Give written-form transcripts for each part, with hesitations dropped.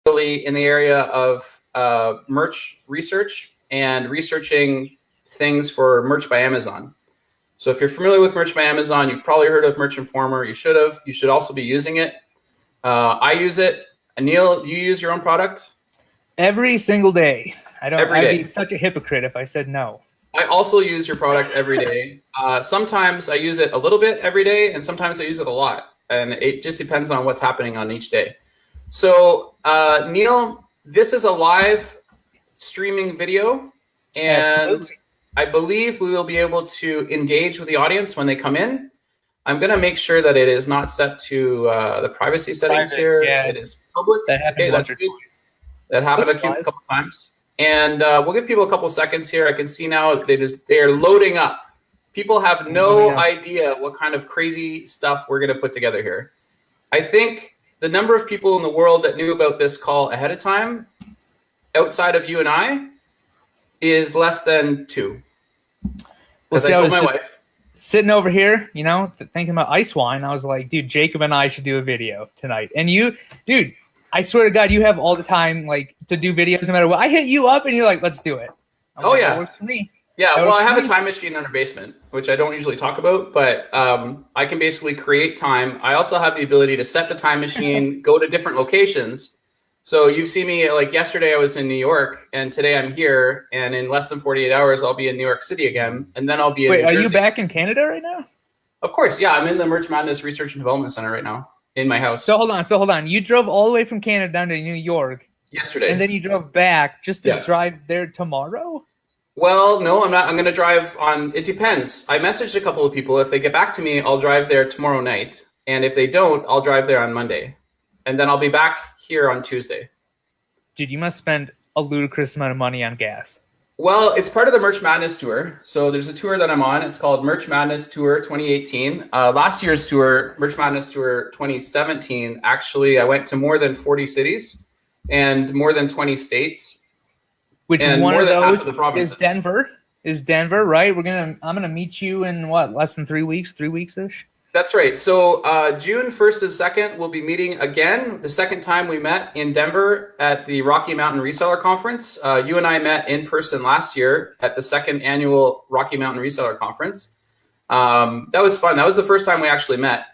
in the area of merch research and researching things for Merch by Amazon. So if you're familiar with Merch by Amazon, you've probably heard of Merch Informer. You should have. You should also be using it. I use it. Neil, you use your own product? Every single day. I'd day. be such a hypocrite if I said no. I also use your product every day. Sometimes I use it a little bit every day, and sometimes I use it a lot. And it just depends on what's happening on each day. So, Neil, this is a live streaming video, and Absolutely. I believe we will be able to engage with the audience when they come in. I'm going to make sure that it is not set to the privacy settings here. Yeah. It is public. That happened once or twice. That happened a couple times. And we'll give people a couple seconds here. I can see now they are loading up. People have no idea what kind of crazy stuff we're going to put together here. I think the number of people in the world that knew about this call ahead of time, outside of you and I, is less than 2. Well, I told my wife. Sitting over here, thinking about ice wine, I was like, dude, Jacob and I should do a video tonight. And you, dude, I swear to God, you have all the time, like, to do videos no matter what. I hit you up, and you're like, let's do it. That works for me. Yeah, well, I have a time machine in our basement, which I don't usually talk about, but I can basically create time. I also have the ability to set the time machine, go to different locations. So you've seen me, like yesterday I was in New York, and today I'm here, and in less than 48 hours, I'll be in New York City again, and then I'll be in New Jersey. Are you back in Canada right now? Of course, yeah. I'm in the Merch Madness Research and Development Center right now, in my house. So hold on. You drove all the way from Canada down to New York. Yesterday. And then you drove back just to drive there tomorrow? Well, no, I'm not. I'm going to drive on. It depends. I messaged a couple of people. If they get back to me, I'll drive there tomorrow night. And if they don't, I'll drive there on Monday. And then I'll be back here on Tuesday. Dude, you must spend a ludicrous amount of money on gas. Well, it's part of the Merch Madness Tour. So there's a tour that I'm on. It's called Merch Madness Tour 2018. Last year's tour, Merch Madness Tour 2017, actually, I went to more than 40 cities and more than 20 states. Which one of those is Denver? Is Denver, right? I'm gonna meet you in what, less than 3 weeks, 3 weeks-ish? That's right. So June 1st and 2nd, we'll be meeting again. The second time we met in Denver at the Rocky Mountain Reseller Conference. You and I met in person last year at the 2nd annual Rocky Mountain Reseller Conference. That was fun. That was the first time we actually met.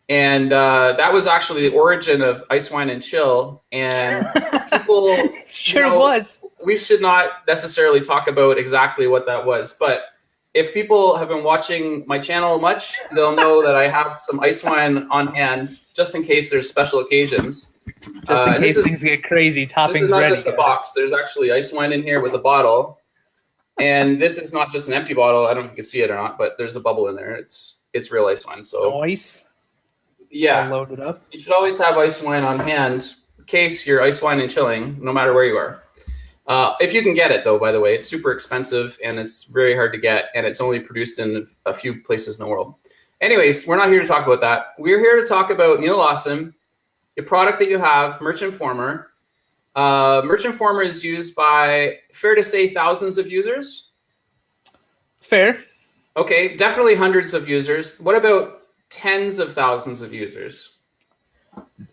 And that was actually the origin of Ice Wine and Chill. And people was. We should not necessarily talk about exactly what that was, but if people have been watching my channel much, they'll know that I have some ice wine on hand just in case there's special occasions. Just in case things get crazy, toppings ready. This is not just a box. There's actually ice wine in here with a bottle. And this is not just an empty bottle. I don't know if you can see it or not, but there's a bubble in there. It's real ice wine. So ice? Yeah. Load it up. You should always have ice wine on hand in case you're ice wine and chilling, no matter where you are. If you can get it, though, by the way, it's super expensive and it's very hard to get, and it's only produced in a few places in the world. Anyways, we're not here to talk about that. We're here to talk about Neil Lassen, the product that you have, Merch Informer. Merch Informer is used by, fair to say, thousands of users? It's fair. Okay, definitely hundreds of users. What about tens of thousands of users?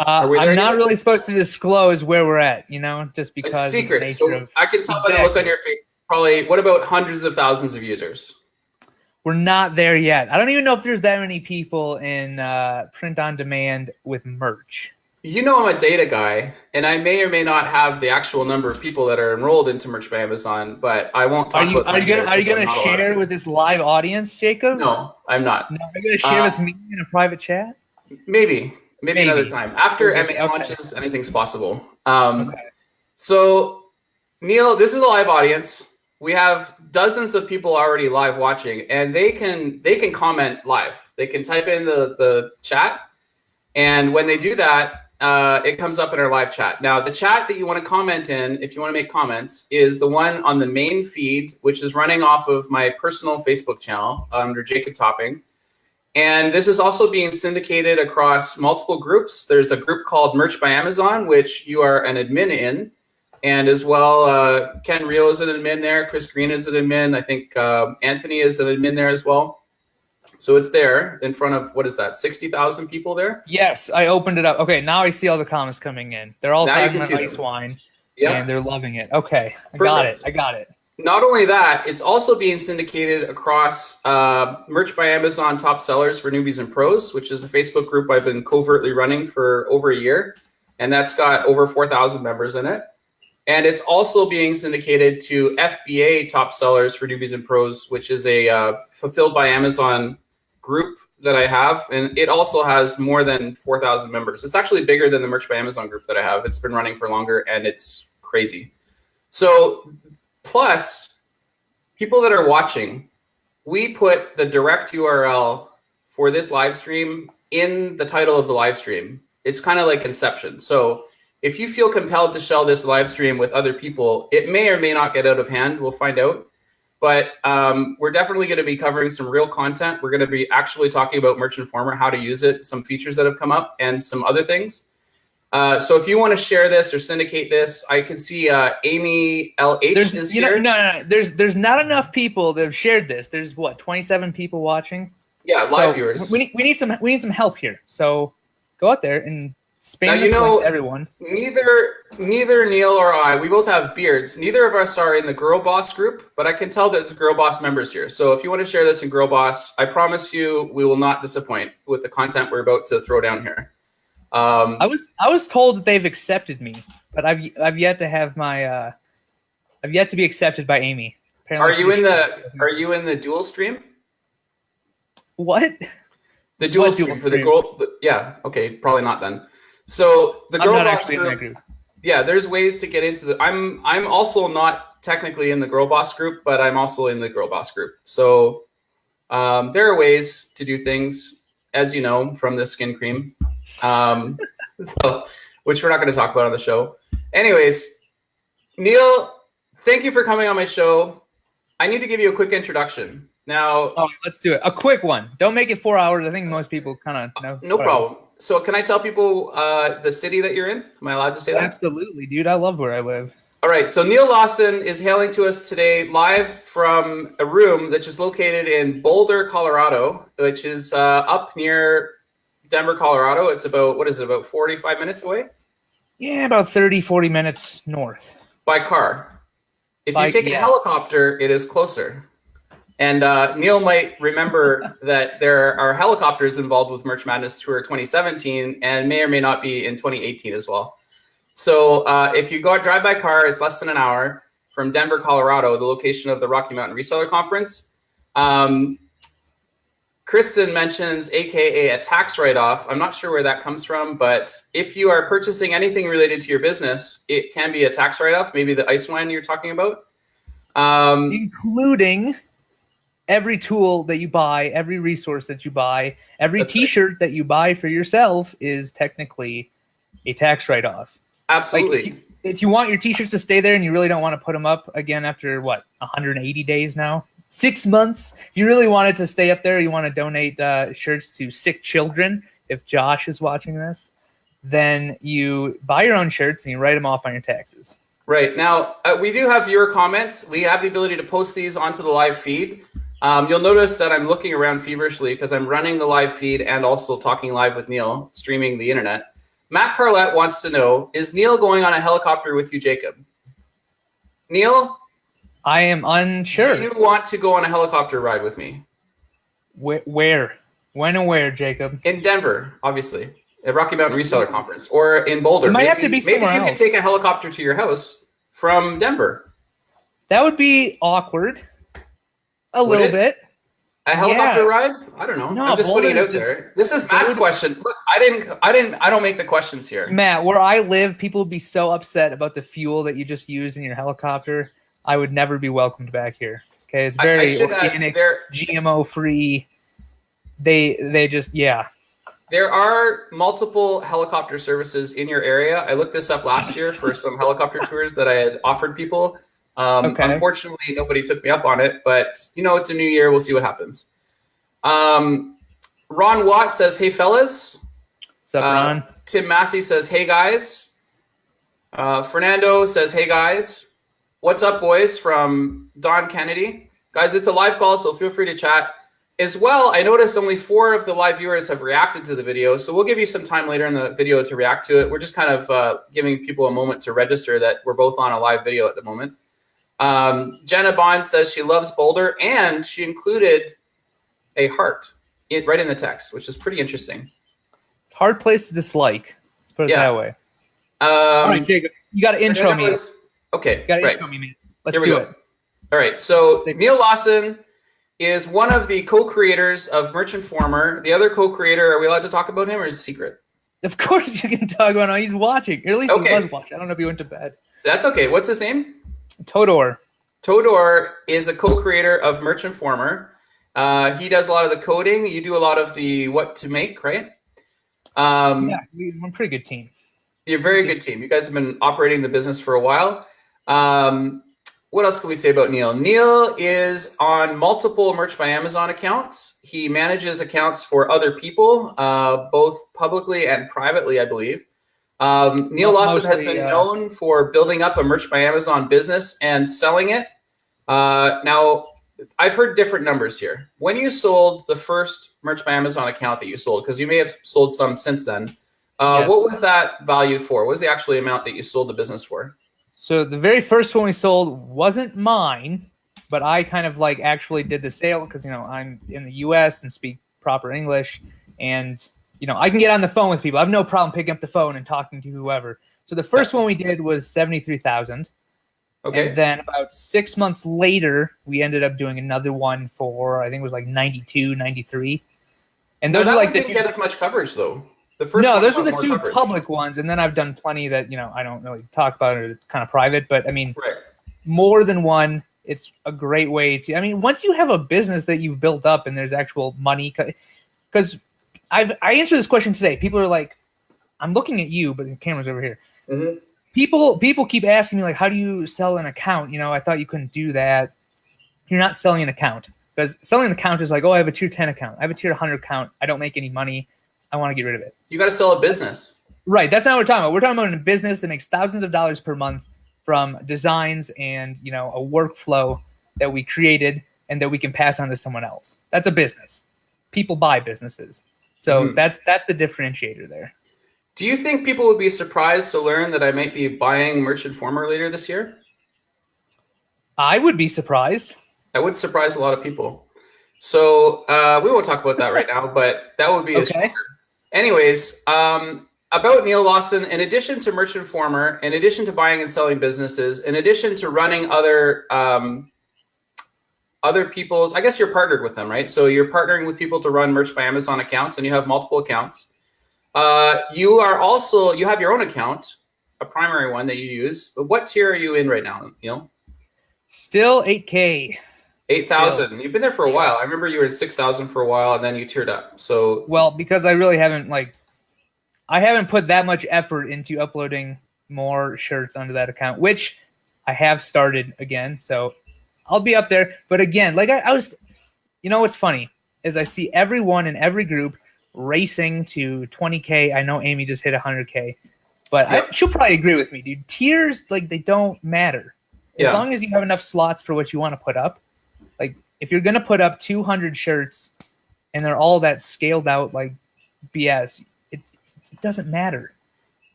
I'm not really supposed to disclose where we're at, just because it's secret. So I can tell by the look on your face. Probably, what about hundreds of thousands of users? We're not there yet. I don't even know if there's that many people in print on demand with merch. You know I'm a data guy, and I may or may not have the actual number of people that are enrolled into Merch by Amazon, but I won't talk about that. Are you gonna share with this live audience, Jacob? No, I'm not. No, are you gonna share with me in a private chat? Maybe another time. After MA launches, anything's possible. So, Neil, this is a live audience. We have dozens of people already live watching, and they can comment live. They can type in the chat, and when they do that, it comes up in our live chat. Now, the chat that you want to comment in, if you want to make comments, is the one on the main feed, which is running off of my personal Facebook channel under Jacob Topping. And this is also being syndicated across multiple groups. There's a group called Merch by Amazon, which you are an admin in. And as well, Ken Reel is an admin there. Chris Green is an admin. I think Anthony is an admin there as well. So it's there in front of, what is that, 60,000 people there? Yes, I opened it up. Okay, now I see all the comments coming in. They're all Now you talking can about see ice them. wine, Yeah. and they're loving it. Okay, I Perfect. got it. Not only that, it's also being syndicated across Merch by Amazon Top Sellers for Newbies and Pros, which is a Facebook group I've been covertly running for over a year. And that's got over 4,000 members in it. And it's also being syndicated to FBA Top Sellers for Newbies and Pros, which is a Fulfilled by Amazon group that I have. And it also has more than 4,000 members. It's actually bigger than the Merch by Amazon group that I have. It's been running for longer, and it's crazy. So plus, people that are watching, we put the direct URL for this live stream in the title of the live stream. It's kind of like Inception. So if you feel compelled to share this live stream with other people, it may or may not get out of hand. We'll find out. But we're definitely going to be covering some real content. We're going to be actually talking about Merch Informer, how to use it, some features that have come up, and some other things. So if you want to share this or syndicate this, I can see Amy LH is here. No. There's not enough people that have shared this. There's what, 27 people watching? Yeah, live viewers. We need some help here. So go out there and spam this link to everyone. Neither Neil or I, we both have beards. Neither of us are in the Girl Boss group, but I can tell that there's Girl Boss members here. So if you want to share this in Girl Boss, I promise you we will not disappoint with the content we're about to throw down here. I was told that they've accepted me, but I've yet to have my I've yet to be accepted by Amy. Apparently, are you in the dual stream? What? The dual stream for the girl? Yeah. Okay. Probably not then. So the Girl Boss group. Yeah, there's ways to get into the. I'm also not technically in the Girl Boss group, but I'm also in the Girl Boss group. So there are ways to do things, as you know, from the skin cream. Which we're not going to talk about on the show. Anyways, Neil, thank you for coming on my show. I need to give you a quick introduction. Now, let's do it. A quick one. Don't make it 4 hours. I think most people kind of know. No problem. So can I tell people the city that you're in? Am I allowed to say that? Absolutely, dude. I love where I live. All right. So Neil Lassen is hailing to us today live from a room that's just located in Boulder, Colorado, which is up near Denver, Colorado. It's about, about 45 minutes away? Yeah, about 30, 40 minutes north. By car. If you take a helicopter, it is closer. And Neil might remember that there are helicopters involved with Merch Madness Tour 2017 and may or may not be in 2018 as well. So if you drive by car, it's less than an hour from Denver, Colorado, the location of the Rocky Mountain Reseller Conference. Kristen mentions AKA a tax write-off. I'm not sure where that comes from, but if you are purchasing anything related to your business, it can be a tax write-off, maybe the ice wine you're talking about. Including every tool that you buy, every resource that you buy, every T-shirt that you buy for yourself is technically a tax write-off. Absolutely. Like, if you want your T-shirts to stay there and you really don't want to put them up again after, 180 days now? 6 months. If you really wanted to stay up there, you want to donate shirts to sick children, if Josh is watching this, then you buy your own shirts and you write them off on your taxes. Right. Now, we do have viewer comments. We have the ability to post these onto the live feed. You'll notice that I'm looking around feverishly because I'm running the live feed and also talking live with Neil, streaming the internet. Matt Carlette wants to know, is Neil going on a helicopter with you, Jacob? Neil? I am unsure. Do you want to go on a helicopter ride with me? Where? When and where, Jacob? In Denver, obviously. At Rocky Mountain Reseller Conference. Or in Boulder. It might have to be somewhere maybe you else. can take a helicopter to your house from Denver. That would be awkward. A little bit. A helicopter ride? I don't know. No, I'm just Boulder putting it out there. This is Matt's question. Look, I don't make the questions here. Matt, where I live, people would be so upset about the fuel that you just used in your helicopter. I would never be welcomed back here. Okay, it's very organic, GMO free. They just There are multiple helicopter services in your area. I looked this up last year for some helicopter tours that I had offered people. Unfortunately, nobody took me up on it, but it's a new year. We'll see what happens. Ron Watt says, "Hey fellas." What's up, Ron? Tim Massey says, "Hey guys." Fernando says, "Hey guys." What's up, boys? From Don Kennedy. Guys, it's a live call, so feel free to chat. as well, I noticed only 4 of the live viewers have reacted to the video, so we'll give you some time later in the video to react to it. We're just kind of giving people a moment to register that we're both on a live video at the moment. Jenna Bond says she loves Boulder, and she included a heart right in the text, which is pretty interesting. Hard place to dislike. Let's put it that way. All right, Jacob, you got to intro me. Okay, you got to intro me. Let's do it. All right, so Neil Lassen is one of the co-creators of Merch Informer. The other co-creator, are we allowed to talk about him, or is it secret? Of course you can talk about him. He's watching. Or at least he was watching. I don't know if he went to bed. That's okay. What's his name? Todor. Todor is a co-creator of Merch Informer. He does a lot of the coding. You do a lot of the what to make, right? Yeah, we're a pretty good team. You're a very good team. You guys have been operating the business for a while. What else can we say about Neil? Neil is on multiple Merch by Amazon accounts. He manages accounts for other people, both publicly and privately, I believe. Neil Lassen has been known for building up a Merch by Amazon business and selling it. Now, I've heard different numbers here. When you sold the first Merch by Amazon account that you sold, because you may have sold some since then, yes. What was that value for? What was the actual amount that you sold the business for? So the very first one we sold wasn't mine, but I kind of like actually did the sale because, you know, I'm in the U.S. and speak proper English, and, you know, I can get on the phone with people. I have no problem picking up the phone and talking to whoever. So the first one we did was $73,000. Okay. And then about 6 months later, we ended up doing another one for, I think it was like 92, 93. And those are like didn't get as much coverage though. The first those were the 2 public ones, and then I've done plenty that, you know, I don't really talk about it. It's kind of private, but I mean, more than one. It's a great way to. I mean, once you have a business that you've built up and there's actual money, because I answered this question today. People are like, I'm looking at you, but the camera's over here. Mm-hmm. People keep asking me like, how do you sell an account? You know, I thought you couldn't do that. You're not selling an account, because selling an account is like, oh, I have a tier 10 account. I have a tier 100 account. I don't make any money. I want to get rid of it. You got to sell a business. Right. That's not what we're talking about. We're talking about a business that makes thousands of dollars per month from designs and, you know, a workflow that we created and that we can pass on to someone else. That's a business. People buy businesses. So that's the differentiator there. Do you think people would be surprised to learn that I might be buying Merch Informer later this year? I would be surprised. I would surprise a lot of people. So we won't talk about that right now, but that would be a shocker. Anyways, about Neil Lassen, in addition to Merch Informer, in addition to buying and selling businesses, in addition to running other people's, I guess you're partnered with them, right? So you're partnering with people to run Merch by Amazon accounts, and you have multiple accounts. You have your own account, a primary one that you use. But what tier are you in right now, Neil? Still 8K. 8,000. You've been there for a while. I remember you were at 6,000 for a while, and then you tiered up. So well, because I really haven't I haven't put that much effort into uploading more shirts onto that account, which I have started again. So I'll be up there. But again, like I was, you know, what's funny is I see everyone in every group racing to 20K. I know Amy just hit 100K, but she'll probably agree with me, dude. Tiers, like, they don't matter as long as you have enough slots for what you want to put up. Like, if you're going to put up 200 shirts and they're all that scaled out, like, BS, it doesn't matter.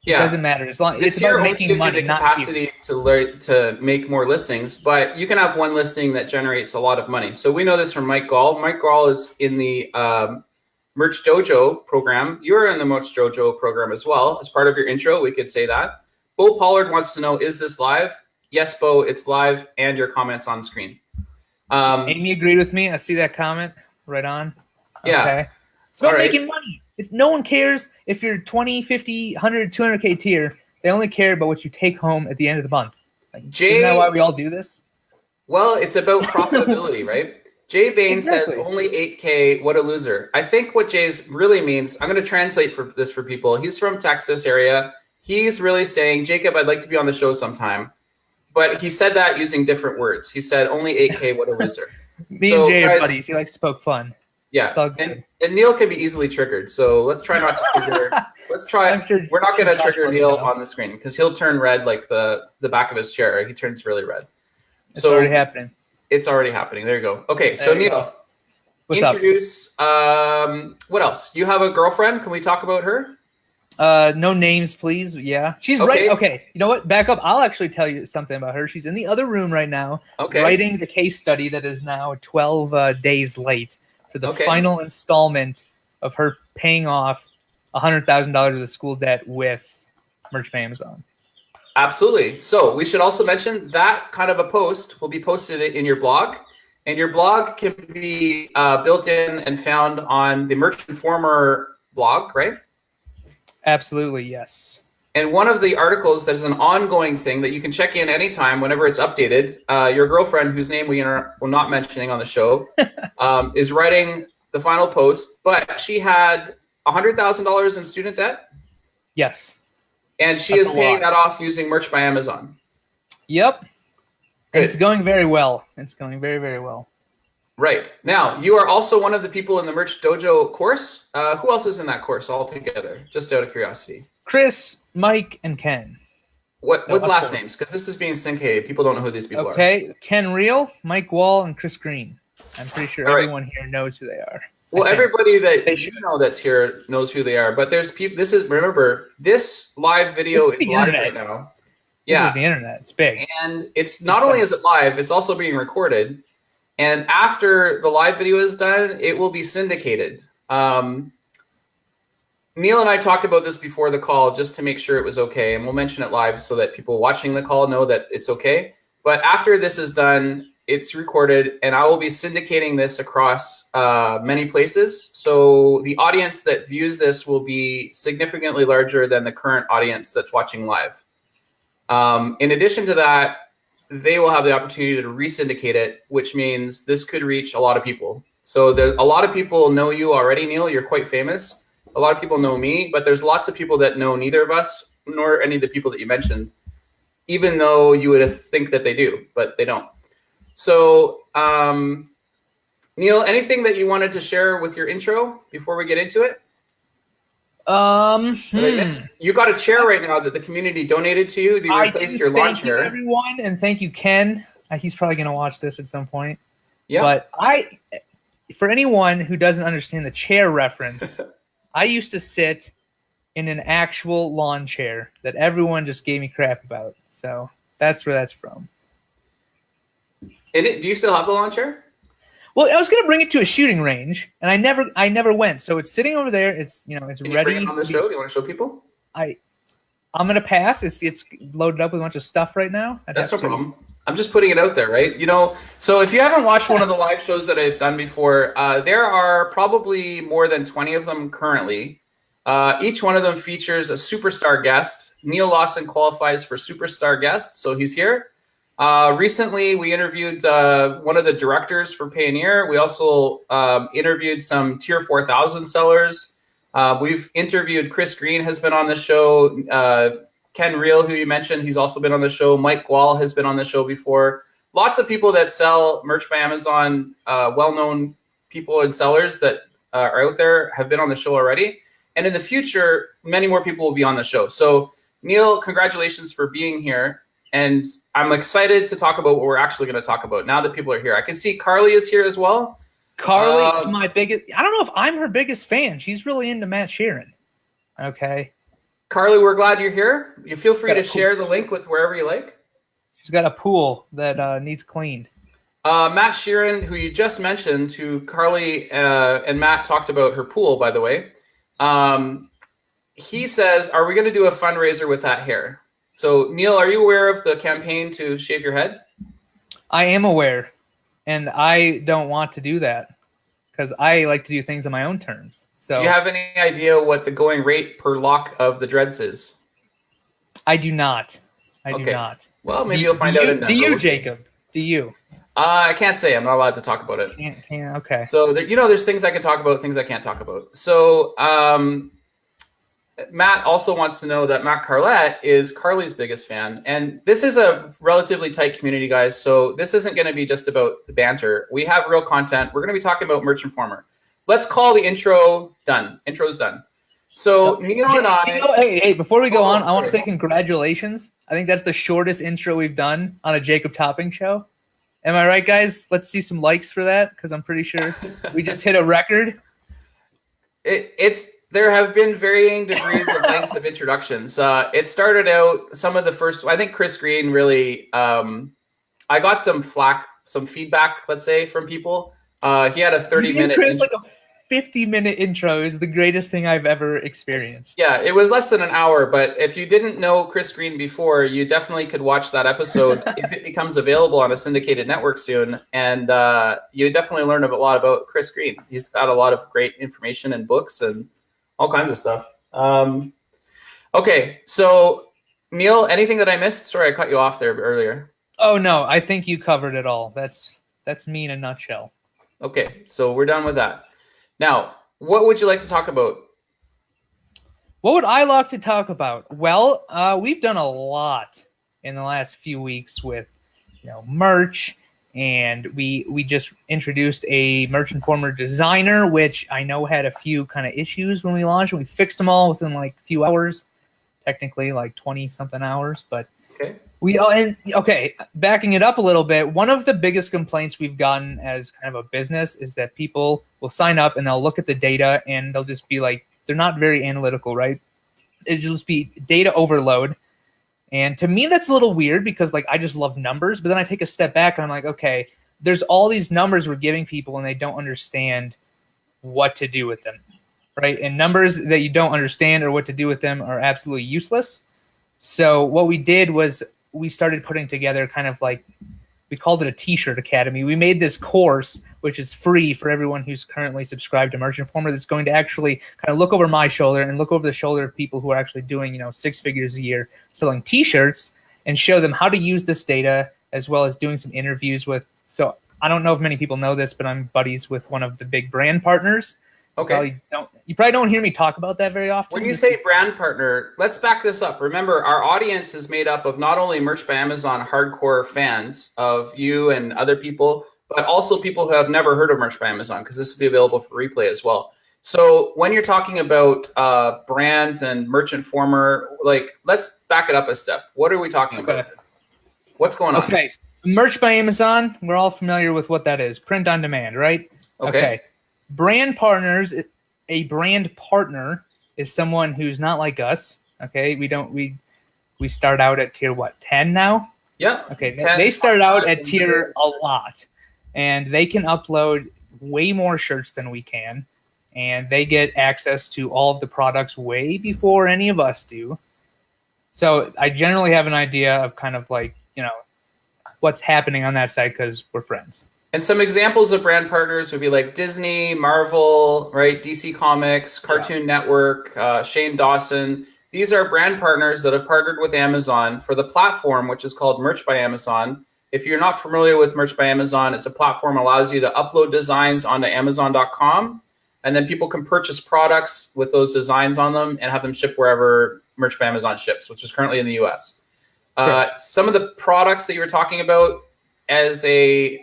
It doesn't matter. As long it's about making money, the capacity to make more listings, but you can have one listing that generates a lot of money. So we know this from Mike Gall. Mike Gall is in the Merch Dojo program. You're in the Merch Dojo program as well. As part of your intro, we could say that. Bo Pollard wants to know, is this live? Yes, Bo, it's live, and your comments on screen. Amy agreed with me. I see that comment right on. Yeah. Okay. It's about making money. No one cares if you're 20, 50, 100, 200K tier. They only care about what you take home at the end of the month. Like, isn't that why we all do this? Well, it's about profitability, right? Jay Bain says only 8K. What a loser. I think what Jay's really means, I'm going to translate this for people. He's from Texas area. He's really saying, Jacob, I'd like to be on the show sometime. But he said that using different words. He said only 8K. What a loser. Me and Jay are buddies. He likes to poke fun. Yeah, and Neil can be easily triggered. So let's try not to trigger. We're not going to trigger Neil on the screen because he'll turn red like the back of his chair. He turns really red. It's already happening. It's already happening. There you go. Okay, so Neil, introduce what else? You have a girlfriend. Can we talk about her? No names, please. Yeah, she's right. Okay, you know what? Back up. I'll actually tell you something about her. She's in the other room right now, writing the case study that is now 12 days late for the final installment of her paying off $100,000 of the school debt with merch by Amazon. Absolutely. So we should also mention that kind of a post will be posted in your blog, and your blog can be built in and found on the Merch Informer blog, right? Absolutely, yes. And one of the articles that is an ongoing thing that you can check in anytime whenever it's updated, your girlfriend, whose name we are not mentioning on the show, is writing the final post, but she had $100,000 in student debt? Yes. And she is paying that off using Merch by Amazon. Yep. And it's going very well. It's going very, very well. Right. Now, you are also one of the people in the Merch Dojo course. Who else is in that course altogether? Just out of curiosity. Chris, Mike, and Ken. What last names? Because this is being syncated. People don't know who these people are. Okay. Ken Reel, Mike Wall, and Chris Green. I'm pretty sure everyone here knows who they are. Well, everybody that you know that's here knows who they are. But there's people. Remember, this live video is live right now. Yeah. This is the internet. It's big. And it's not only is it live, it's also being recorded. And after the live video is done, it will be syndicated. Neil and I talked about this before the call just to make sure it was okay. And we'll mention it live so that people watching the call know that it's okay. But after this is done, it's recorded, and I will be syndicating this across many places. So the audience that views this will be significantly larger than the current audience that's watching live. In addition to that, they will have the opportunity to re-syndicate it, which means this could reach a lot of people. So a lot of people know you already, Neil. You're quite famous. A lot of people know me, but there's lots of people that know neither of us, nor any of the people that you mentioned, even though you would think that they do, but they don't. So, Neil, anything that you wanted to share with your intro before we get into it? You got a chair right now that the community donated to you. You replaced your lawn chair. Thank you, everyone, and thank you, Ken. He's probably going to watch this at some point. Yeah. But for anyone who doesn't understand the chair reference, I used to sit in an actual lawn chair that everyone just gave me crap about. So that's where that's from. Do you still have the lawn chair? Well, I was going to bring it to a shooting range, and I never went. So it's sitting over there. It's it's Can ready. You bring it on the show? Do you want to show people? I'm going to pass. It's loaded up with a bunch of stuff right now. That's no problem. I'm just putting it out there, right? So if you haven't watched one of the live shows that I've done before, there are probably more than 20 of them currently. Each one of them features a superstar guest. Neil Lassen qualifies for superstar guest, so he's here. Recently, we interviewed one of the directors for Payoneer. We also interviewed some Tier 4000 sellers. We've interviewed Chris Green has been on the show. Ken Reel, who you mentioned, he's also been on the show. Mike Wall has been on the show before. Lots of people that sell merch by Amazon, well-known people and sellers that are out there have been on the show already. And in the future, many more people will be on the show. So, Neil, congratulations for being here. And I'm excited to talk about what we're actually going to talk about now that people are here. I can see Carly is here as well. Carly is my biggest. I don't know if I'm her biggest fan. She's really into Matt Sheeran. Okay. Carly, we're glad you're here. You feel free to share the link with wherever you like. She's got a pool that needs cleaned. Matt Sheeran, who you just mentioned, who Carly and Matt talked about her pool, by the way. He says, are we going to do a fundraiser with that hair? So, Neil, are you aware of the campaign to shave your head? I am aware, and I don't want to do that because I like to do things on my own terms. So, do you have any idea what the going rate per lock of the dreads is? I do not. I do not. Well, maybe you'll find out. Do you, Jacob? Do you? I can't say. I'm not allowed to talk about it. Okay. So, there's things I can talk about, things I can't talk about. So, Matt also wants to know that Matt Carlett is Carly's biggest fan. And this is a relatively tight community, guys. So this isn't going to be just about the banter. We have real content. We're going to be talking about Merch Informer. Let's call the intro done. Intro's done. So Neil and I... Hey, before we go on, I want to say congratulations. I think that's the shortest intro we've done on a Jacob Topping show. Am I right, guys? Let's see some likes for that, because I'm pretty sure we just hit a record. There have been varying degrees of lengths of introductions. It started out some of the first. I think Chris Green really. I got some feedback, let's say, from people. He had a 30-minute. Chris like a 50-minute intro is the greatest thing I've ever experienced. Yeah, it was less than an hour, but if you didn't know Chris Green before, you definitely could watch that episode if it becomes available on a syndicated network soon. And you definitely learn a lot about Chris Green. He's got a lot of great information and books and all kinds of stuff. Okay, so Neil, anything that I missed? Sorry, I cut you off there earlier. Oh no, I think you covered it all. That's me in a nutshell. Okay, so we're done with that. Now, what would you like to talk about? What would I like to talk about? Well, we've done a lot in the last few weeks with, merch, and we just introduced a Merch Informer designer, which I know had a few kind of issues when we launched, and we fixed them all within like a few hours, technically like 20-something hours, but okay. Backing it up a little bit, one of the biggest complaints we've gotten as kind of a business is that people will sign up and they'll look at the data and they'll just be like, they're not very analytical, right? It'll just be data overload. And to me, that's a little weird because like I just love numbers, but then I take a step back and I'm like, okay, there's all these numbers we're giving people and they don't understand what to do with them, right? And numbers that you don't understand or what to do with them are absolutely useless. So what we did was we started putting together kind of like, we called it a T-shirt academy. We made this course, which is free for everyone who's currently subscribed to Merch Informer, that's going to actually kind of look over my shoulder and look over the shoulder of people who are actually doing, 6 figures a year selling T-shirts and show them how to use this data, as well as doing some interviews with. So I don't know if many people know this, but I'm buddies with one of the big brand partners. Okay. You probably don't hear me talk about that very often. When you say brand partner, let's back this up. Remember, our audience is made up of not only Merch by Amazon hardcore fans of you and other people, but also people who have never heard of Merch by Amazon, because this will be available for replay as well. So when you're talking about brands and Merch Informer, let's back it up a step. What are we talking about? What's going on? Okay. Merch by Amazon, we're all familiar with what that is. Print on demand, right? Okay. Brand partners, a brand partner is someone who's not like us. Okay, we start out at tier 10 now? Yeah. Okay, 10, they start out at tier a lot, and they can upload way more shirts than we can, and they get access to all of the products way before any of us do. So I generally have an idea of kind of like, what's happening on that side because we're friends. And some examples of brand partners would be like Disney, Marvel, right? DC Comics, Cartoon Network, Shane Dawson. These are brand partners that have partnered with Amazon for the platform, which is called Merch by Amazon. If you're not familiar with Merch by Amazon, it's a platform that allows you to upload designs onto Amazon.com, and then people can purchase products with those designs on them and have them shipped wherever Merch by Amazon ships, which is currently in the US. Some of the products that you were talking about, as a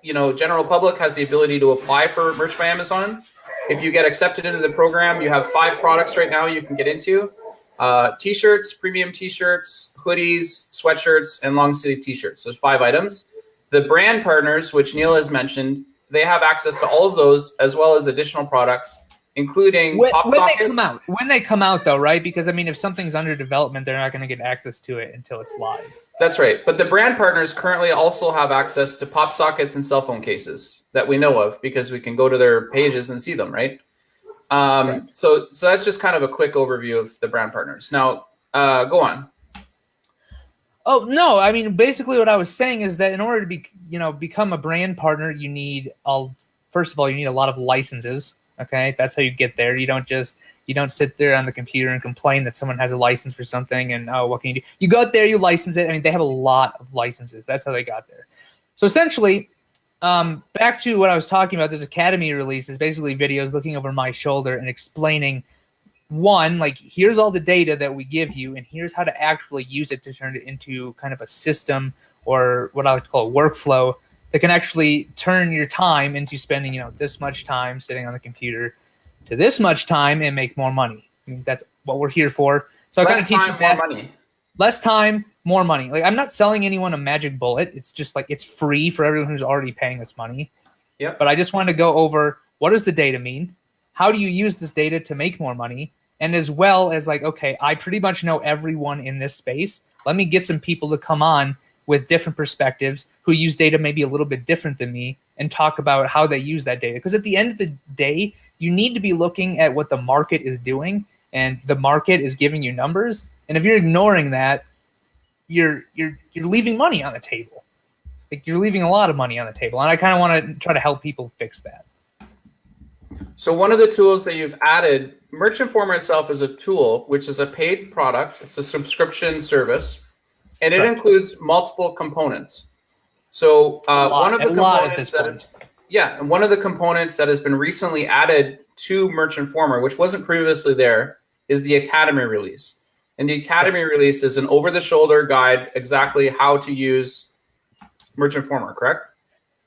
general public, has the ability to apply for Merch by Amazon. If you get accepted into the program, you have 5 products right now you can get into. T-shirts, premium T-shirts, hoodies, sweatshirts, and long sleeve T-shirts. So 5 items. The brand partners, which Neil has mentioned, they have access to all of those, as well as additional products, including pop sockets. When they come out, though, right? Because, if something's under development, they're not going to get access to it until it's live. That's right. But the brand partners currently also have access to pop sockets and cell phone cases that we know of, because we can go to their pages and see them, right? So that's just kind of a quick overview of the brand partners. Now, go on. Oh, no. Basically what I was saying is that in order to become a brand partner, you need first of all, you need a lot of licenses. Okay. That's how you get there. You don't sit there on the computer and complain that someone has a license for something and, what can you do? You go out there, you license it. They have a lot of licenses. That's how they got there. So essentially, back to what I was talking about, this Academy release is basically videos looking over my shoulder and explaining, one, here's all the data that we give you, and here's how to actually use it to turn it into kind of a system, or what I like to call a workflow, that can actually turn your time into spending, this much time sitting on the computer to this much time and make more money. That's what we're here for. So I kind of teach them more money. less time, more money. Like I'm not selling anyone a magic bullet. It's just like it's free for everyone who's already paying us money. Yep. But I just wanted to go over what does the data mean? How do you use this data to make more money? And as well as like, okay, I pretty much know everyone in this space. Let me get some people to come on with different perspectives who use data maybe a little bit different than me and talk about how they use that data. Because at the end of the day, you need to be looking at what the market is doing, and the market is giving you numbers. And if you're ignoring that, you're leaving money on the table. Like you're leaving a lot of money on the table. And I kind of want to try to help people fix that. So one of the tools that you've added, Merchant Former itself is a tool, which is a paid product. It's a subscription service, and it includes multiple components. So one of the components and one of the components that has been recently added to Merchant Former, which wasn't previously there, is the Academy release. And the Academy release is an over-the-shoulder guide exactly how to use Merchant Former, correct?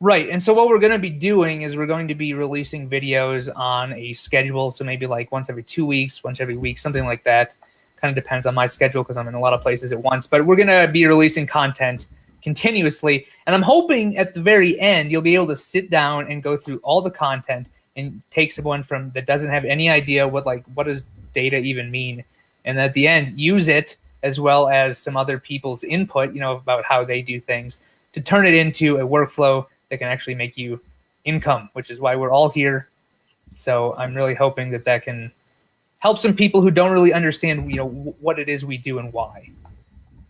Right. And so what we're going to be doing is we're going to be releasing videos on a schedule. So maybe like once every 2 weeks, once every week, something like that. Kind of depends on my schedule because I'm in a lot of places at once. But we're going to be releasing content continuously. And I'm hoping at the very end, you'll be able to sit down and go through all the content and take someone from that doesn't have any idea what does data even mean. And at the end, use it as well as some other people's input, about how they do things to turn it into a workflow that can actually make you income, which is why we're all here. So I'm really hoping that can help some people who don't really understand, what it is we do and why.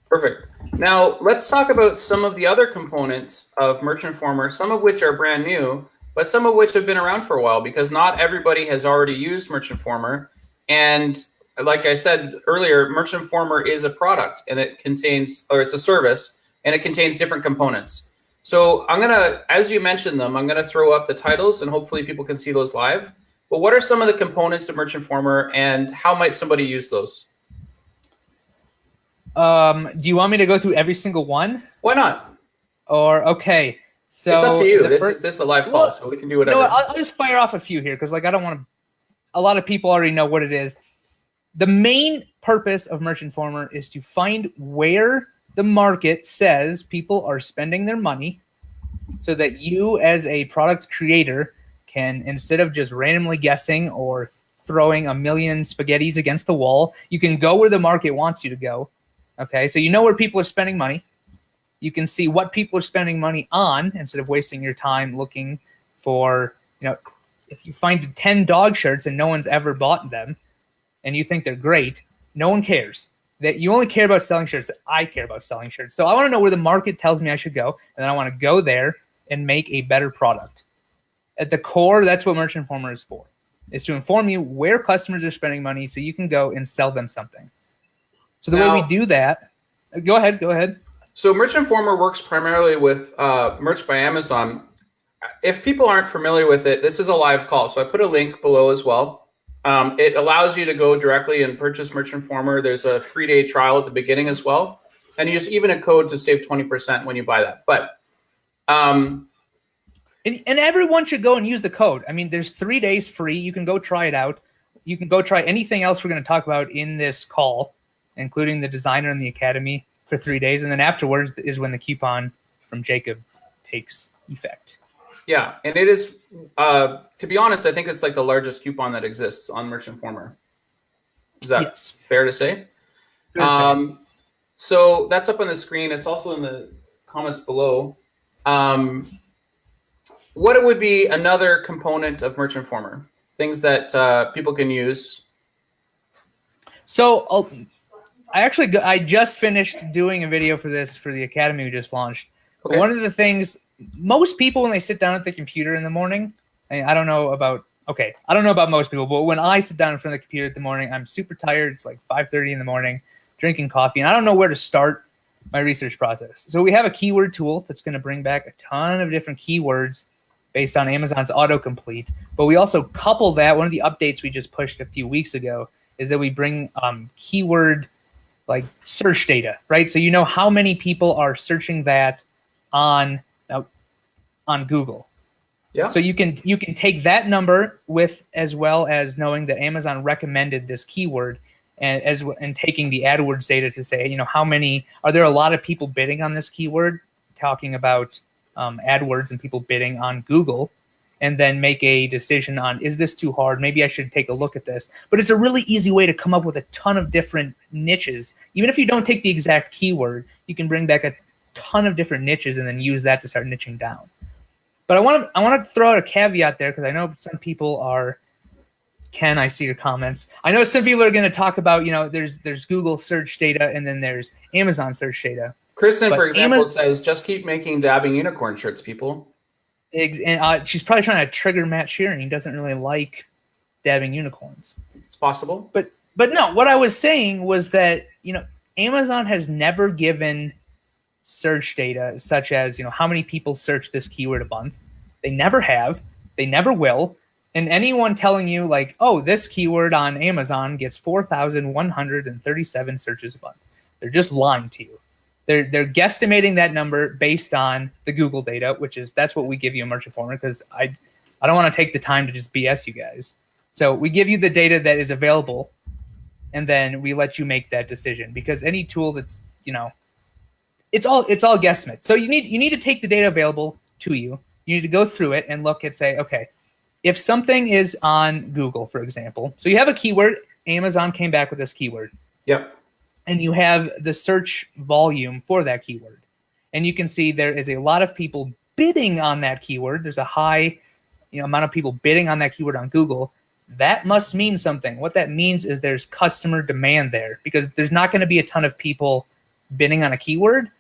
Perfect. Now let's talk about some of the other components of Merchant Former, some of which are brand new, but some of which have been around for a while because not everybody has already used Merchant Former. And like I said earlier, Merchant Former is a product and it's a service and it contains different components. So I'm going to, as you mentioned them, I'm going to throw up the titles and hopefully people can see those live. But what are some of the components of Merchant Former and how might somebody use those? Do you want me to go through every single one? Why not? Or, okay. So it's up to you. This is a live call, so we can do whatever. I'll just fire off a few here because I don't want to, a lot of people already know what it is. The main purpose of Merchant Former is to find where the market says people are spending their money so that you as a product creator can, instead of just randomly guessing or throwing a million spaghettis against the wall, you can go where the market wants you to go. Okay, so you know where people are spending money. You can see what people are spending money on instead of wasting your time looking for, if you find 10 dog shirts and no one's ever bought them and you think they're great, no one cares. That you only care about selling shirts. I care about selling shirts. So I want to know where the market tells me I should go, and then I want to go there and make a better product. At the core, that's what Merchant Former is for, is to inform you where customers are spending money so you can go and sell them something. So the way we do that, go ahead. So Merchant Former works primarily with Merch by Amazon. If people aren't familiar with it, this is a live call. So I put a link below as well. It allows you to go directly and purchase Merchant Former. There's a free day trial at the beginning as well. And you use even a code to save 20% when you buy that. But and everyone should go and use the code. I mean, there's 3 days free. You can go try it out. You can go try anything else we're going to talk about in this call, including the designer and the academy for 3 days. And then afterwards is when the coupon from Jacob takes effect. Yeah, and it is, to be honest, I think it's like the largest coupon that exists on Merchant Former. Is that fair to say? So that's up on the screen. It's also in the comments below. What would be another component of Merchant Former? Things that people can use? So I just finished doing a video for the academy we just launched. Okay. But one of the things, most people when they sit down at the computer in the morning, I don't know about most people, but when I sit down in front of the computer in the morning, I'm super tired. It's like 5:30 in the morning, drinking coffee, and I don't know where to start my research process. So we have a keyword tool that's going to bring back a ton of different keywords based on Amazon's autocomplete. But we also couple that, one of the updates we just pushed a few weeks ago is that we bring keyword like search data, right? So you know how many people are searching that on Google. Yeah. So you can take that number with, as well as knowing that Amazon recommended this keyword, and taking the AdWords data to say, you know, are there a lot of people bidding on this keyword, talking about AdWords and people bidding on Google, and then make a decision on, is this too hard? Maybe I should take a look at this. But it's a really easy way to come up with a ton of different niches. Even if you don't take the exact keyword, you can bring back a ton of different niches and then use that to start niching down. But I want to throw out a caveat there, because I know some people are, Ken, I see your comments. I know some people are going to talk about, you know, there's Google search data and then there's Amazon search data. Kristen, for example, says, just keep making dabbing unicorn shirts, people. And she's probably trying to trigger Matt Shearing. He doesn't really like dabbing unicorns. It's possible. But no, what I was saying was that, you know, Amazon has never given search data such as, you know, how many people search this keyword a month. They never have. They never will. And anyone telling you like, oh, this keyword on Amazon gets 4,137 searches a month, they're just lying to you. They're guesstimating that number based on the Google data, that's what we give you in Merch Informer, because I don't want to take the time to just BS you guys. So we give you the data that is available, and then we let you make that decision, because any tool that's, you know, it's all guesstimate. So you need to take the data available to you. You need to go through it and look and say, okay, if something is on Google, for example, so you have a keyword, Amazon came back with this keyword. Yep. And you have the search volume for that keyword. And you can see there is a lot of people bidding on that keyword. There's a high, you know, amount of people bidding on that keyword on Google. That must mean something. What that means is there's customer demand there, because there's not going to be a ton of people bidding on a keyword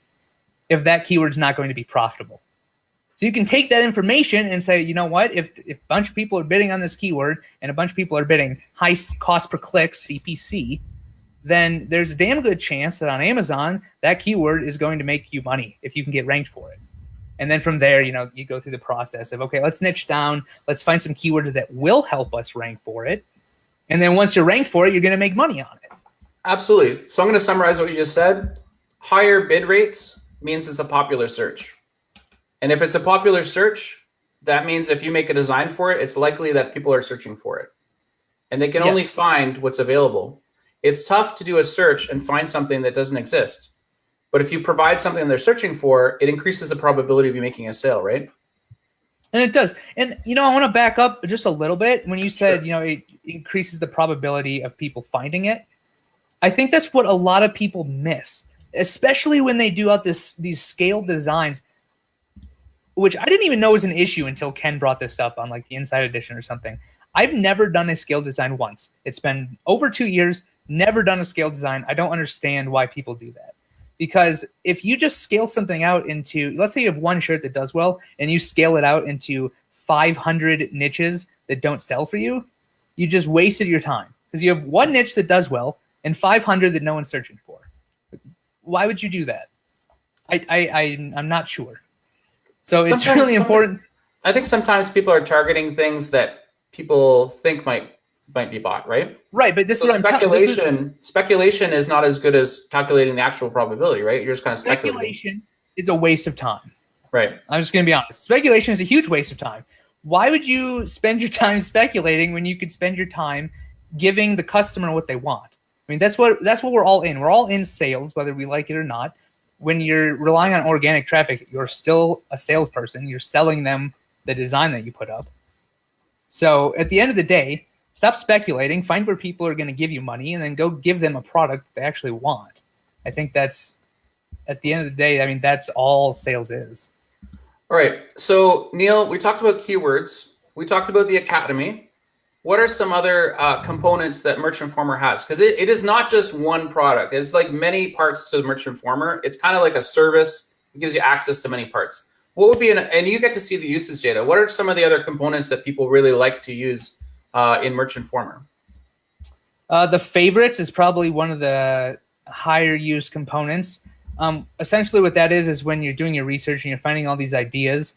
if that keyword's not going to be profitable. So you can take that information and say, you know what, if a bunch of people are bidding on this keyword and a bunch of people are bidding high cost per click, CPC, then there's a damn good chance that on Amazon, that keyword is going to make you money if you can get ranked for it. And then from there, you know, you go through the process of, okay, let's niche down. Let's find some keywords that will help us rank for it. And then once you're ranked for it, you're going to make money on it. Absolutely. So I'm going to summarize what you just said. Higher bid rates means it's a popular search. And if it's a popular search, that means if you make a design for it, it's likely that people are searching for it. And they can only find what's available. It's tough to do a search and find something that doesn't exist. But if you provide something they're searching for, it increases the probability of you making a sale, right? And it does. And, you know, I want to back up just a little bit. When you said, you know, it increases the probability of people finding it, I think that's what a lot of people miss, especially when they do out these scaled designs, which I didn't even know was an issue until Ken brought this up on like the Inside Edition or something. I've never done a scaled design once. It's been over 2 years. Never done a scale design. I don't understand why people do that. Because if you just scale something out into, let's say you have one shirt that does well and you scale it out into 500 niches that don't sell for you, you just wasted your time. Because you have one niche that does well and 500 that no one's searching for. Why would you do that? I'm not sure. So it's really important. I think sometimes people are targeting things that people think might be bought, right? Right, but this so is speculation is not as good as calculating the actual probability, right? You're just kind of speculating. Speculation is a waste of time. Right. I'm just going to be honest. Speculation is a huge waste of time. Why would you spend your time speculating when you could spend your time giving the customer what they want? I mean, that's what we're all in. We're all in sales, whether we like it or not. When you're relying on organic traffic, you're still a salesperson. You're selling them the design that you put up. So at the end of the day, stop speculating, find where people are going to give you money, and then go give them a product they actually want. I think that's, at the end of the day, I mean, that's all sales is. All right. So, Neil, we talked about keywords. We talked about the academy. What are some other components that Merch Informer has? Because it is not just one product. It's like many parts to the Merch Informer. It's kind of like a service. It gives you access to many parts. What would be, and you get to see the usage data. What are some of the other components that people really like to use in Merch Informer? The favorites is probably one of the higher use components. Essentially what that is when you're doing your research and you're finding all these ideas.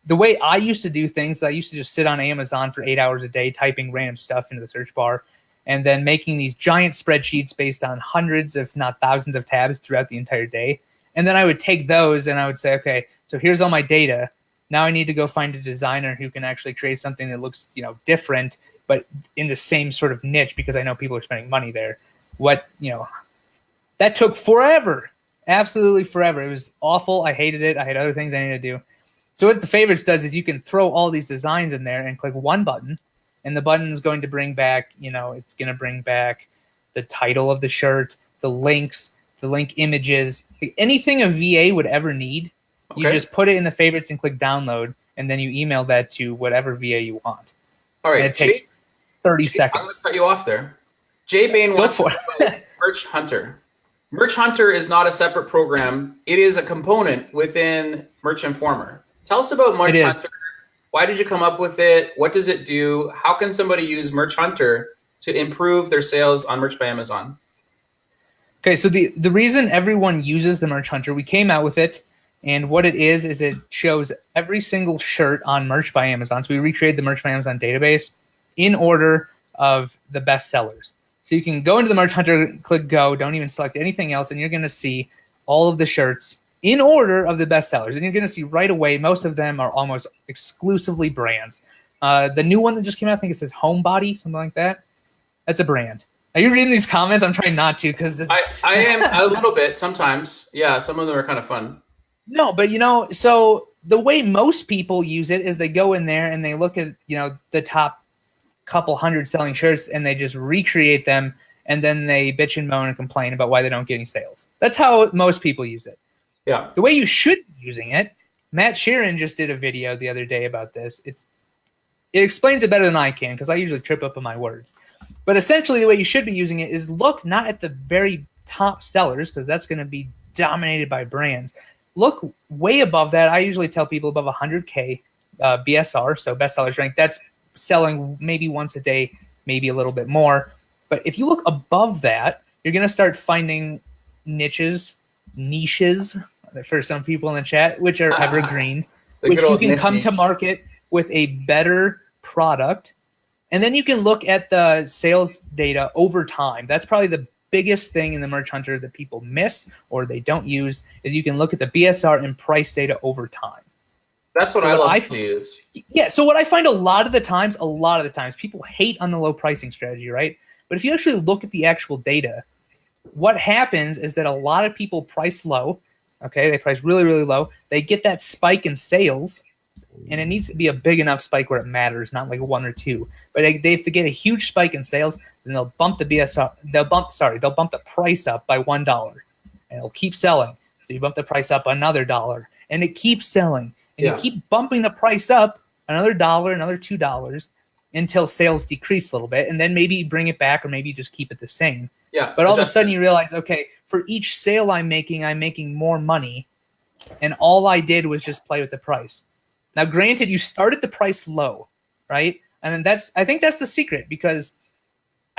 The way I used to do things, I used to just sit on Amazon for 8 hours a day, typing random stuff into the search bar, and then making these giant spreadsheets based on hundreds, if not thousands of tabs throughout the entire day. And then I would take those and I would say, okay, so here's all my data. Now I need to go find a designer who can actually create something that looks, different, but in the same sort of niche, because I know people are spending money there. what, that took forever, absolutely forever. It was awful. I hated it. I had other things I needed to do. So what the favorites does is you can throw all these designs in there and click one button, and the button is going to bring back, it's going to bring back the title of the shirt, the links, the link images, anything a VA would ever need. Okay. You just put it in the favorites and click download, and then you email that to whatever VA you want. All right. And it takes 30 seconds. I'm going to cut you off there. Jay Bain wants to know Merch Hunter. Merch Hunter is not a separate program. It is a component within Merch Informer. Tell us about Merch Hunter. Why did you come up with it? What does it do? How can somebody use Merch Hunter to improve their sales on Merch by Amazon? Okay, so the reason everyone uses the Merch Hunter, we came out with it, and what it is it shows every single shirt on Merch by Amazon. So we recreated the Merch by Amazon database in order of the best sellers. So you can go into the Merch Hunter, click go, don't even select anything else, and you're going to see all of the shirts in order of the best sellers. And you're going to see right away, most of them are almost exclusively brands. The new one that just came out, I think it says Homebody, something like that. That's a brand. Are you reading these comments? I'm trying not to because I am a little bit sometimes. Yeah, some of them are kind of fun. No, but so the way most people use it is they go in there and they look at the top couple hundred selling shirts and they just recreate them, and then they bitch and moan and complain about why they don't get any sales. That's how most people use it. Yeah. The way you should be using it, Matt Sheeran just did a video the other day about this. It explains it better than I can because I usually trip up on my words. But essentially the way you should be using it is look not at the very top sellers, because that's going to be dominated by brands. Look way above that. I usually tell people above 100K BSR, so best sellers rank. That's selling maybe once a day, maybe a little bit more. But if you look above that, you're going to start finding niches for some people in the chat, which are evergreen, which you can come to market with a better product. And then you can look at the sales data over time. That's probably the biggest thing in the Merch Hunter that people miss or they don't use, is you can look at the BSR and price data over time. That's what I love to use. Yeah, so what I find a lot of the times, people hate on the low pricing strategy, right? But if you actually look at the actual data, what happens is that a lot of people price low, okay? They price really, really low. They get that spike in sales, and it needs to be a big enough spike where it matters, not like 1 or 2. But they have to get a huge spike in sales, then they'll bump the BSR. They'll bump the price up by $1, and it'll keep selling. So you bump the price up another $1, and it keeps selling. And you keep bumping the price up another $1, another $2, until sales decrease a little bit, and then maybe bring it back, or maybe just keep it the same. Yeah. But all of a sudden you realize, okay, for each sale I'm making more money, and all I did was just play with the price. Now, granted, you started the price low, right? And I think that's the secret, because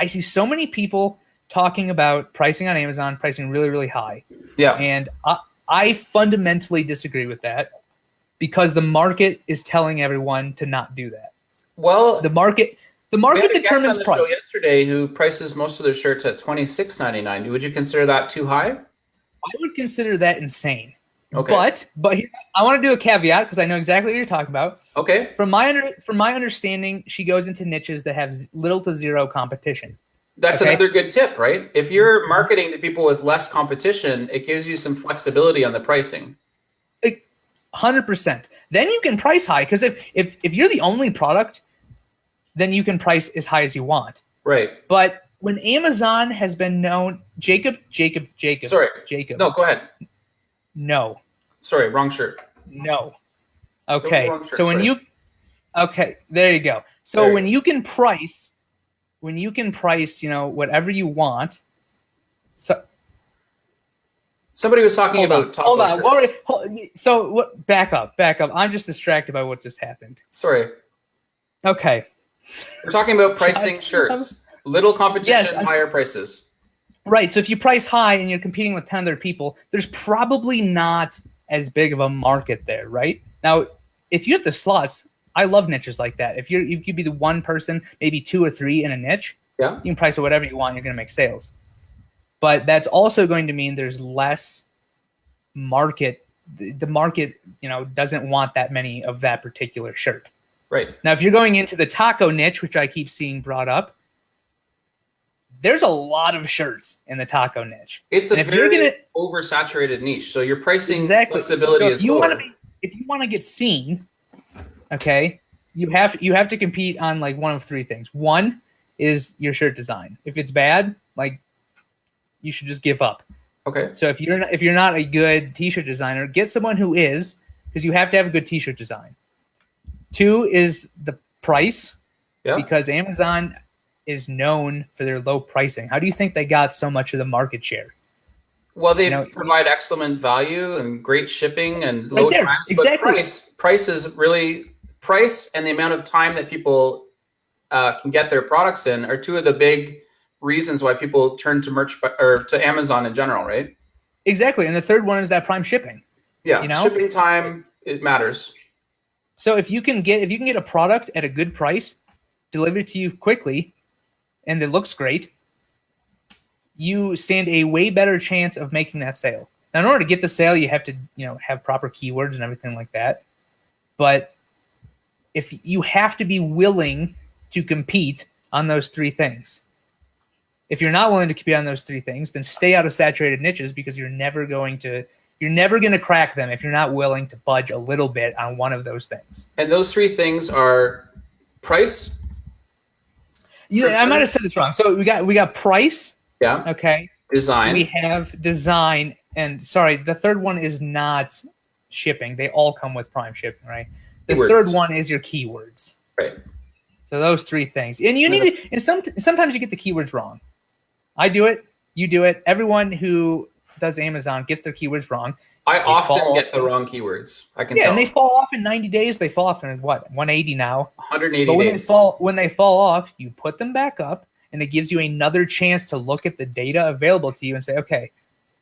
I see so many people talking about pricing on Amazon, pricing really, really high. Yeah. And I fundamentally disagree with that, because the market is telling everyone to not do that. Well, the market determines price. Show yesterday who prices most of their shirts at $26.99. Would you consider that too high? I would consider that insane. Okay. But here, I want to do a caveat, because I know exactly what you're talking about. Okay. From my understanding, she goes into niches that have little to zero competition. That's another good tip, right? If you're marketing to people with less competition, it gives you some flexibility on the pricing. 100%. Then you can price high, because if you're the only product, then you can price as high as you want. Right. But when Amazon has been known, Jacob. Sorry. Jacob. No, go ahead. No. Sorry, wrong shirt. No. Okay. Wrong shirt, so when sorry. okay, there you go. So when you can price, whatever you want. So somebody was talking about hold on. So what? Back up. I'm just distracted by what just happened. Sorry. Okay. We're talking about pricing shirts. Little competition, higher prices. Right. So if you price high and you're competing with 10 other people, there's probably not as big of a market there, right? Now, if you have the slots, I love niches like that. If you could be the one person, maybe 2 or 3 in a niche, you can price it whatever you want. You're going to make sales. But that's also going to mean there's less market. The market, doesn't want that many of that particular shirt. Right. Now, if you're going into the taco niche, which I keep seeing brought up, there's a lot of shirts in the taco niche. It's a very oversaturated niche. So your pricing flexibility is lower. If you want to get seen, okay, you have to compete on like one of three things. One is your shirt design. If it's bad, like, you should just give up. Okay. So if you're not a good t-shirt designer, get someone who is, because you have to have a good t-shirt design. Two is the price, because Amazon is known for their low pricing. How do you think they got so much of the market share? Well, they provide excellent value and great shipping and low times. Exactly. But price is really price, and the amount of time that people can get their products in are two of the big reasons why people turn to to Amazon in general, right? Exactly. And the third one is that prime shipping. Yeah, shipping time, it matters. So if you can get a product at a good price, delivered to you quickly, and it looks great, you stand a way better chance of making that sale. Now, in order to get the sale, you have to, have proper keywords and everything like that. But if you have to be willing to compete on those three things. If you're not willing to compete on those three things, then stay out of saturated niches, because you're never going to crack them if you're not willing to budge a little bit on one of those things. And those three things are price. Yeah, I might have said this wrong. So we got price. Yeah. Okay. Design. We have design, and sorry, the third one is not shipping. They all come with prime shipping, right? The third one is your keywords. Right. So those three things, and you need to, and sometimes you get the keywords wrong. I do it. You do it. Everyone who does Amazon gets their keywords wrong. I often get the wrong keywords. I can tell. Yeah, and they fall off in 90 days. They fall off in what, 180 now? 180 but days. When they fall off, you put them back up, and it gives you another chance to look at the data available to you and say, okay,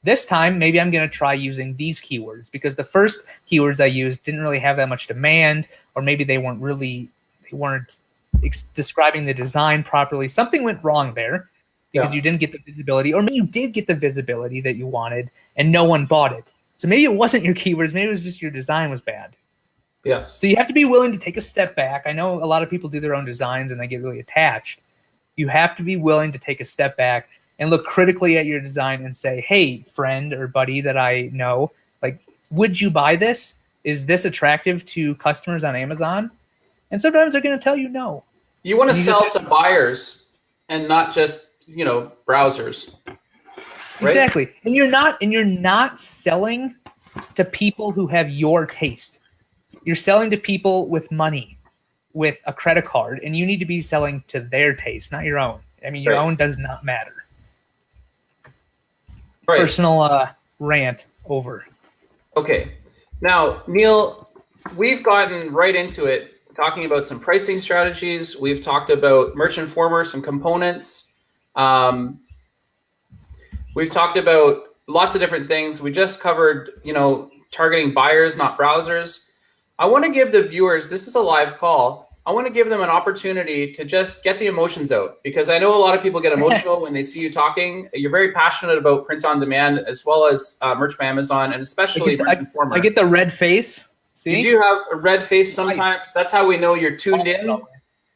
this time maybe I'm going to try using these keywords, because the first keywords I used didn't really have that much demand, or maybe they weren't describing the design properly. Something went wrong there, because you didn't get the visibility, or maybe you did get the visibility that you wanted and no one bought it. So maybe it wasn't your keywords, maybe it was just your design was bad. Yes. So you have to be willing to take a step back. I know a lot of people do their own designs and they get really attached. You have to be willing to take a step back and look critically at your design and say, hey, friend or buddy that I know, like, would you buy this? Is this attractive to customers on Amazon? And sometimes they're going to tell you no. You want to sell to buyers and not just, browsers. Right? Exactly. And you're not selling to people who have your taste. You're selling to people with money, with a credit card, and you need to be selling to their taste, not your own. I mean, your own does not matter. Right. Personal rant over. Okay. Now, Neil, we've gotten right into it, talking about some pricing strategies. We've talked about Merchant Former, some components. We've talked about lots of different things. We just covered, targeting buyers, not browsers. I want to give the viewers, this is a live call, I want to give them an opportunity to just get the emotions out, because I know a lot of people get emotional when they see you talking. You're very passionate about print on demand, as well as Merch by Amazon, and especially Merchant Former. I get the red face. See? You do have a red face sometimes. That's how we know you're tuned in.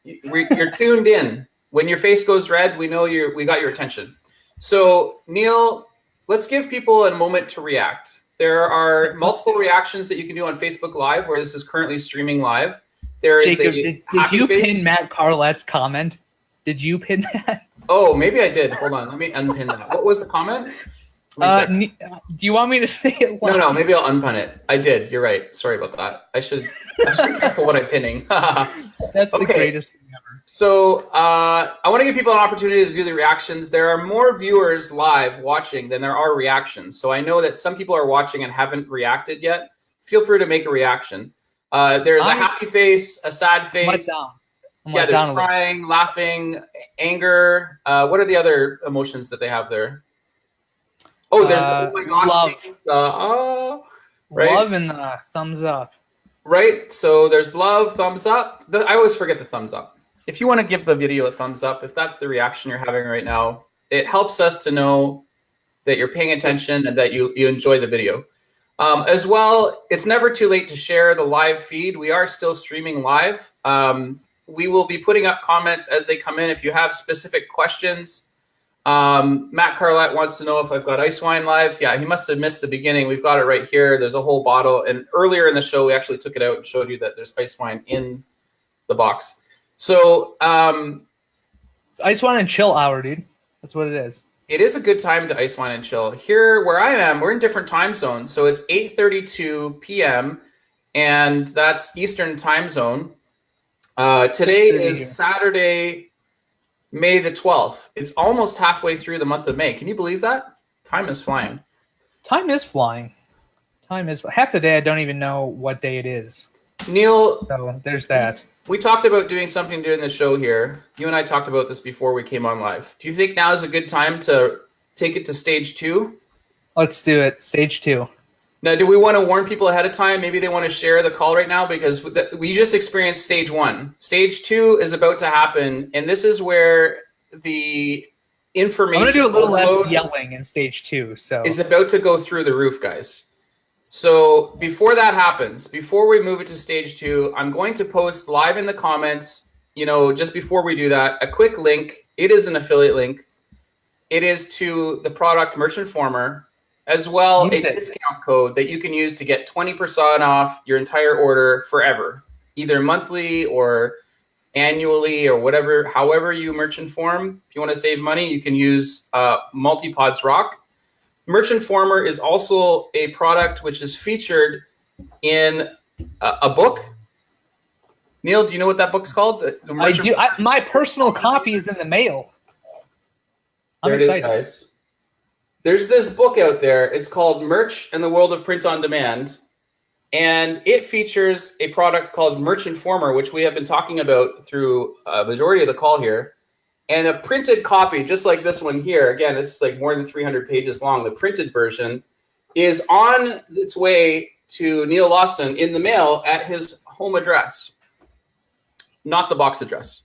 You're tuned in. When your face goes red, we know we got your attention. So, Neil, let's give people a moment to react. There are multiple reactions that you can do on Facebook Live, where this is currently streaming live. There is Jacob, did you pin Matt Carlet's comment? Did you pin that? Oh, maybe I did. Hold on. Let me unpin that. What was the comment? Do you want me to say it live? No, maybe I'll unpin it. I did. You're right. Sorry about that. I should be careful what I'm pinning. That's the greatest thing ever. So I want to give people an opportunity to do the reactions. There are more viewers live watching than there are reactions. So I know that some people are watching and haven't reacted yet. Feel free to make a reaction. There's a happy face, a sad face. There's crying, laughing, anger. What are the other emotions that they have there? Oh, there's oh my gosh, love. Right? Love and thumbs up. Right. So there's love, thumbs up. I always forget the thumbs up. If you want to give the video a thumbs up, if that's the reaction you're having right now, it helps us to know that you're paying attention and that you enjoy the video. As well, it's never too late to share the live feed. We are still streaming live. We will be putting up comments as they come in. If you have specific questions Matt Carlett wants to know if I've got ice wine live. Yeah, he must have missed the beginning. We've got it right here. There's a whole bottle. And earlier in the show, we actually took it out and showed you that there's ice wine in the box. So it's ice wine and chill hour, dude. That's what it is. It is a good time to ice wine and chill. Here where I am, we're in different time zones. So it's 8:32 p.m. and that's Eastern time zone. Today is Saturday, May the 12th. It's almost halfway through the month of May. Can you believe that? Time is flying. Time is flying. Half the day I don't even know what day it is. Neil, so there's that. We talked about doing something during the show here. You and I talked about this before we came on live. Do you think now is a good time to take it to stage 2? Let's do it. Stage 2. Now, do we want to warn people ahead of time? Maybe they want to share the call right now because we just experienced stage 1. Stage 2 is about to happen, and this is where the information... I'm going to do a little less yelling in stage 2. So is about to go through the roof, guys. So before that happens, before we move it to stage 2, I'm going to post live in the comments, just before we do that, a quick link. It is an affiliate link. It is to the product Merchant Former, as well a discount code that you can use to get 20% off your entire order forever, either monthly or annually or whatever, however you merchant form. If you want to save money, you can use Multipods Rock. Merchant Former is also a product which is featured in a book. Neil, do you know what that book's called? I do. My personal copy is in the mail. I'm excited. There it is, guys. There's this book out there. It's called Merch and the World of Print on Demand. And it features a product called Merchant Former, which we have been talking about through a majority of the call here. And a printed copy, just like this one here, again, this is like more than 300 pages long. The printed version is on its way to Neil Lassen in the mail at his home address, not the box address.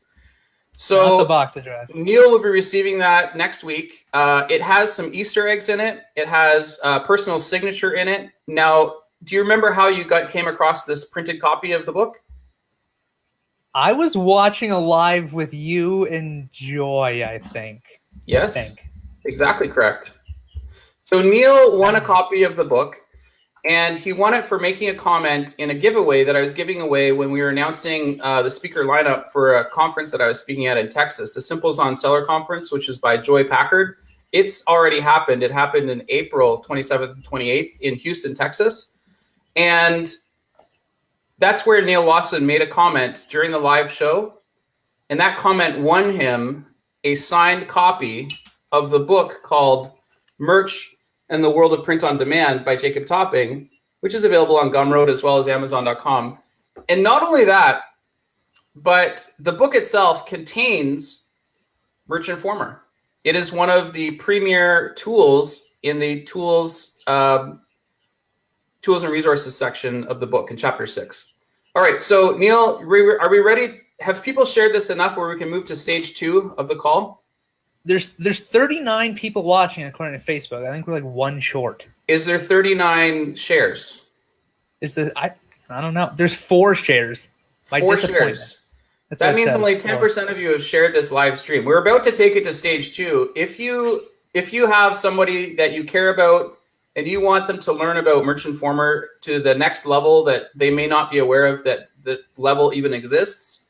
So not the box address. Neil will be receiving that next week. It has some Easter eggs in it. It has a personal signature in it. Now, do you remember how you came across this printed copy of the book? I was watching a live with you and Joy, I think. Yes, exactly correct. So Neil won a copy of the book, and he won it for making a comment in a giveaway that I was giving away when we were announcing the speaker lineup for a conference that I was speaking at in Texas, the Simples on Seller Conference, which is by Joy Packard. It's already happened. It happened in April 27th and 28th in Houston, Texas. And that's where Neil Lassen made a comment during the live show. And that comment won him a signed copy of the book called Merch and the World of Print on Demand by Jacob Topping, which is available on Gumroad as well as Amazon.com. And not only that, but the book itself contains Merchant Former. It is one of the premier tools in the tools and resources section of the book in chapter 6. All right, so Neil, are we ready? Have people shared this enough where we can move to stage 2 of the call? There's 39 people watching according to Facebook. I think we're like one short. Is there 39 shares? I don't know. There's 4 shares. 4 shares. That means only 10% of you have shared this live stream. We're about to take it to stage 2. If you have somebody that you care about and you want them to learn about Merchant Former to the next level that they may not be aware of that the level even exists,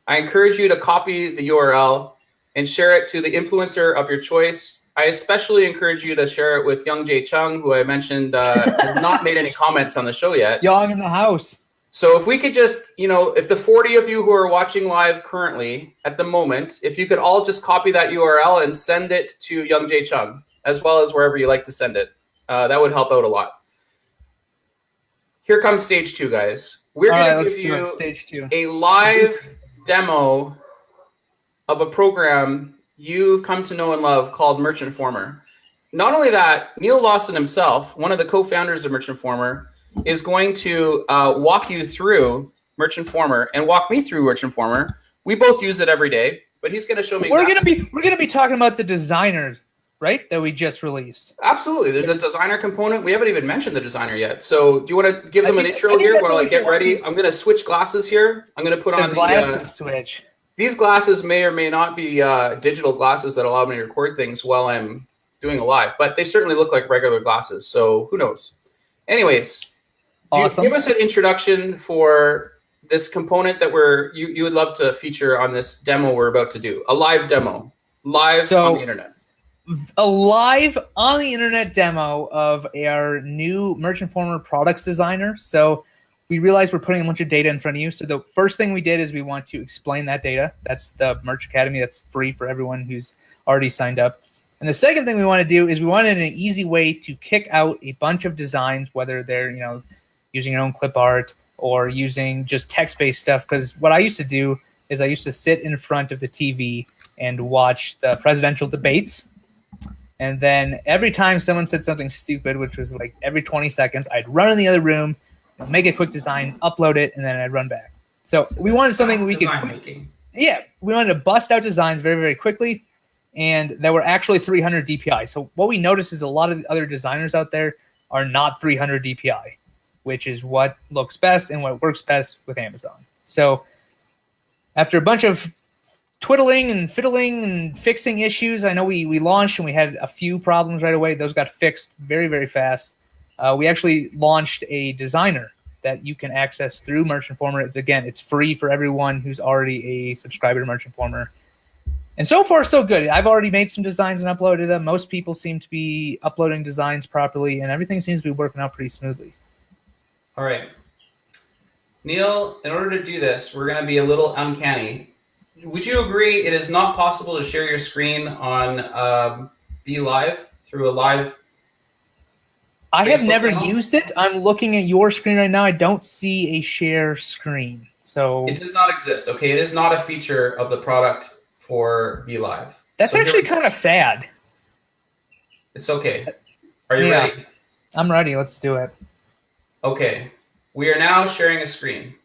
I encourage you to copy the URL and share it to the influencer of your choice. I especially encourage you to share it with Young Jae Chung, who I mentioned has not made any comments on the show yet. Young in the house. So if we could just, if the 40 of you who are watching live currently at the moment, if you could all just copy that URL and send it to Young Jae Chung, as well as wherever you like to send it. That would help out a lot. Here comes stage 2, guys. We're going to give you stage 2. A live demo of a program you've come to know and love called Merchant Former. Not only that, Neil Lassen himself, one of the co-founders of Merchant Former, is going to walk you through Merchant Former and walk me through Merchant Former. We both use it every day, but he's going to show me. We're going to be talking about the designer, right? That we just released. Absolutely. There's a designer component. We haven't even mentioned the designer yet. So do you want to give them an intro here while I get ready? I'm going to switch glasses here. I'm going to put on the glasses switch. these glasses may or may not be digital glasses that allow me to record things while I'm doing a live, but they certainly look like regular glasses. So who knows? Anyways, Awesome. Give us an introduction for this component that you would love to feature on this demo we're about to do, a live demo, live on the internet. A live on the internet demo of our new Merch Informer products designer. So we realized we're putting a bunch of data in front of you. So the first thing we did is we want to explain that data. That's the Merch Academy. That's free for everyone who's already signed up. And the second thing we want to do is we wanted an easy way to kick out a bunch of designs, whether they're, using your own clip art or using just text-based stuff. Because what I used to do is I used to sit in front of the TV and watch the presidential debates. And then every time someone said something stupid, which was like every 20 seconds, I'd run in the other room, make a quick design, upload it, and then I'd run back. So we wanted something we could, we wanted to bust out designs very, very quickly, and that were actually 300 DPI. So what we noticed is a lot of the other designers out there are not 300 DPI, which is what looks best and what works best with Amazon. So after a bunch of twiddling and fiddling and fixing issues, I know we launched and we had a few problems right away. Those got fixed very, very fast. We actually launched a designer that you can access through Merch Informer. It's free for everyone who's already a subscriber to Merch Informer. And so far, so good. I've already made some designs and uploaded them. Most people seem to be uploading designs properly, and everything seems to be working out pretty smoothly. All right. Neil, in order to do this, we're going to be a little uncanny. Would you agree it is not possible to share your screen on Be Live through a live I Facebook have never channel? used it. I'm looking at your screen right now. I don't see a share screen. So it does not exist. Okay, it is not a feature of the product for Be Live. That's So actually kind of sad. It's okay. Are you ready? I'm ready. Let's do it. Okay. We are now sharing a screen.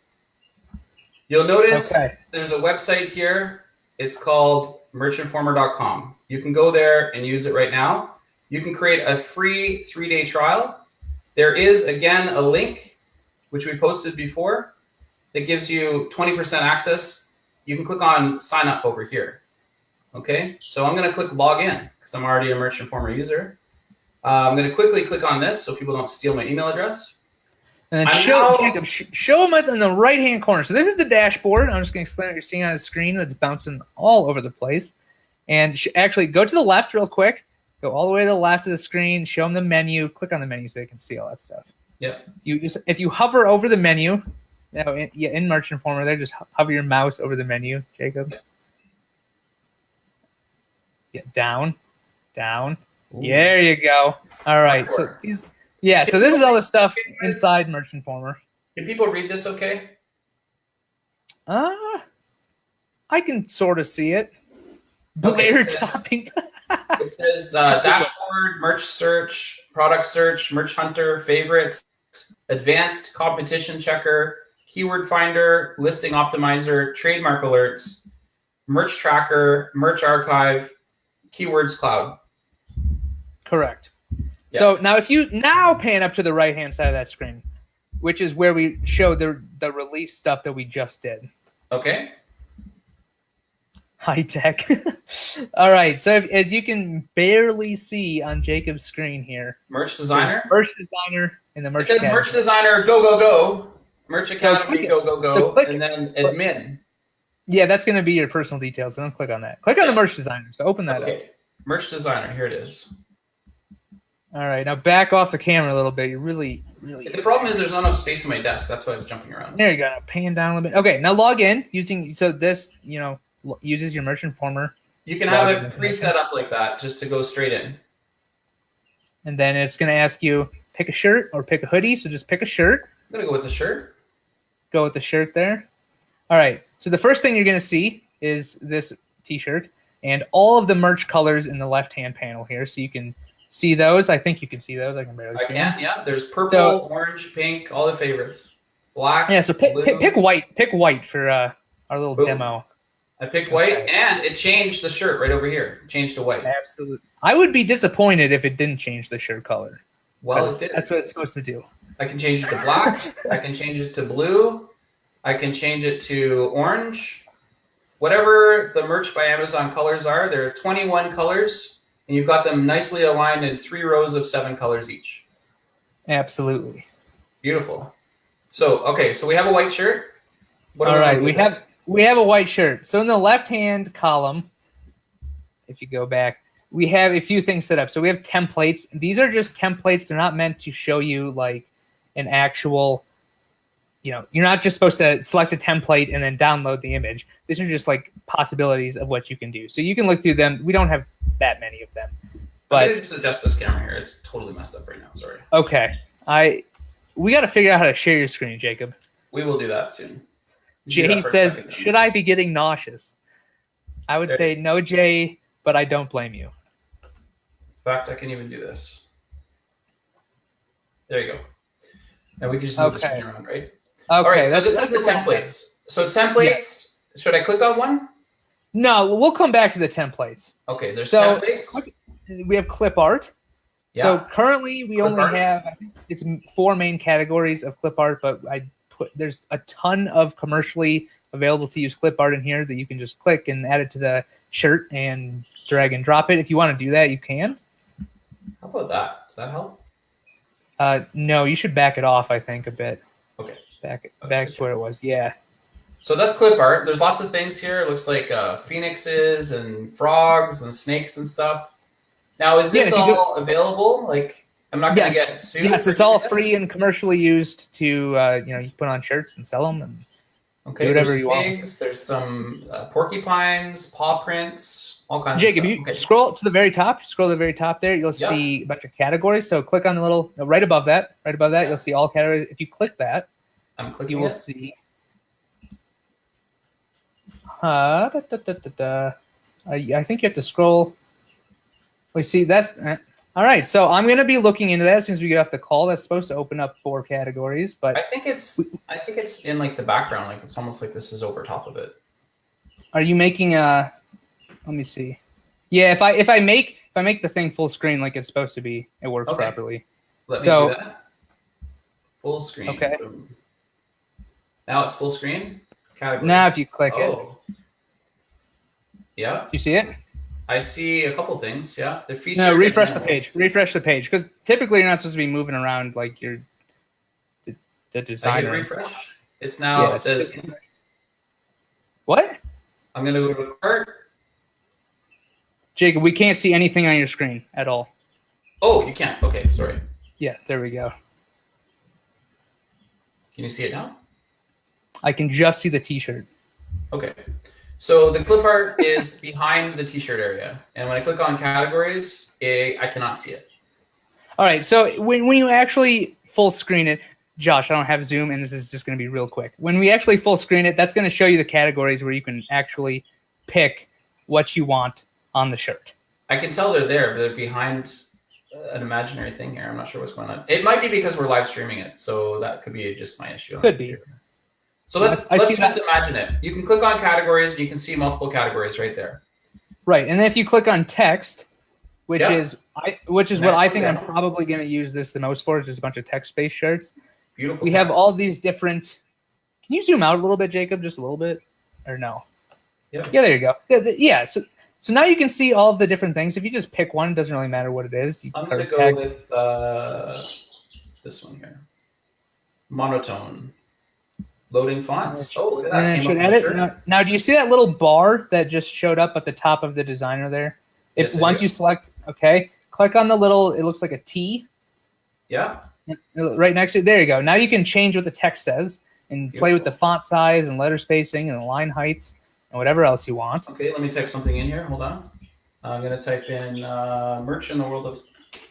You'll notice there's a website here. It's called merchinformer.com. You can go there and use it right now. You can create a free 3-day trial. There is, again, a link, which we posted before, that gives you 20% access. You can click on sign up over here. Okay, so I'm going to click log in because I'm already a Merch Informer user. I'm going to quickly click on this so people don't steal my email address. And then Jacob, show them in the right-hand corner. So this is the dashboard. I'm just going to explain what you're seeing on the screen that's bouncing all over the place. And actually, go to the left real quick. Go all the way to the left of the screen. Show them the menu. Click on the menu so they can see all that stuff. Yeah. If you hover over the menu, in Merch Informer, there, just hover your mouse over the menu, Jacob. Yeah, down. Ooh. There you go. All right. So these. Yeah, so this is all the stuff inside Merch Informer. Can people read this okay? I can sort of see it. Blair topping. It says dashboard, merch search, product search, merch hunter, favorites, advanced competition checker, keyword finder, listing optimizer, trademark alerts, merch tracker, merch archive, keywords cloud. Correct. Yeah. So now if you pan up to the right-hand side of that screen, which is where we show the release stuff that we just did. Okay. High tech. All right. So as you can barely see on Jacob's screen here. Merch designer. Merch designer in the Merch Academy. It says Merch designer, go. Merch Academy, go. So and then admin. Yeah, that's going to be your personal details. So don't click on that. Click on the Merch designer. So open that up. Merch designer. Here it is. All right, now back off the camera a little bit. You're really. The problem is there's not enough space on my desk. That's why I was jumping around. There you go. Pan down a little bit. Okay, now log in using. So this, uses your Merch Informer. You can have it preset up like that, just to go straight in. And then it's going to ask you pick a shirt or pick a hoodie. So just pick a shirt. I'm gonna go with the shirt. Go with the shirt there. All right. So the first thing you're going to see is this T-shirt and all of the merch colors in the left-hand panel here. So you can see those. I think you can see those. I can barely see them. Yeah. There's purple, orange, pink, all the favorites. Black. Yeah. So pick white. Pick white for our little demo. I picked white, and it changed the shirt right over here. It changed to white. Absolutely. I would be disappointed if it didn't change the shirt color. Well, it did. That's what it's supposed to do. I can change it to black. I can change it to blue. I can change it to orange, whatever the merch by Amazon colors are, there are 21 colors, and you've got them nicely aligned in 3 rows of 7 colors each. Absolutely. Beautiful. So, okay, so we have a white shirt. All right, we have a white shirt. So in the left-hand column, if you go back, we have a few things set up. So we have templates. These are just templates. They're not meant to show you like an actual, you're not just supposed to select a template and then download the image. These are just like possibilities of what you can do. So you can look through them. We don't have that many of them. But I'm gonna just adjust this camera here. It's totally messed up right now. Sorry. Okay. We got to figure out how to share your screen, Jacob. We will do that soon. Jay says, should I be getting nauseous? I would say no, Jay, but I don't blame you. In fact, I can even do this. There you go. And we can just move the screen around, right? Okay. All right, so this is the templates. So templates, should I click on one? No, we'll come back to the templates. Okay, there's templates. We have clip art. Yeah. So currently we only have, I think it's 4 main categories of clip art, but there's a ton of commercially available to use clip art in here that you can just click and add it to the shirt and drag and drop it. If you want to do that, you can. How about that? Does that help? No, you should back it off, I think, a bit. Okay. Back to where it was. Yeah. So that's clip art. There's lots of things here. It looks like phoenixes and frogs and snakes and stuff. Now, is this all available? Like, I'm not going to get sued. Yes, it's all free and commercially used to, you put on shirts and sell them and do whatever you want. There's some porcupines, paw prints, all kinds Jake, of stuff. If you scroll to the very top, there, you'll see a bunch of categories. So click on the little, right above that, you'll see all categories. If you click that, you will see. I think you have to scroll. Wait, see, that's all right. So I'm going to be looking into that as soon as we get off the call. That's supposed to open up 4 categories, but I think it's in like the background, like it's almost like this is over top of it. Are you making a? Let me see. Yeah, if I make the thing full screen like it's supposed to be, it works properly. Let me do that. Full screen. Okay. Boom. Now it's full screen. Categories. Now if you click it. Yeah. You see it? I see a couple things. Yeah. The feature. No, refresh the page. Refresh the page because typically you're not supposed to be moving around like you're the designer. I hit refresh. It's now. It says. What? I'm gonna go to cart. Jacob, we can't see anything on your screen at all. Oh, you can't. Okay, sorry. Yeah, there we go. Can you see it now? I can just see the T-shirt. Okay. So the clip art is behind the T-shirt area. And when I click on categories, I cannot see it. All right. So when you actually full screen it, Josh, I don't have Zoom, and this is just going to be real quick. When we actually full screen it, that's going to show you the categories where you can actually pick what you want on the shirt. I can tell they're there, but they're behind an imaginary thing here. I'm not sure what's going on. It might be because we're live streaming it. So that could be just my issue. Could be. So let's just imagine it. You can click on categories and you can see multiple categories right there. Right. And then if you click on text, which is what I think I'm probably going to use this the most for, is just a bunch of text-based shirts. Beautiful. We have all these different. Can you zoom out a little bit, Jacob? Just a little bit? Or no? Yeah. Yeah, there you go. Yeah. So now you can see all of the different things. If you just pick one, it doesn't really matter what it is. I'm going to go with this one here. Monotone. Loading fonts. Oh, look at that. And it should edit. Now, do you see that little bar that just showed up at the top of the designer there? Once you select, click on the little, it looks like a T. Yeah. Right next to it. There you go. Now you can change what the text says and play with the font size and letter spacing and the line heights and whatever else you want. Okay, let me type something in here. Hold on. I'm going to type in merch in the world of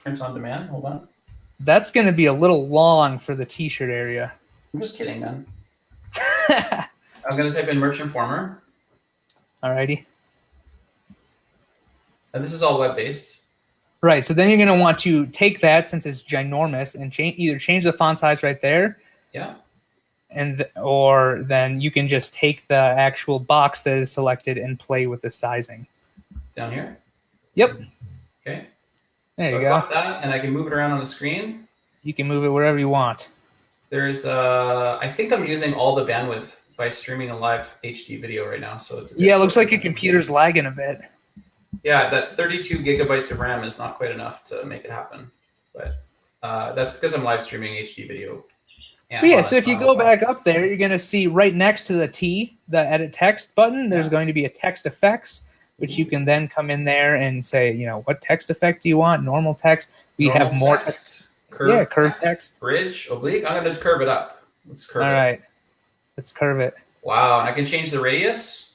print on demand. Hold on. That's going to be a little long for the T-shirt area. I'm just kidding, man. I'm going to type in merch informer. Alrighty. And this is all web-based. Right, so then you're going to want to take that, since it's ginormous, and either change the font size right there. Yeah. Or then you can just take the actual box that is selected and play with the sizing. Down here? Yep. Okay. There you go. Got that, and I can move it around on the screen. You can move it wherever you want. There's, I think I'm using all the bandwidth by streaming a live HD video right now, so it's it looks like your computer's lagging a bit. Yeah, that 32 gigabytes of RAM is not quite enough to make it happen, but that's because I'm live streaming HD video. So if you go back up there, you're going to see right next to the T, the edit text button, there's going to be a text effects, which you can then come in there and say, what text effect do you want? Normal text. We have more text. Curve text. Bridge, oblique. I'm going to curve it up. Let's curve it. All right. Let's curve it. Wow, and I can change the radius.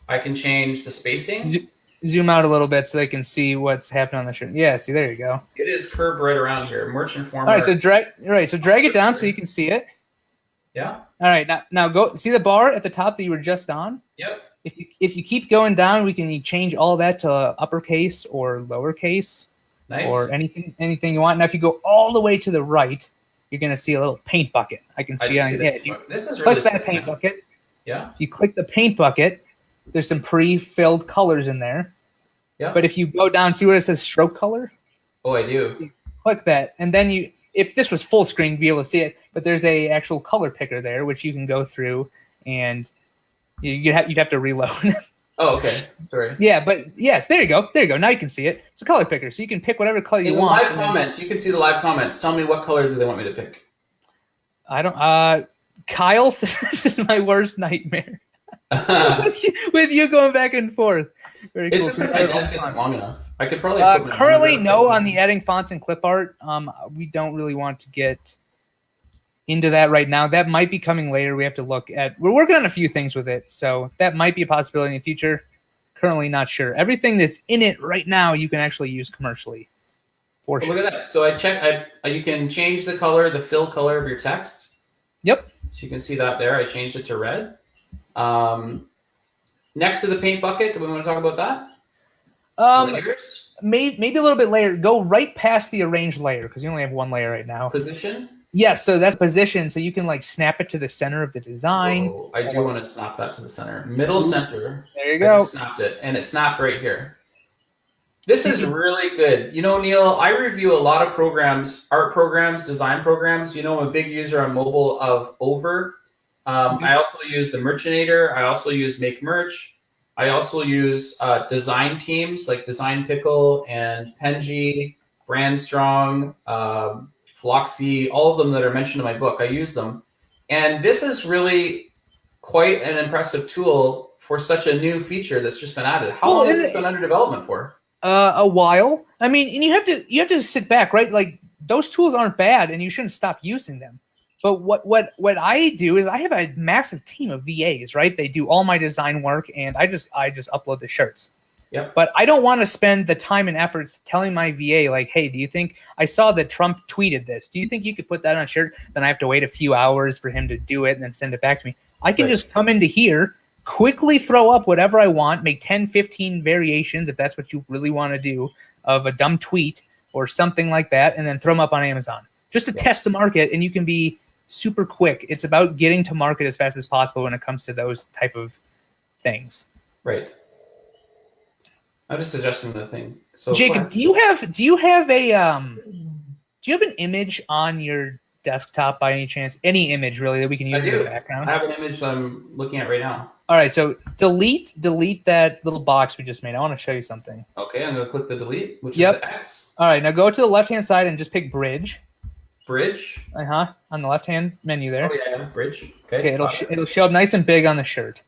I can change the spacing. Zoom out a little bit so they can see what's happening on the shirt. Yeah, see, there you go. It is curved right around here. Merchant format. All right, so drag it down so you can see it. Yeah. All right, now go see the bar at the top that you were just on. Yep. If you keep going down, we can change all that to uppercase or lowercase. Nice. Or anything you want. Now, if you go all the way to the right, you're going to see a little paint bucket. I can see on it. This is really click that paint bucket. Yeah. If you click the paint bucket, there's some pre-filled colors in there. Yeah. But if you go down, see where it says stroke color? Oh, I do. You click that, and then if this was full screen, you'd be able to see it. But there's a actual color picker there, which you can go through, and you'd have to reload. Oh, okay. Sorry. Yeah, but yes, there you go. Now you can see it. It's a color picker, so you can pick whatever color you want. Live comments, you can see the live comments. Tell me what color do they want me to pick? I don't. Kyle says this is my worst nightmare. with you going back and forth. Very it's cool. just because my desk isn't long enough. I could probably currently no on the adding fonts and clip art. We don't really want to get into that right now. That might be coming later. We have to look at. We're working on a few things with it, so that might be a possibility in the future. Currently, not sure. Everything that's in it right now, you can actually use commercially. For sure. Look at that. So you can change the color, the fill color of your text. Yep. So you can see that there. I changed it to red. Next to the paint bucket, do we want to talk about that? Layers? Maybe a little bit later. Go right past the arranged layer because you only have one layer right now. Position? Yes, so that's position. So you can snap it to the center of the design. Whoa, I do want to snap that to the center. Middle center. There you go. I snapped it, and it snapped right here. This is really good. Neil, I review a lot of programs, art programs, design programs. I'm a big user on mobile of Over. I also use the Merchanator. I also use Make Merch. I also use design teams like Design Pickle and Penji, Brandstrong, Floxy, all of them that are mentioned in my book. I use them. And this is really quite an impressive tool for such a new feature that's just been added. How long has this been under development for? A while. I mean, and you have to sit back, right? Like those tools aren't bad and you shouldn't stop using them. But what I do is I have a massive team of VAs, right? They do all my design work and I just upload the shirts. Yep. But I don't want to spend the time and efforts telling my VA like, hey, do you think I saw that Trump tweeted this? Do you think you could put that on a shirt? Then I have to wait a few hours for him to do it and then send it back to me. I can just come into here, quickly throw up whatever I want, make 10, 15 variations if that's what you really want to do of a dumb tweet or something like that, and then throw them up on Amazon just to test the market. And you can be super quick. It's about getting to market as fast as possible when it comes to those type of things. Right. I'm just suggesting the thing. So Jacob, do you have an image on your desktop by any chance? Any image really that we can use in the background? I have an image that I'm looking at right now. All right, so delete that little box we just made. I want to show you something. Okay, I'm going to click the delete, which is the X. All right, now go to the left-hand side and just pick bridge. Bridge? On the left-hand menu there. Oh, yeah, bridge. Okay, it'll show up nice and big on the shirt.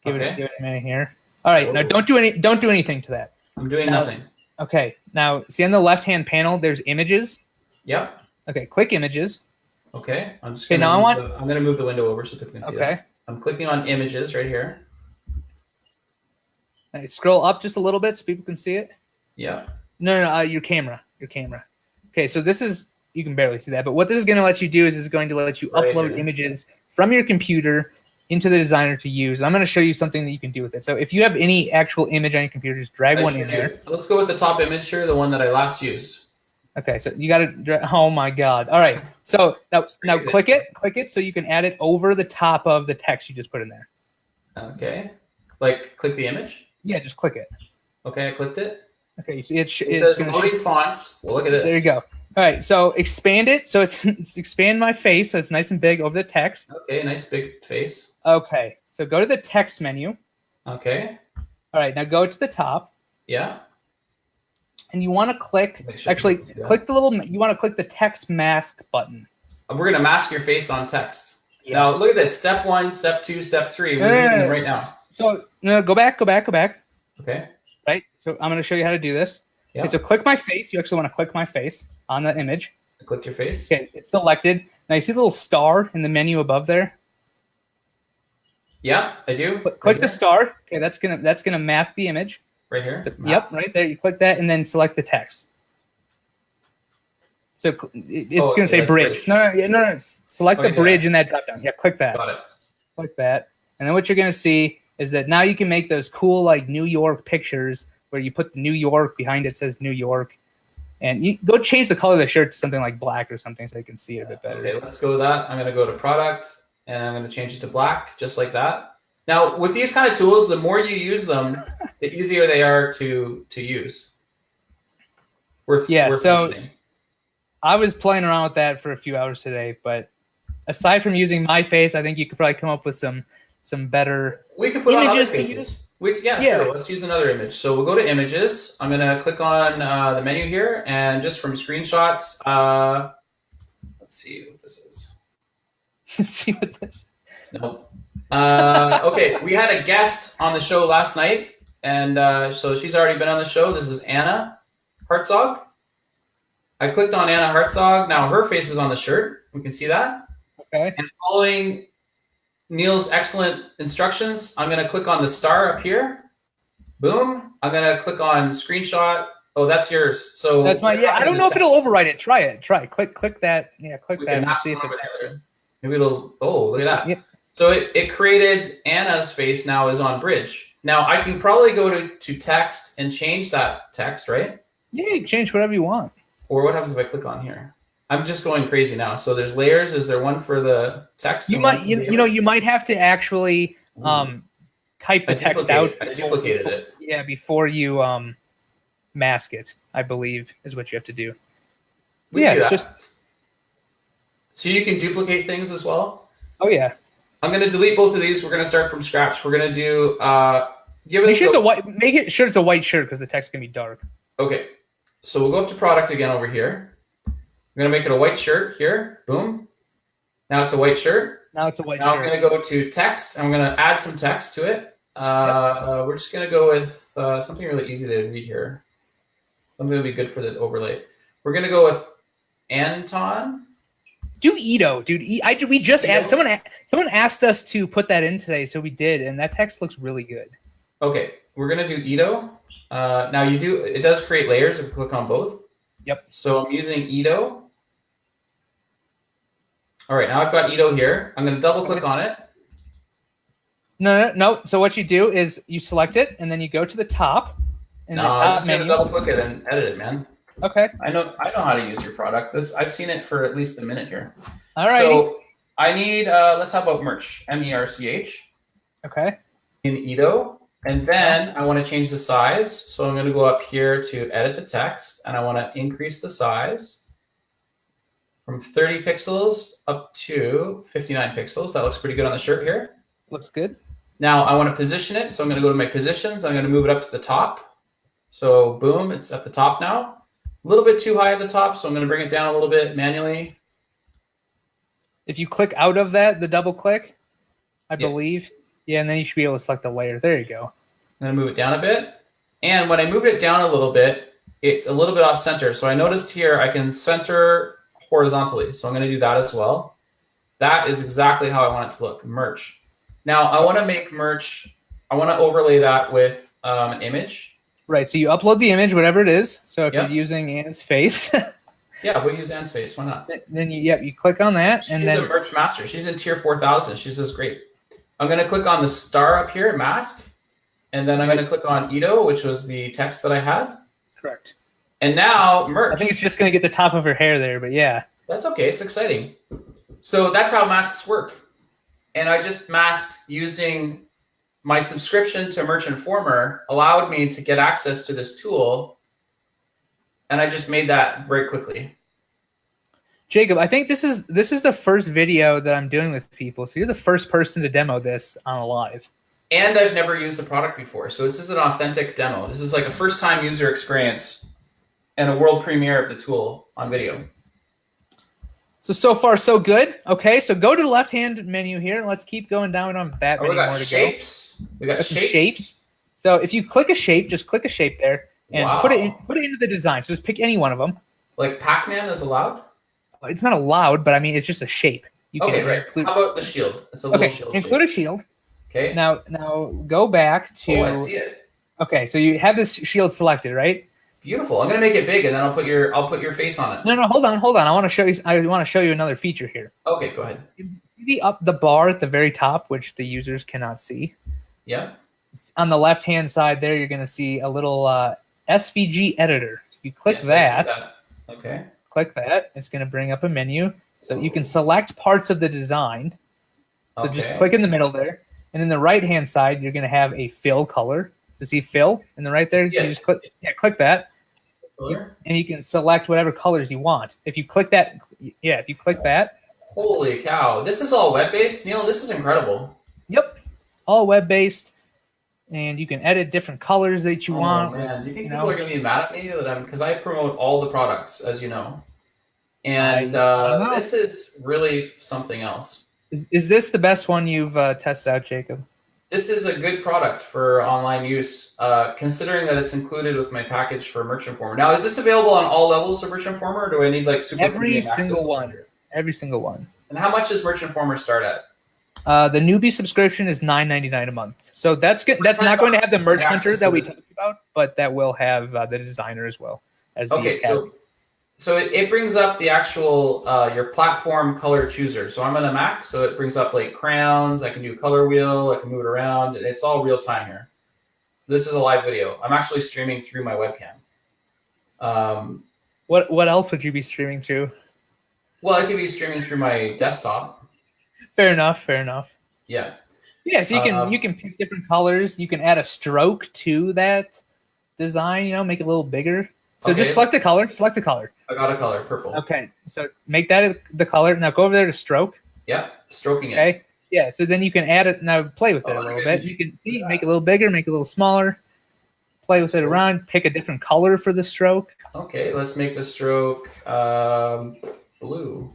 Give it a minute here. All right, now don't do anything to that. I'm doing nothing. Okay, now see on the left-hand panel, there's images. Yep. Okay, click images. Okay, I'm just going to move the window over so people can see that. Okay. I'm clicking on images right here. All right, scroll up just a little bit so people can see it. Yeah. No, your camera. Okay, so this is, you can barely see that, but what this is going to let you do is it's going to let you upload images from your computer into the designer to use. And I'm going to show you something that you can do with it. So if you have any actual image on your computer, just drag one in there. Let's go with the top image here, the one that I last used. Okay, so you got to, oh my God. All right, so now click it so you can add it over the top of the text you just put in there. Okay, like click the image? Yeah, just click it. Okay, I clicked it. Okay, you see it says loading fonts. Well, look at this. There you go. All right, so expand it. So it's expand my face so it's nice and big over the text. Okay, nice big face. Okay, so go to the text menu. Okay. All right, now go to the top. Yeah. And you want to click, actually, click the little, you want to click the text mask button. We're going to mask your face on text. Yes. Now, look at this. Step 1, step 2, step 3. We're doing it right now. So, no, go back. Okay. Right? So, I'm going to show you how to do this. Yeah. Okay, so click my face. You actually want to click my face on the image. I clicked your face. Okay, it's selected. Now, you see the little star in the menu above there? Yeah, I do. Click the star. Okay, that's gonna mask the image. Right here? So, yep, right there. You click that and then select the text. So it's going to say bridge. No. Select the bridge in that dropdown. Yeah, click that. Got it. Click that. And then what you're going to see is that now you can make those cool like New York pictures where you put the New York behind it says New York. And you go change the color of the shirt to something like black or something so you can see it a bit better. Okay, let's go with that. I'm going to go to product and I'm going to change it to black just like that. Now, with these kind of tools, the more you use them, the easier they are to use. So I was playing around with that for a few hours today, but aside from using my face, I think you could probably come up with some better we could put images to use. Sure. Let's use another image. So we'll go to images. I'm going to click on the menu here, and just from screenshots, let's see what this is. Let's see what this. Nope. Okay, we had a guest on the show last night, and so she's already been on the show. This is Anna Hartzog. I clicked on Anna Hartzog. Now her face is on the shirt. We can see that. Okay. And following Neil's excellent instructions, I'm going to click on the star up here. Boom. I'm going to click on screenshot. Oh, that's yours. So that's mine. Yeah, I don't know if it'll override it. Try it. Click that. Yeah, click that and see if it. Maybe it'll. Oh, look at that. Yeah. So it created Anna's face now is on bridge. Now I can probably go to text and change that text, right? Yeah, you can change whatever you want. Or what happens if I click on here? I'm just going crazy now. So there's layers. Is there one for the text? You might, you might have to actually type the text out. I duplicated it. Yeah, before you mask it, I believe is what you have to do. So you can duplicate things as well. Oh yeah. I'm going to delete both of these. We're going to start from scratch. We're going to do. Make sure it's a white shirt because the text can be dark. Okay. So we'll go up to product again over here. I'm going to make it a white shirt here. Boom. Now it's a white shirt. Now it's a white shirt. Now I'm going to go to text. I'm going to add some text to it. We're just going to go with something really easy to read here. Something that would be good for the overlay. We're going to go with Anton. Do Ito, dude. We just added. Someone asked us to put that in today, so we did, and that text looks really good. Okay, we're gonna do Ito. Now it does create layers if you click on both. Yep. So I'm using Ito. All right, now I've got Ito here. I'm gonna double click on it. No. So what you do is you select it, and then you go to the top. I'm just gonna double click it and edit it, man. Okay. I know how to use your product. I've seen it for at least a minute here. All right. So I need let's talk about merch. MERCH. Okay. In Ito. And then I want to change the size. So I'm going to go up here to edit the text, and I want to increase the size from 30 pixels up to 59 pixels. That looks pretty good on the shirt here. Looks good. Now I want to position it. So I'm going to go to my positions. I'm going to move it up to the top. So boom, it's at the top now. A little bit too high at the top, so I'm going to bring it down a little bit manually. If you click out of that, the double click, I believe. Yeah, and then you should be able to select the layer. There you go. I'm going to move it down a bit. And when I move it down a little bit, it's a little bit off center. So I noticed here I can center horizontally. So I'm going to do that as well. That is exactly how I want it to look, merch. Now I want to make merch. I want to overlay that with an image. Right, so you upload the image, whatever it is. So if you're using Anne's face, yeah, we'll use Anne's face. Why not? Then you click on that, and then she's a merch master. She's in tier 4,000. She's just great. I'm going to click on the star up here, mask, and then I'm going to click on Ito, which was the text that I had. Correct. And now merch. I think it's just going to get the top of her hair there, but yeah, that's okay. It's exciting. So that's how masks work. And I just masked using. My subscription to Merch Informer allowed me to get access to this tool, and I just made that very quickly. Jacob, I think this is the first video that I'm doing with people, so you're the first person to demo this on a live. And I've never used the product before, so this is an authentic demo. This is like a first-time user experience and a world premiere of the tool on video. So far, so good. Okay, so go to the left-hand menu here. Let's keep going down on that many more to shapes. go. We got shapes. So if you click a shape, just click a shape there and Wow. put it into the design. So just pick any one of them. Like Pac-Man is allowed? It's not allowed, but I mean, it's just a shape. You Okay, can right. include, How about the shield? It's a little shield. Include a shield. Okay. Now go back to. Oh, I see it. Okay, so you have this shield selected, right? Beautiful. I'm gonna make it big, and then I'll put your face on it. No, hold on. I want to show you another feature here. Okay, go ahead. The bar at the very top, which the users cannot see. Yeah. On the left-hand side there, you're going to see a little SVG editor. If you click that. Okay. Click that. It's going to bring up a menu. So you can select parts of the design. So just click in the middle there. And in the right-hand side, you're going to have a fill color. You see fill in the right there? Yeah. You just click that. And you can select whatever colors you want. If you click that, Holy cow. This is all web-based? Neil, this is incredible. Yep. All web-based. And you can edit different colors that you want. Man. Do you think people are going to be mad at me that because I promote all the products, as you know. And this is really something else. Is this the best one you've tested out, Jacob? This is a good product for online use, considering that it's included with my package for Merch Informer. Now, is this available on all levels of Merch Informer, or do I need like super every single one? Every single one. And how much does Merch Informer start at? The newbie subscription is $9.99 a month. So that's good. That's not going to have the Merch Hunter that we talked about, but that will have the designer as well as the So it brings up the actual your platform color chooser. So I'm on a Mac, so it brings up like crayons. I can do a color wheel. I can move it around. And it's all real time here. This is a live video. I'm actually streaming through my webcam. What else would you be streaming through? Well, I could be streaming through my desktop. Fair enough. Yeah. Yeah. So you can pick different colors. You can add a stroke to that design. Make it a little bigger. So just select a color. I got a color, purple. Okay, so make that the color. Now go over there to stroke. Yeah, stroking it. Okay, yeah. So then you can add it. Now play with it a little bit. You can make it a little bigger, make it a little smaller. Play with it around. Pick a different color for the stroke. Okay, let's make the stroke blue.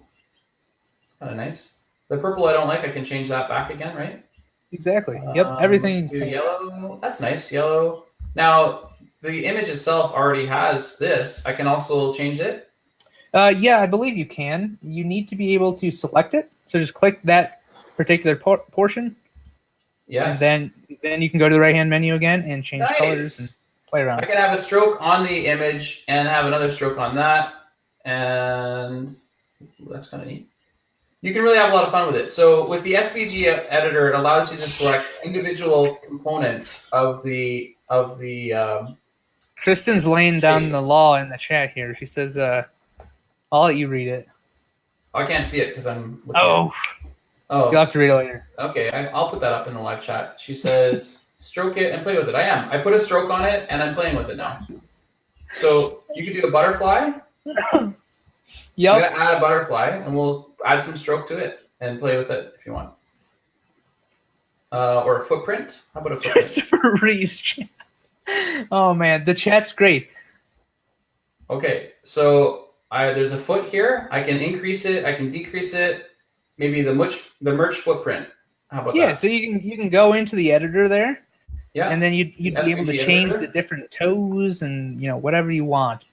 It's kind of nice. The purple I don't like. I can change that back again, right? Exactly. Yep. Everything. Let's do yellow. That's nice. Yellow. Now, the image itself already has this. I can also change it. Yeah, I believe you can. You need to be able to select it. So just click that particular portion. Yes. And then you can go to the right-hand menu again and change colors and play around. I can have a stroke on the image and have another stroke on that. And that's kind of neat. You can really have a lot of fun with it. So with the SVG editor, it allows you to select individual components of the Kristen's laying down the law in the chat here. She says, I'll let you read it. I can't see it because I'm looking Oh, you'll have to read it later. Okay, I'll put that up in the live chat. She says, stroke it and play with it. I am. I put a stroke on it, and I'm playing with it now. So you could do a butterfly. Yep. I'm going to add a butterfly, and we'll add some stroke to it and play with it if you want. Or a footprint. How about a footprint? Christopher Reeves chat. Oh, man. The chat's great. Okay, so there's a foot here. I can increase it. I can decrease it. Maybe the merch footprint. How about that? Yeah, so you can go into the editor there. Yeah. And then you'd be able to change the different toes and whatever you want.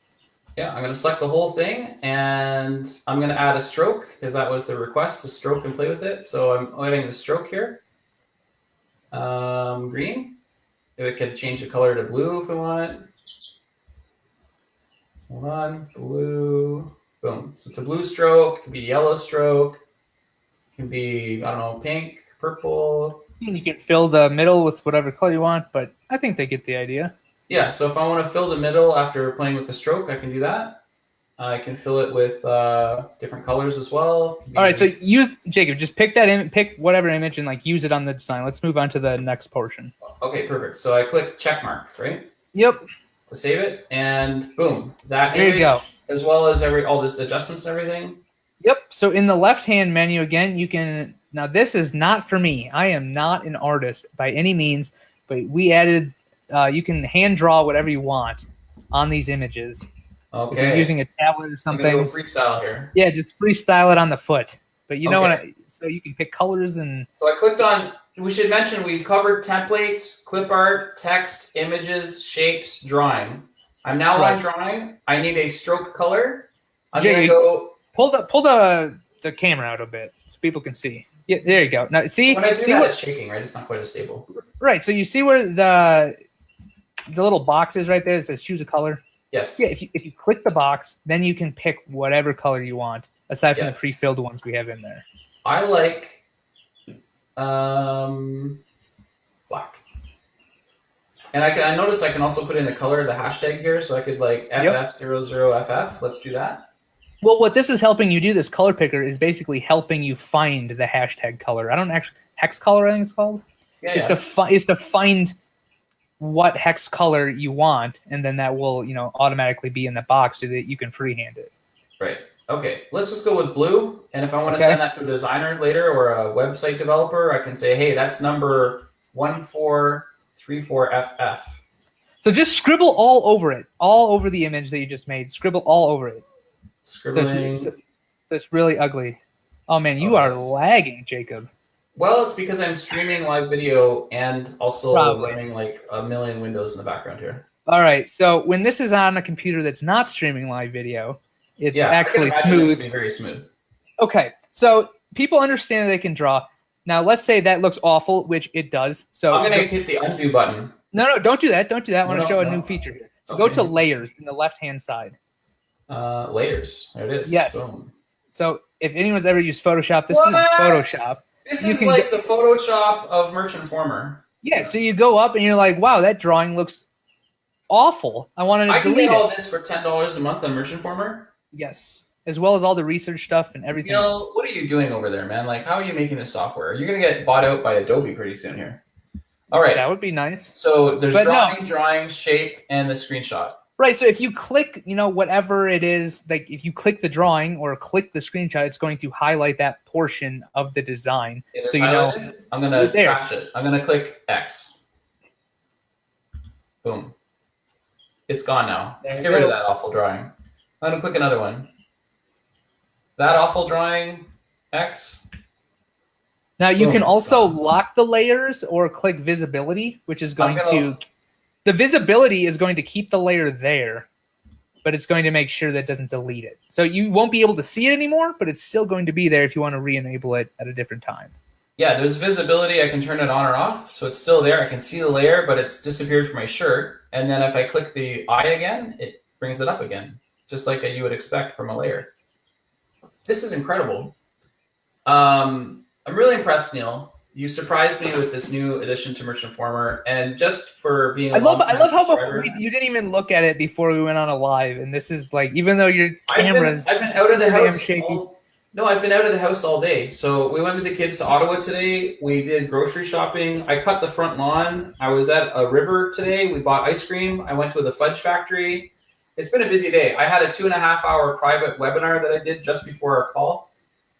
Yeah, I'm going to select the whole thing, and I'm going to add a stroke because that was the request to stroke and play with it. So I'm adding the stroke here. Green. If it could change the color to blue if we want. Hold on, blue. Boom. So it's a blue stroke. It can be a yellow stroke. It can be, I don't know, pink, purple. You can fill the middle with whatever color you want, but I think they get the idea. Yeah, so if I want to fill the middle after playing with the stroke, I can do that. I can fill it with different colors as well. All right, so Jacob, just pick pick whatever image and use it on the design. Let's move on to the next portion. Okay, perfect. So I click check mark, right? Yep. To save it, and boom, that there image, you go. as well as all this adjustments and everything. Yep. So in the left-hand menu again, you can now this is not for me. I am not an artist by any means, but we added you can hand draw whatever you want on these images. Okay. So if you're using a tablet or something. I'm gonna go freestyle here. Yeah, just freestyle it on the foot. But you know what? So you can pick colors and. So I clicked on. We should mention we've covered templates, clip art, text, images, shapes, drawing. I'm now on drawing. I need a stroke color. I'm gonna go. Pull the camera out a bit so people can see. Yeah, there you go. Now see. When I do that, it's shaking, right? It's not quite as stable. Right. So you see where the little box is right there that says choose a color. Yes. Yeah. If you click the box, then you can pick whatever color you want, aside from the pre-filled ones we have in there. I like black. And I noticed I can also put in the color of the hashtag here, so I could like FF00FF. Let's do that. Well, what this is helping you do, this color picker, is basically helping you find the hashtag color. I don't actually hex color, I think it's called. Yeah, is to find what hex color you want, and then that will automatically be in the box so that you can freehand it. Right. Okay. Let's just go with blue, and if I want to send that to a designer later or a website developer, I can say, hey, that's number 1434FF. So just scribble all over it, all over the image that you just made. Scribble all over it. Scribbling. So it's really ugly. Oh man, you are lagging, Jacob. Well, it's because I'm streaming live video and also running like a million windows in the background here. All right. So when this is on a computer that's not streaming live video, it's actually smooth. It's very smooth. Okay. So people understand that they can draw. Now let's say that looks awful, which it does. So I'm gonna hit the undo button. No, don't do that. Don't do that. I want to show a new feature here. So go to layers in the left-hand side. Layers. There it is. Yes. Boom. So if anyone's ever used Photoshop, this isn't Photoshop. This is like the Photoshop of Merch Informer. Yeah. So you go up and you're like, wow, that drawing looks awful. I wanted to delete it. I can get all this for $10 a month on Merch Informer? Yes. As well as all the research stuff and everything else. What are you doing over there, man? Like, how are you making this software? You're going to get bought out by Adobe pretty soon here. All right. That would be nice. So there's drawing, shape, and the screenshot. Right. So if you click, whatever it is, like if you click the drawing or click the screenshot, it's going to highlight that portion of the design. So I'm going to trash it. I'm going to click X. Boom. It's gone now. Get rid of that awful drawing. I'm going to click another one. That awful drawing, X. Now you can also lock the layers or click visibility, which is going to... The visibility is going to keep the layer there, but it's going to make sure that it doesn't delete it. So you won't be able to see it anymore, but it's still going to be there if you want to re-enable it at a different time. Yeah, there's visibility. I can turn it on or off, so it's still there. I can see the layer, but it's disappeared from my shirt. And then if I click the eye again, it brings it up again, just like you would expect from a layer. This is incredible. I'm really impressed, Neil. You surprised me with this new addition to Merch Informer, and just for being. I love how before you didn't even look at it before we went on a live, and this is like even though your camera's. I've been out of the house. I've been out of the house all day. So we went with the kids to Ottawa today. We did grocery shopping. I cut the front lawn. I was at a river today. We bought ice cream. I went to the fudge factory. It's been a busy day. I had a 2.5-hour private webinar that I did just before our call.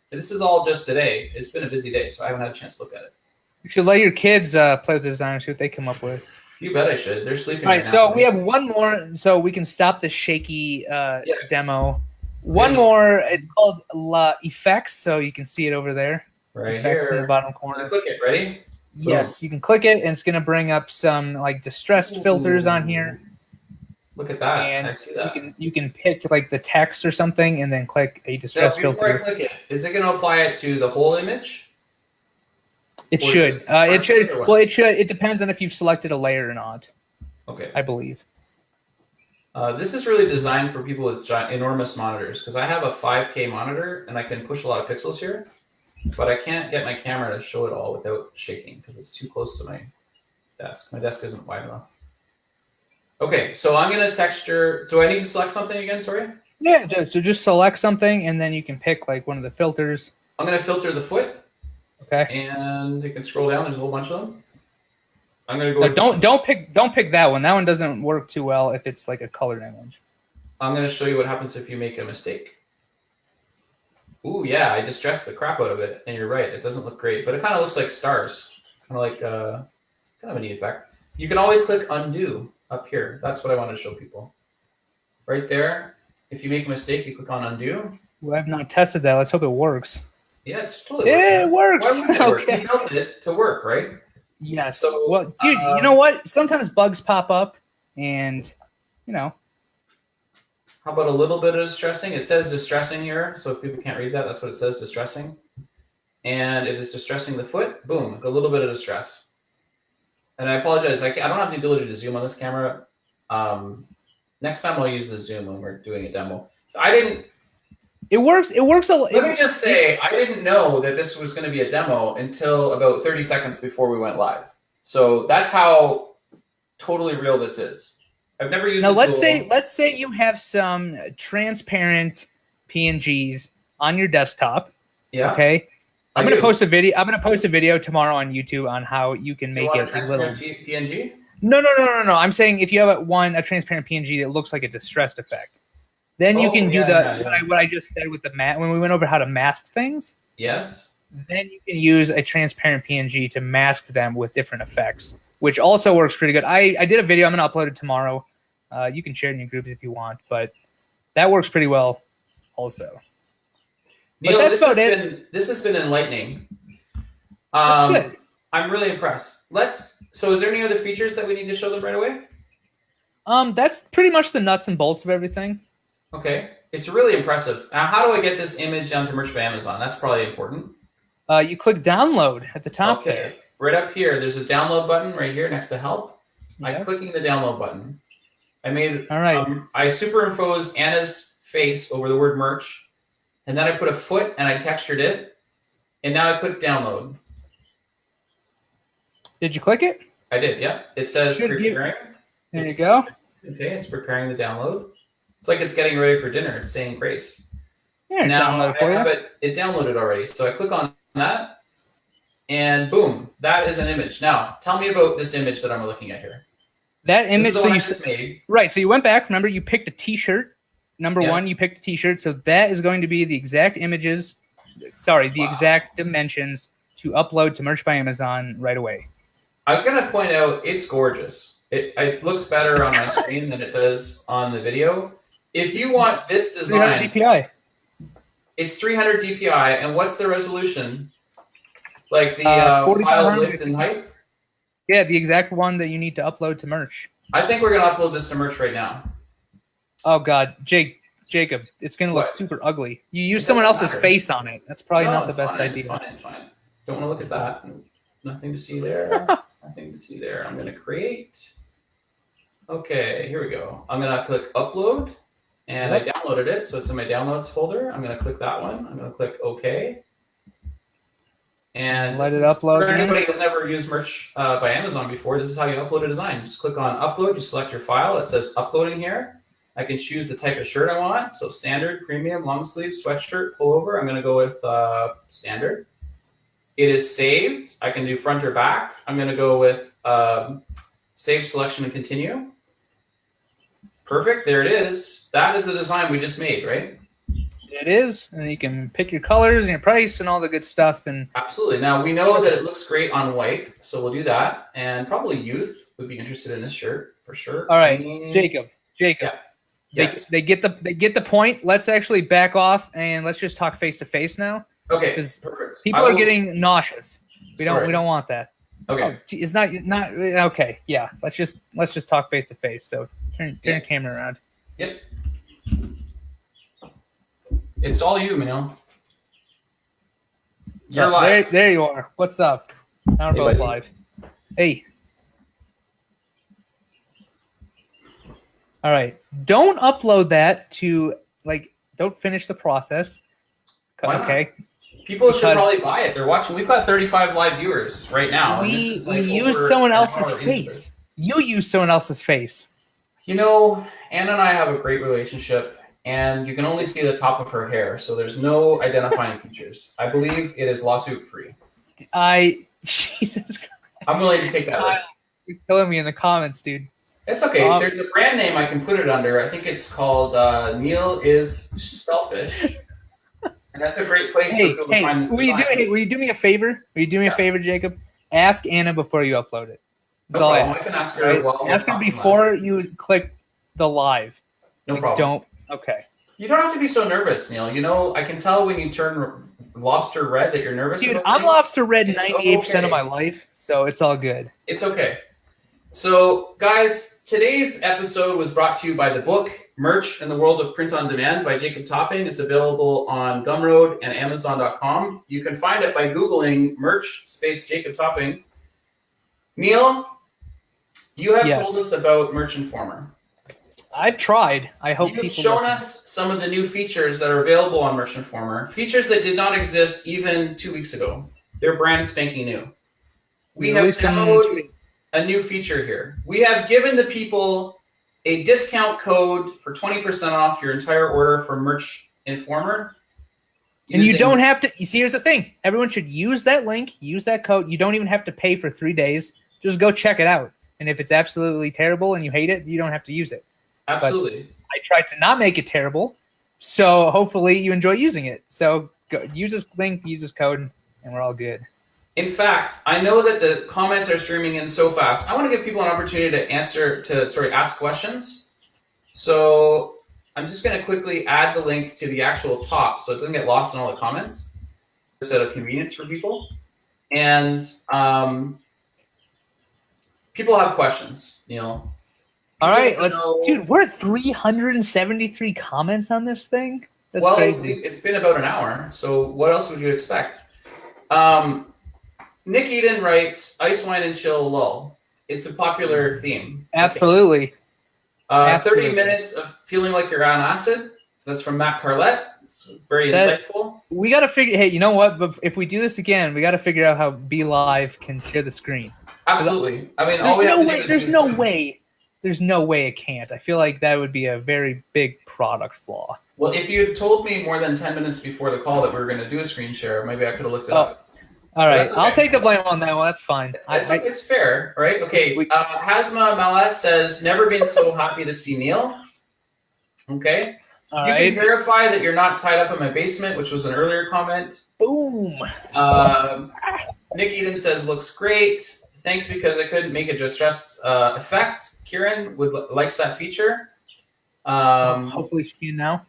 This is all just today. It's been a busy day, so I haven't had a chance to look at it. You should let your kids play with the design and see what they come up with. You bet I should. They're sleeping. All right, so we have one more, so we can stop the shaky demo. One more. It's called Effects, so you can see it over there. Right Effects here. In the bottom corner. Click it. Ready? Yes, you can click it, and it's going to bring up some like distressed filters on here. Look at that. And I see that. You can pick like the text or something and then click a distress filter. Before I click it, is it going to apply it to the whole image? It should. It should. Well, it should. It depends on if you've selected a layer or not. Okay. I believe. This is really designed for people with enormous monitors because I have a 5K monitor and I can push a lot of pixels here, but I can't get my camera to show it all without shaking because it's too close to my desk. My desk isn't wide enough. Okay, so I'm going to texture. Do I need to select something again? Sorry? Yeah, so just select something, and then you can pick like one of the filters. I'm going to filter the foot. Okay. And you can scroll down. There's a whole bunch of them. I'm going to go. No, don't pick that one. That one doesn't work too well if it's like a colored image. I'm going to show you what happens if you make a mistake. Ooh, yeah, I distressed the crap out of it, and you're right. It doesn't look great, but it kind of looks like stars. Kind of like kind of a neat effect. You can always click undo up here. That's what I wanted to show people. Right there. If you make a mistake, you click on undo. Well, I've not tested that. Let's hope it works. Yeah, it's totally it works. Why wouldn't it work? You built it to work, right? Yes. So, well, dude, you know what? Sometimes bugs pop up, and you know. How about a little bit of distressing? It says distressing here, so if people can't read that, that's what it says, distressing. And it is distressing the foot. Boom, a little bit of distress. And I apologize, I don't have the ability to zoom on this camera. Next time I'll use the zoom when we're doing a demo. So I didn't. It works. It works a lot. Let me just say, I didn't know that this was going to be a demo until about 30 seconds before we went live. So that's how totally real this is. I've never used. Now let's say you have some transparent PNGs on your desktop. Yeah. Okay. I'm gonna post a video. I'm gonna post a video tomorrow on YouTube on how you can make it a little PNG. No. I'm saying if you have a transparent PNG that looks like a distressed effect, then you can do what I just said with the mat when we went over how to mask things. Yes. Then you can use a transparent PNG to mask them with different effects, which also works pretty good. I did a video. I'm gonna upload it tomorrow. You can share it in your groups if you want, but that works pretty well also. Neil, this has been enlightening. That's good. I'm really impressed. So is there any other features that we need to show them right away? That's pretty much the nuts and bolts of everything. Okay. It's really impressive. Now, how do I get this image down to Merch by Amazon? That's probably important. You click download at the top there. Right up here, there's a download button right here next to help. Yeah. I'm clicking the download button. I made. All right. I superimposed Anna's face over the word merch, and then I put a foot and I textured it, and now I click download. Did you click it? I did. Yeah. It says preparing. There you go. Okay, it's preparing the download. It's like it's getting ready for dinner. It's saying grace. Yeah, now I have it downloaded already. So I click on that, and boom, that is an image. Now, tell me about this image that I'm looking at here. That image this is the one I just made. Right. So you went back. Remember, you picked a T-shirt. Number one, you picked a T-shirt. So that is going to be the exact images. Sorry, the exact dimensions to upload to Merch by Amazon right away. I'm gonna point out it's gorgeous. It looks better on my screen than it does on the video. If you want this design, 300 DPI. It's 300 DPI, and what's the resolution? Like the file width and height? Yeah, the exact one that you need to upload to Merch. I think we're gonna upload this to Merch right now. Oh God, Jacob, it's gonna look super ugly. You use someone else's face on it. That's probably not the best idea. It's fine. Don't want to look at that. Nothing to see there. Nothing to see there. I'm gonna create. Okay, here we go. I'm gonna click upload, and I downloaded it, so it's in my downloads folder. I'm gonna click that one. I'm gonna click OK. And let it upload. For anybody who's never used Merch by Amazon before, this is how you upload a design. Just click on upload, you select your file. It says uploading here. I can choose the type of shirt I want. So standard, premium, long sleeve, sweatshirt, pullover. I'm gonna go with standard. It is saved. I can do front or back. I'm gonna go with save selection and continue. Perfect, there it is. That is the design we just made, right? It is, and you can pick your colors and your price and all the good stuff. And absolutely. Now we know that it looks great on white, so we'll do that. And probably youth would be interested in this shirt for sure. All right, Jacob. Yeah. Yes. They get the point. Let's actually back off and let's just talk face to face now. Okay. Because people are getting nauseous. We don't want that. Okay. Oh, it's not okay. Yeah. Let's just talk face to face. So turn the camera around. Yep. It's all you, Manil. You're live. There you are. What's up? Now we're both live. Hey. All right. Don't upload that to don't finish the process. Okay. People should probably buy it. They're watching. We've got 35 live viewers right now. We use someone else's face. You use someone else's face. You know, Anna and I have a great relationship, and you can only see the top of her hair, so there's no identifying features. I believe it is lawsuit free. Jesus Christ. I'm willing to take that risk. You're killing me in the comments, dude. It's okay. There's a brand name I can put it under. I think it's called Neil is Selfish. And that's a great place for people to find this will you do me a favor? Will you do me a favor, Jacob? Ask Anna before you upload it. That's all I ask. I can ask her while ask her before you click the live. No problem. Okay. You don't have to be so nervous, Neil. You know, I can tell when you turn lobster red that you're nervous. Dude, I'm lobster red 98% of my life, so it's all good. It's okay. So, guys, today's episode was brought to you by the book Merch in the World of Print on Demand by Jacob Topping. It's available on Gumroad and Amazon.com. You can find it by Googling merch space Jacob Topping. Neil, you have told us about Merch Informer. I've tried. I hope you've shown us some of the new features that are available on Merch Informer. Features that did not exist even 2 weeks ago. They're brand spanking new. We have demoed a new feature here. We have given the people a discount code for 20% off your entire order from Merch Informer. And you don't have to. You see, here's the thing. Everyone should use that link, use that code. You don't even have to pay for 3 days. Just go check it out. And if it's absolutely terrible and you hate it, you don't have to use it. Absolutely. But I tried to not make it terrible. So hopefully you enjoy using it. So go, use this link, use this code, and we're all good. In fact, I know that the comments are streaming in so fast. I want to give people an opportunity to ask questions. So I'm just going to quickly add the link to the actual top so it doesn't get lost in all the comments. Just out of convenience for people. And people have questions, Neil. All right, dude, we're at 373 comments on this thing. That's crazy. It's been about an hour, so what else would you expect? Nick Eden writes, Ice Wine and Chill lull. It's a popular theme. Absolutely. Okay. 30 minutes of feeling like you're on acid. That's from Matt Carlette. It's very insightful. We got to figure, hey, you know what? But if we do this again, we got to figure out how Be Live can share the screen. Absolutely. I mean, there's no way it can't. I feel like that would be a very big product flaw. Well, if you had told me more than 10 minutes before the call that we were going to do a screen share, maybe I could have looked it up. All right, okay. I'll take the blame on that one. That's fine. It's fair, right? Okay. Hazma Malat says, never been so happy to see Neil. Okay. You can verify that you're not tied up in my basement, which was an earlier comment. Boom. Nick Eden says, looks great. Thanks because I couldn't make a distressed effect. Kieran likes that feature. Hopefully she can now.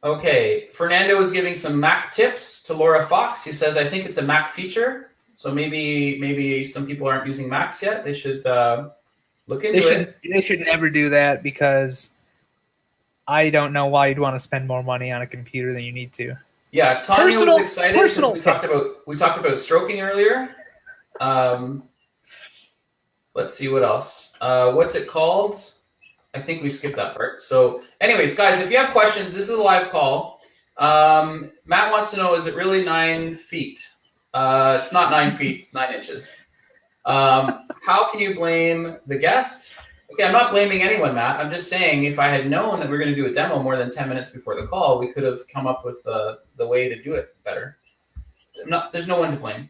Okay, Fernando is giving some Mac tips to Laura Fox. He says, I think it's a Mac feature. So maybe some people aren't using Macs yet. They should look into it. They should never do that because I don't know why you'd want to spend more money on a computer than you need to. Yeah, Tanya was excited because we talked about stroking earlier. Let's see what else. What's it called? I think we skipped that part. So anyways, guys, if you have questions, this is a live call. Matt wants to know, is it really 9 feet? It's not 9 feet, it's 9 inches. How can you blame the guest? Okay, I'm not blaming anyone, Matt. I'm just saying if I had known that we were going to do a demo more than 10 minutes before the call, we could have come up with the way to do it better. There's no one to blame.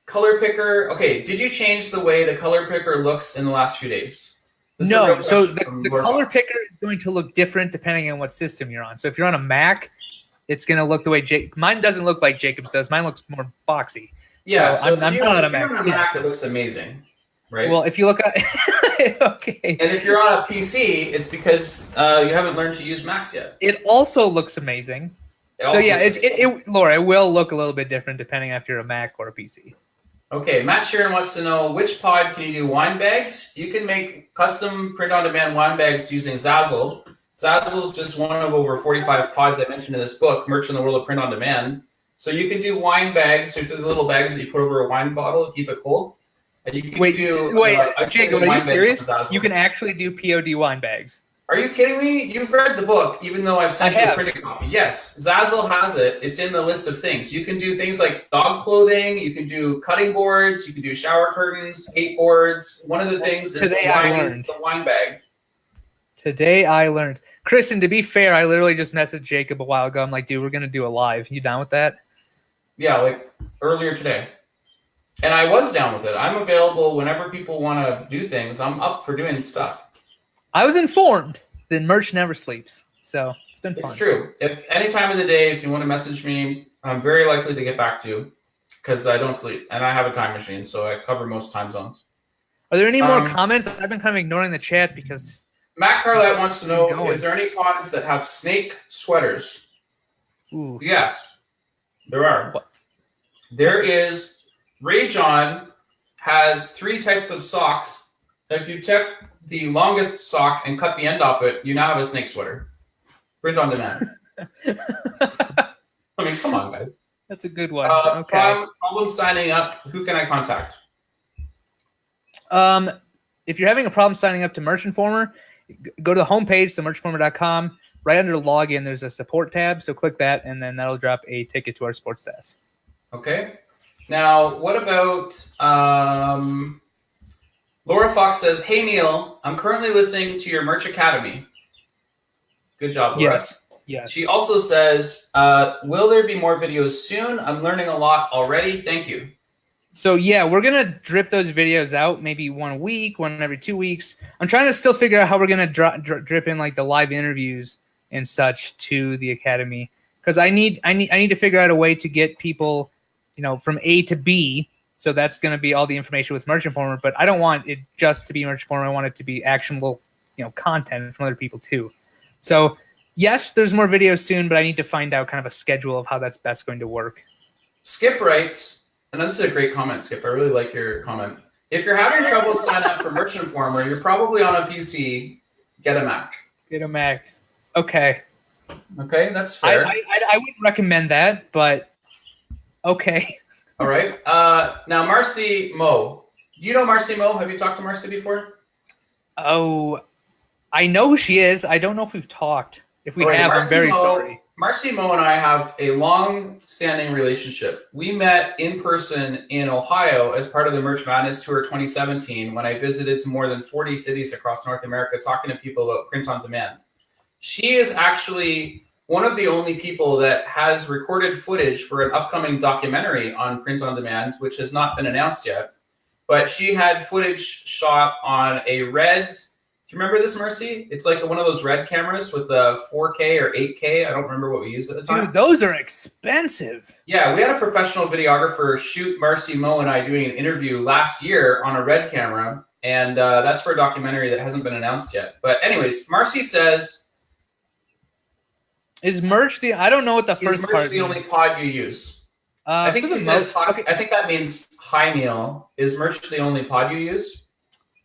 Color picker. Okay, did you change the way the color picker looks in the last few days? No, so the color picker is going to look different depending on what system you're on. So if you're on a Mac, it's going to look the way mine doesn't look like Jacob's does. Mine looks more boxy. Yeah, so I'm not on a Mac. It looks amazing, right? Well, if you look at okay, and if you're on a PC, it's because you haven't learned to use Macs yet. It also looks amazing. Laura, it will look a little bit different depending if you're a Mac or a PC. Okay, Matt Sheeran wants to know, which pod can you do wine bags? You can make custom print-on-demand wine bags using Zazzle. Zazzle is just one of over 45 pods I mentioned in this book, Merch in the World of Print-on-Demand. So you can do wine bags, so it's the little bags that you put over a wine bottle to keep it cold. And you can Jacob, are you serious? You can actually do POD wine bags. Are you kidding me? You've read the book, even though I've sent you a printed copy. Yes, Zazzle has it. It's in the list of things. You can do things like dog clothing. You can do cutting boards. You can do shower curtains, skateboards. One of the things is the wine bag. Today I learned. Chris, and to be fair, I literally just messaged Jacob a while ago. I'm like, dude, we're going to do a live. You down with that? Yeah, like earlier today. And I was down with it. I'm available whenever people want to do things. I'm up for doing stuff. I was informed that merch never sleeps. So it's been fun. It's true. If any time of the day, if you want to message me, I'm very likely to get back to you because I don't sleep and I have a time machine, so I cover most time zones. Are there any more comments? I've been kind of ignoring the chat because Matt Carlette wants to know, is there any pods that have snake sweaters? Ooh. Yes, there are. What? There is. Ray John has 3 types of socks. If you check the longest sock and cut the end off it, you now have a snake sweater. Print on demand. I mean, come on, guys. That's a good one. Okay. Problem signing up. Who can I contact? If you're having a problem signing up to Merch Informer, go to the homepage, themerchinformer.com. Right under login, there's a support tab. So click that, and then that'll drop a ticket to our sports staff. Okay. Now, what about Laura Fox says, "Hey Neil, I'm currently listening to your Merch Academy." Good job, Laura. Yes. She also says, "Will there be more videos soon? I'm learning a lot already. Thank you." So yeah, we're gonna drip those videos out, maybe 1 week, one every 2 weeks. I'm trying to still figure out how we're gonna drip in like the live interviews and such to the academy, because I need to figure out a way to get people, from A to B. So that's gonna be all the information with Merch Informer, but I don't want it just to be Merch Informer. I want it to be actionable, content from other people too. So yes, there's more videos soon, but I need to find out kind of a schedule of how that's best going to work. Skip writes. And this is a great comment, Skip. I really like your comment. If you're having trouble signing up for Merch Informer, you're probably on a PC. Get a Mac. Get a Mac. Okay. Okay, that's fair. I wouldn't recommend that, but okay. All right. Now, Marcy Moe. Do you know Marcy Moe? Have you talked to Marcy before? Oh, I know who she is. I don't know if we've talked. If we have, I'm very sorry. Marcy Moe and I have a long-standing relationship. We met in person in Ohio as part of the Merch Madness Tour 2017 when I visited more than 40 cities across North America talking to people about print on demand. She is actually one of the only people that has recorded footage for an upcoming documentary on print on demand, which has not been announced yet. But she had footage shot on a red... Do you remember this, Marcy? It's like one of those red cameras with a 4K or 8K. I don't remember what we used at the time. Dude, those are expensive. Yeah, we had a professional videographer shoot Marcy Moe and I doing an interview last year on a red camera, and that's for a documentary that hasn't been announced yet. But anyways, Marcy says... Is merch the... I don't know what the first part is. Is merch the only pod you use? I think she says... Okay. I think that means, hi, Neil. Is merch the only pod you use?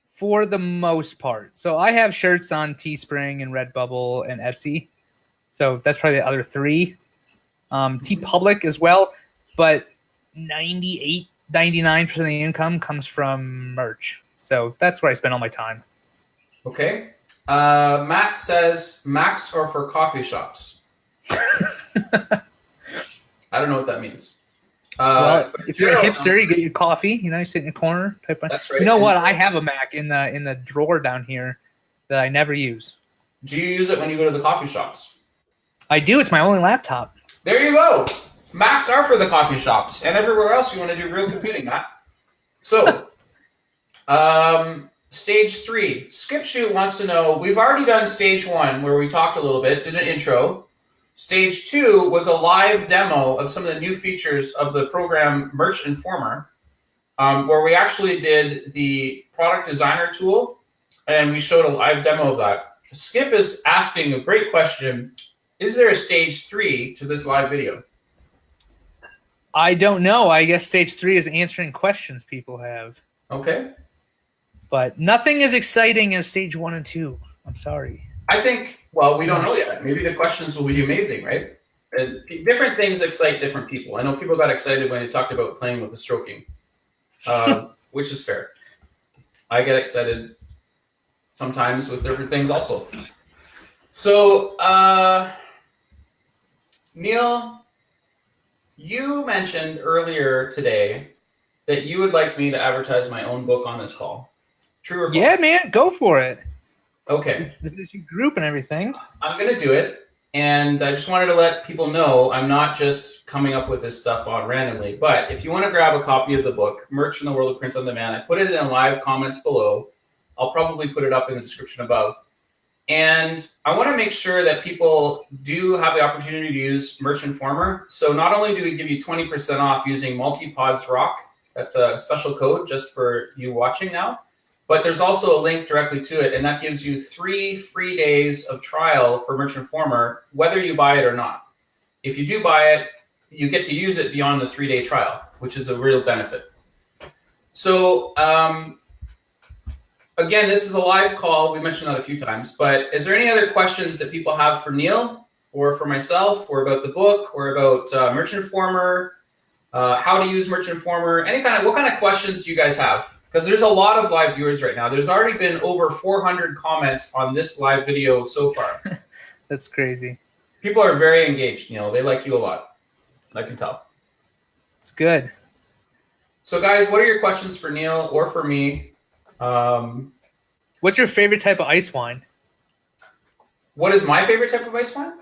For the most part. So I have shirts on Teespring and Redbubble and Etsy. So that's probably the other 3. TeePublic as well. But 98, 99% of the income comes from merch. So that's where I spend all my time. Okay. Matt says, Macs are for coffee shops. I don't know what that means. Well, if you're a hipster, you get your coffee. You sit in the corner. That's right. You know what? I have a Mac in the drawer down here that I never use. Do you use it when you go to the coffee shops? I do. It's my only laptop. There you go. Macs are for the coffee shops and everywhere else you want to do real computing, Matt. So, stage 3. Skip Shoot wants to know, we've already done stage 1 where we talked a little bit, did an intro. Stage 2 was a live demo of some of the new features of the program Merch Informer, where we actually did the product designer tool, and we showed a live demo of that. Skip is asking a great question. Is there a stage 3 to this live video? I don't know. I guess stage 3 is answering questions people have. Okay. But nothing as exciting as stage 1 and 2. I'm sorry. I think, well, we don't know yet. Maybe the questions will be amazing, right? And different things excite different people. I know people got excited when they talked about playing with the stroking, which is fair. I get excited sometimes with different things also. So, Neil, you mentioned earlier today that you would like me to advertise my own book on this call. True or false? Yeah, man, go for it. Okay. This is your group and everything. I'm going to do it. And I just wanted to let people know I'm not just coming up with this stuff on randomly. But if you want to grab a copy of the book, Merch in the World of Print on Demand, I put it in live comments below. I'll probably put it up in the description above. And I want to make sure that people do have the opportunity to use Merch Informer. So not only do we give you 20% off using Multipods Rock, that's a special code just for you watching now, but there's also a link directly to it, and that gives you 3 free days of trial for Merch Informer, whether you buy it or not. If you do buy it, you get to use it beyond the 3-day trial, which is a real benefit. So again, this is a live call. We mentioned that a few times, but is there any other questions that people have for Neil or for myself or about the book or about Merch Informer, how to use Merch Informer, what kind of questions do you guys have? Because there's a lot of live viewers right now. There's already been over 400 comments on this live video so far. That's crazy. People are very engaged, Neil. They like you a lot. I can tell. It's good. So guys, what are your questions for Neil or for me? What's your favorite type of ice wine? What is my favorite type of ice wine?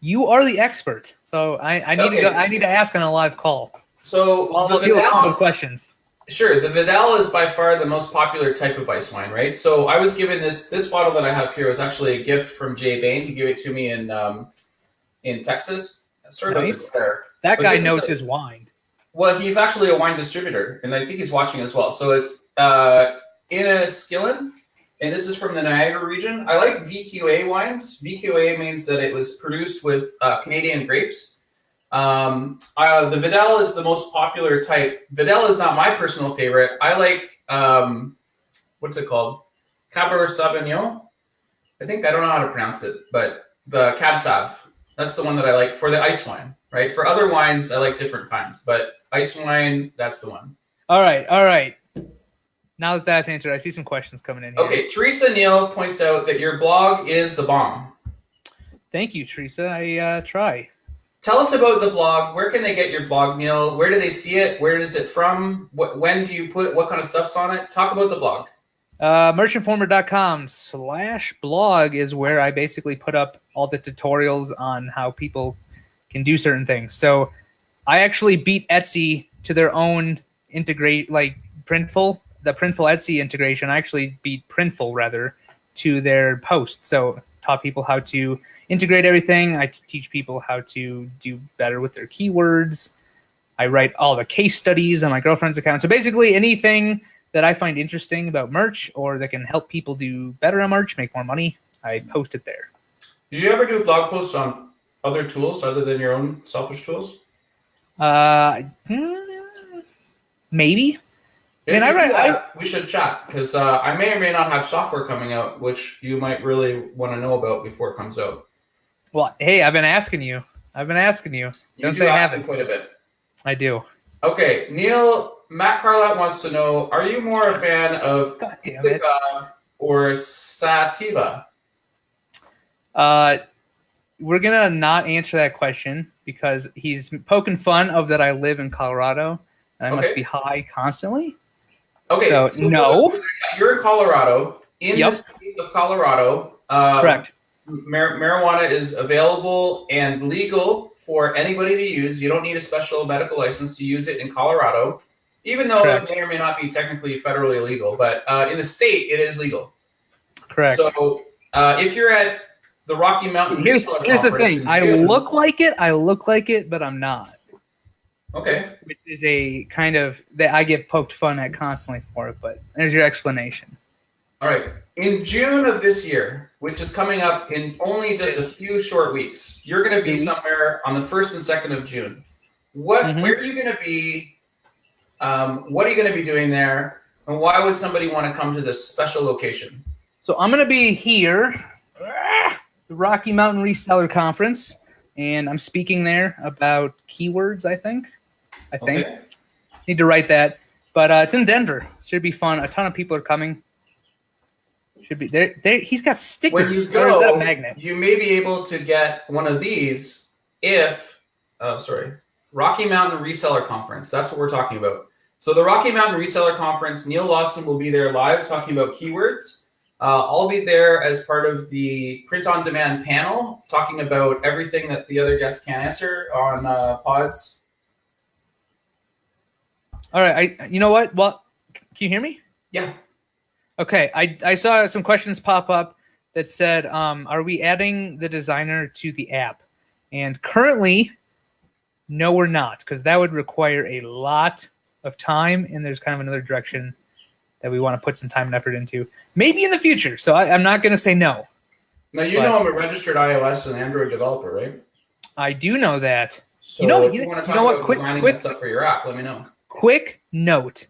You are the expert, so I need to go. I need to ask on a live call. So I'll deal with questions. Sure, the Vidal is by far the most popular type of ice wine, right? So I was given this bottle that I have here was actually a gift from Jay Bain. He gave it to me in Texas. Sort of nice. there. That guy knows his wine. Well, he's actually a wine distributor, and I think he's watching as well. So it's in a skillet, and this is from the Niagara region. I like VQA wines. VQA means that it was produced with Canadian grapes. The Vidal is the most popular type. Vidal is not my personal favorite. I like, what's it called? Cabernet Sauvignon. I don't know how to pronounce it, but the Cab Sav. That's the one that I like for the ice wine, right? For other wines, I like different kinds, but ice wine, that's the one. All right. Now that that's answered, I see some questions coming in here. Okay, Teresa Neal points out that your blog is the bomb. Thank you, Teresa. I try. Tell us about the blog. Where can they get your blog, Neil? Where do they see it? Where is it from? When do you put what kind of stuff's on it? Talk about the blog. Merchinformer.com/blog is where I basically put up all the tutorials on how people can do certain things. So I actually beat Etsy to their own Printful. The Printful Etsy integration, I actually beat Printful rather to their post. So taught people how to integrate everything. I teach people how to do better with their keywords. I write all the case studies on my girlfriend's account. So basically anything that I find interesting about merch or that can help people do better on merch, make more money, I post it there. Did you ever do blog posts on other tools other than your own selfish tools? Maybe. We should chat because I may or may not have software coming out, which you might really want to know about before it comes out. Well, hey, I've been asking you. Don't say I haven't. Quite a bit. I do. Okay, Neil, Matt Carlott wants to know, are you more a fan of Indica or Sativa? We're going to not answer that question because he's poking fun of that I live in Colorado and I must be high constantly. Okay, so no. You're in Colorado. In the state of Colorado, correct. Marijuana is available and legal for anybody to use. You don't need a special medical license to use it in Colorado, even though it may or may not be technically federally illegal. But in the state, it is legal. Correct. So if you're at the Rocky Mountain here's the thing. I look like it, but I'm not. Okay. Which is a kind of that I get poked fun at constantly for it, but there's your explanation. All right. In June of this year, which is coming up in only just a few short weeks, you're going to be somewhere on the 1st and 2nd of June. Where are you going to be? What are you going to be doing there? And why would somebody want to come to this special location? So I'm going to be here, the Rocky Mountain Reseller Conference, and I'm speaking there about keywords, I think. Okay. Need to write that. But it's in Denver. Should be fun. A ton of people are coming. Should be there. He's got stickers. When you go, a magnet? You may be able to get one of these if, Rocky Mountain Reseller Conference. That's what we're talking about. So the Rocky Mountain Reseller Conference, Neil Lassen will be there live talking about keywords. I'll be there as part of the print-on-demand panel, talking about everything that the other guests can't answer on pods. All right. You know what? Well, can you hear me? Yeah. Okay. I saw some questions pop up that said, are we adding the designer to the app? And currently, no, we're not, because that would require a lot of time, and there's kind of another direction that we want to put some time and effort into. Maybe in the future. So I'm not going to say no. Now, know I'm a registered iOS and Android developer, right? I do know that. So if you want to talk about designing that stuff for your app, let me know. Quick note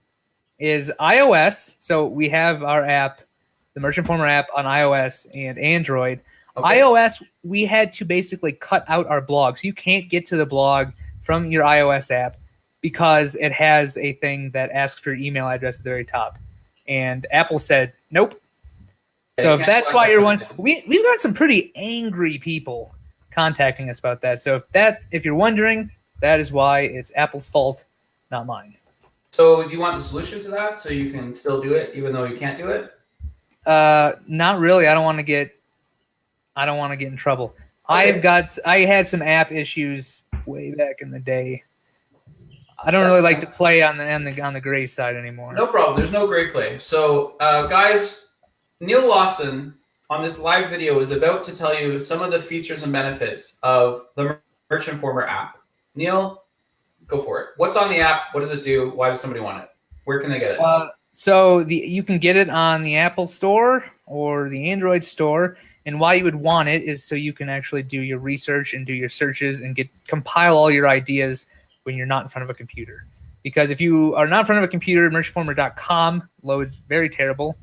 is iOS. So we have our app, the Merch Informer app on iOS and Android. Okay. iOS, we had to basically cut out our blog. So you can't get to the blog from your iOS app because it has a thing that asks for your email address at the very top. And Apple said, nope. So if that's why you're wondering, we've got some pretty angry people contacting us about that. So if you're wondering, that is why it's Apple's fault, not mine. So do you want the solution to that so you can still do it even though you can't do it? Not really. I don't want to get in trouble. Okay. I had some app issues way back in the day. I don't really like to play on the gray side anymore. No problem. There's no gray play. So guys, Neil Lassen on this live video is about to tell you some of the features and benefits of the Merch Informer app. Neil, go for it. What's on the app? What does it do? Why does somebody want it? Where can they get it? So you can get it on the Apple Store or the Android Store. And why you would want it is so you can actually do your research and do your searches and compile all your ideas when you're not in front of a computer. Because if you are not in front of a computer, merchinformer.com loads very terrible.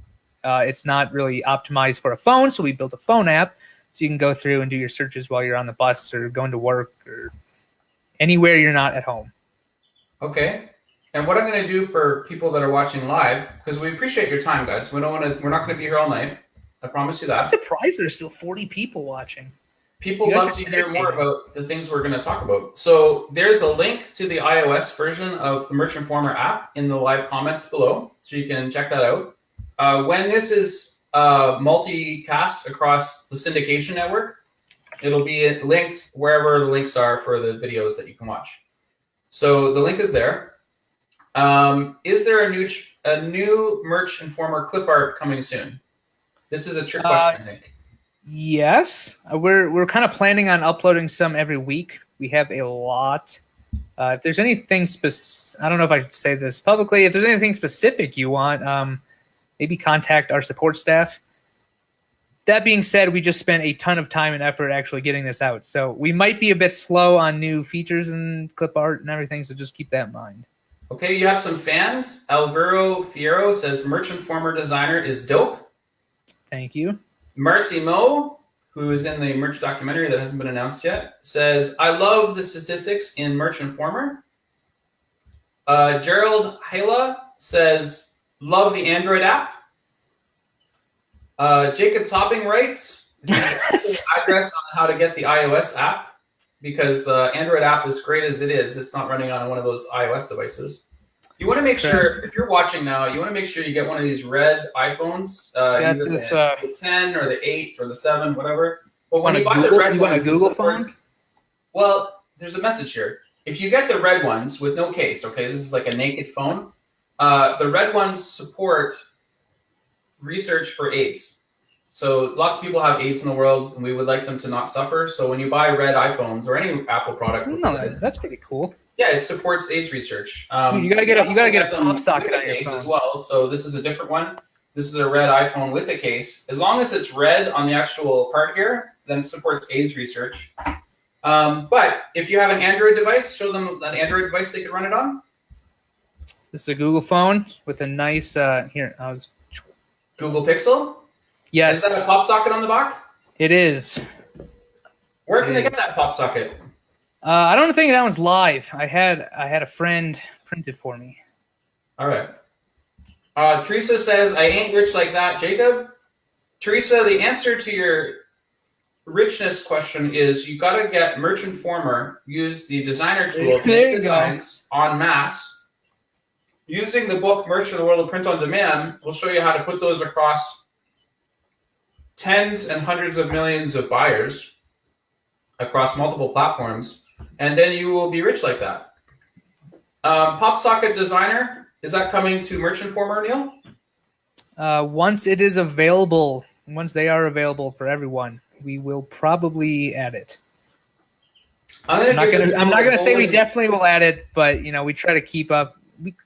It's not really optimized for a phone, so we built a phone app so you can go through and do your searches while you're on the bus or going to work or anywhere you're not at home. Okay. And what I'm going to do for people that are watching live, because we appreciate your time, guys. We're not going to be here all night. I promise you that. I'm surprised there's still 40 people watching. People love to hear more about the things we're going to talk about. So there's a link to the iOS version of the Merch Informer app in the live comments below, so you can check that out. When this is multicast across the syndication network, it'll be linked wherever the links are for the videos that you can watch. So the link is there. Is there a new Merch Informer clip art coming soon? This is a trick question, I think. Yes, we're kind of planning on uploading some every week. We have a lot. If there's anything I don't know if I should say this publicly. If there's anything specific you want, maybe contact our support staff. That being said, we just spent a ton of time and effort actually getting this out. So we might be a bit slow on new features and clip art and everything, so just keep that in mind. Okay, you have some fans. Alvaro Fierro says, Merch Informer designer is dope. Thank you. Marcy Moe, who is in the merch documentary that hasn't been announced yet, says, I love the statistics in Merch Informer. Gerald Hela says, love the Android app. Jacob Topping writes the address on how to get the iOS app, because the Android app, as great as it is, it's not running on one of those iOS devices. You want to make sure, if you're watching now, you want to make sure you get one of these red iPhones, either the 10 or the 8 or the 7, whatever. But when you buy the red ones, a Google phone? Well, there's a message here. If you get the red ones with no case, okay, this is like a naked phone, the red ones support research for AIDS. So lots of people have AIDS in the world, and we would like them to not suffer. So when you buy red iPhones or any Apple product, that's pretty cool. Yeah, it supports AIDS research. You gotta get a pop socket on your case phone as well. So this is a different one. This is a red iPhone with a case. As long as it's red on the actual part here, then it supports AIDS research. But if you have an Android device, show them an Android device they could run it on. This is a Google phone with a nice Google Pixel. Yes. Is that a pop socket on the back? It is. Where can they get that pop socket? I don't think that one's live. I had a friend print it for me. All right. Teresa says, I ain't rich like that, Jacob. Teresa, the answer to your richness question is you got to get Merch Informer, use the designer tool to make designs en masse. Using the book Merch of the World of Print on Demand, we'll show you how to put those across tens and hundreds of millions of buyers across multiple platforms. And then you will be rich like that. Pop socket designer, is that coming to Merch Informer, Neil? Once it is available once they are available for everyone, we will probably add it. I'm not gonna say we definitely will add it, but we try to keep up.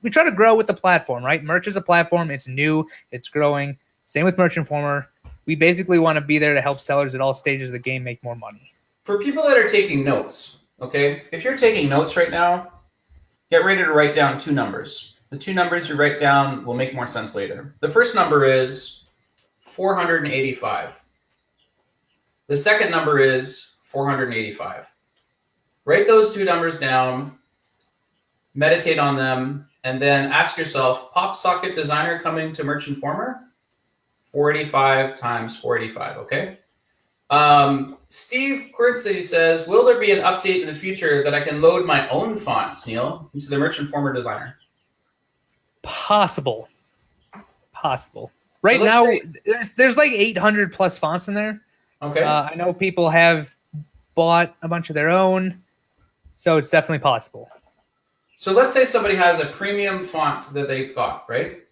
We try to grow with the platform, right? Merch is a platform. It's new. It's growing. Same with Merch Informer. We basically want to be there to help sellers at all stages of the game make more money. For people that are taking notes, okay, if you're taking notes right now, get ready to write down 2 numbers. The 2 numbers you write down will make more sense later. The first number is 485. The second number is 485. Write those 2 numbers down, meditate on them, and then ask yourself, pop socket designer coming to Merch Informer? 485 times 485, okay? Steve Quirtsey says, will there be an update in the future that I can load my own fonts, Neil, into the Merch Informer designer? Possible. Right now, there's like 800 plus fonts in there. Okay. I know people have bought a bunch of their own, so it's definitely possible. So let's say somebody has a premium font that they've got, right?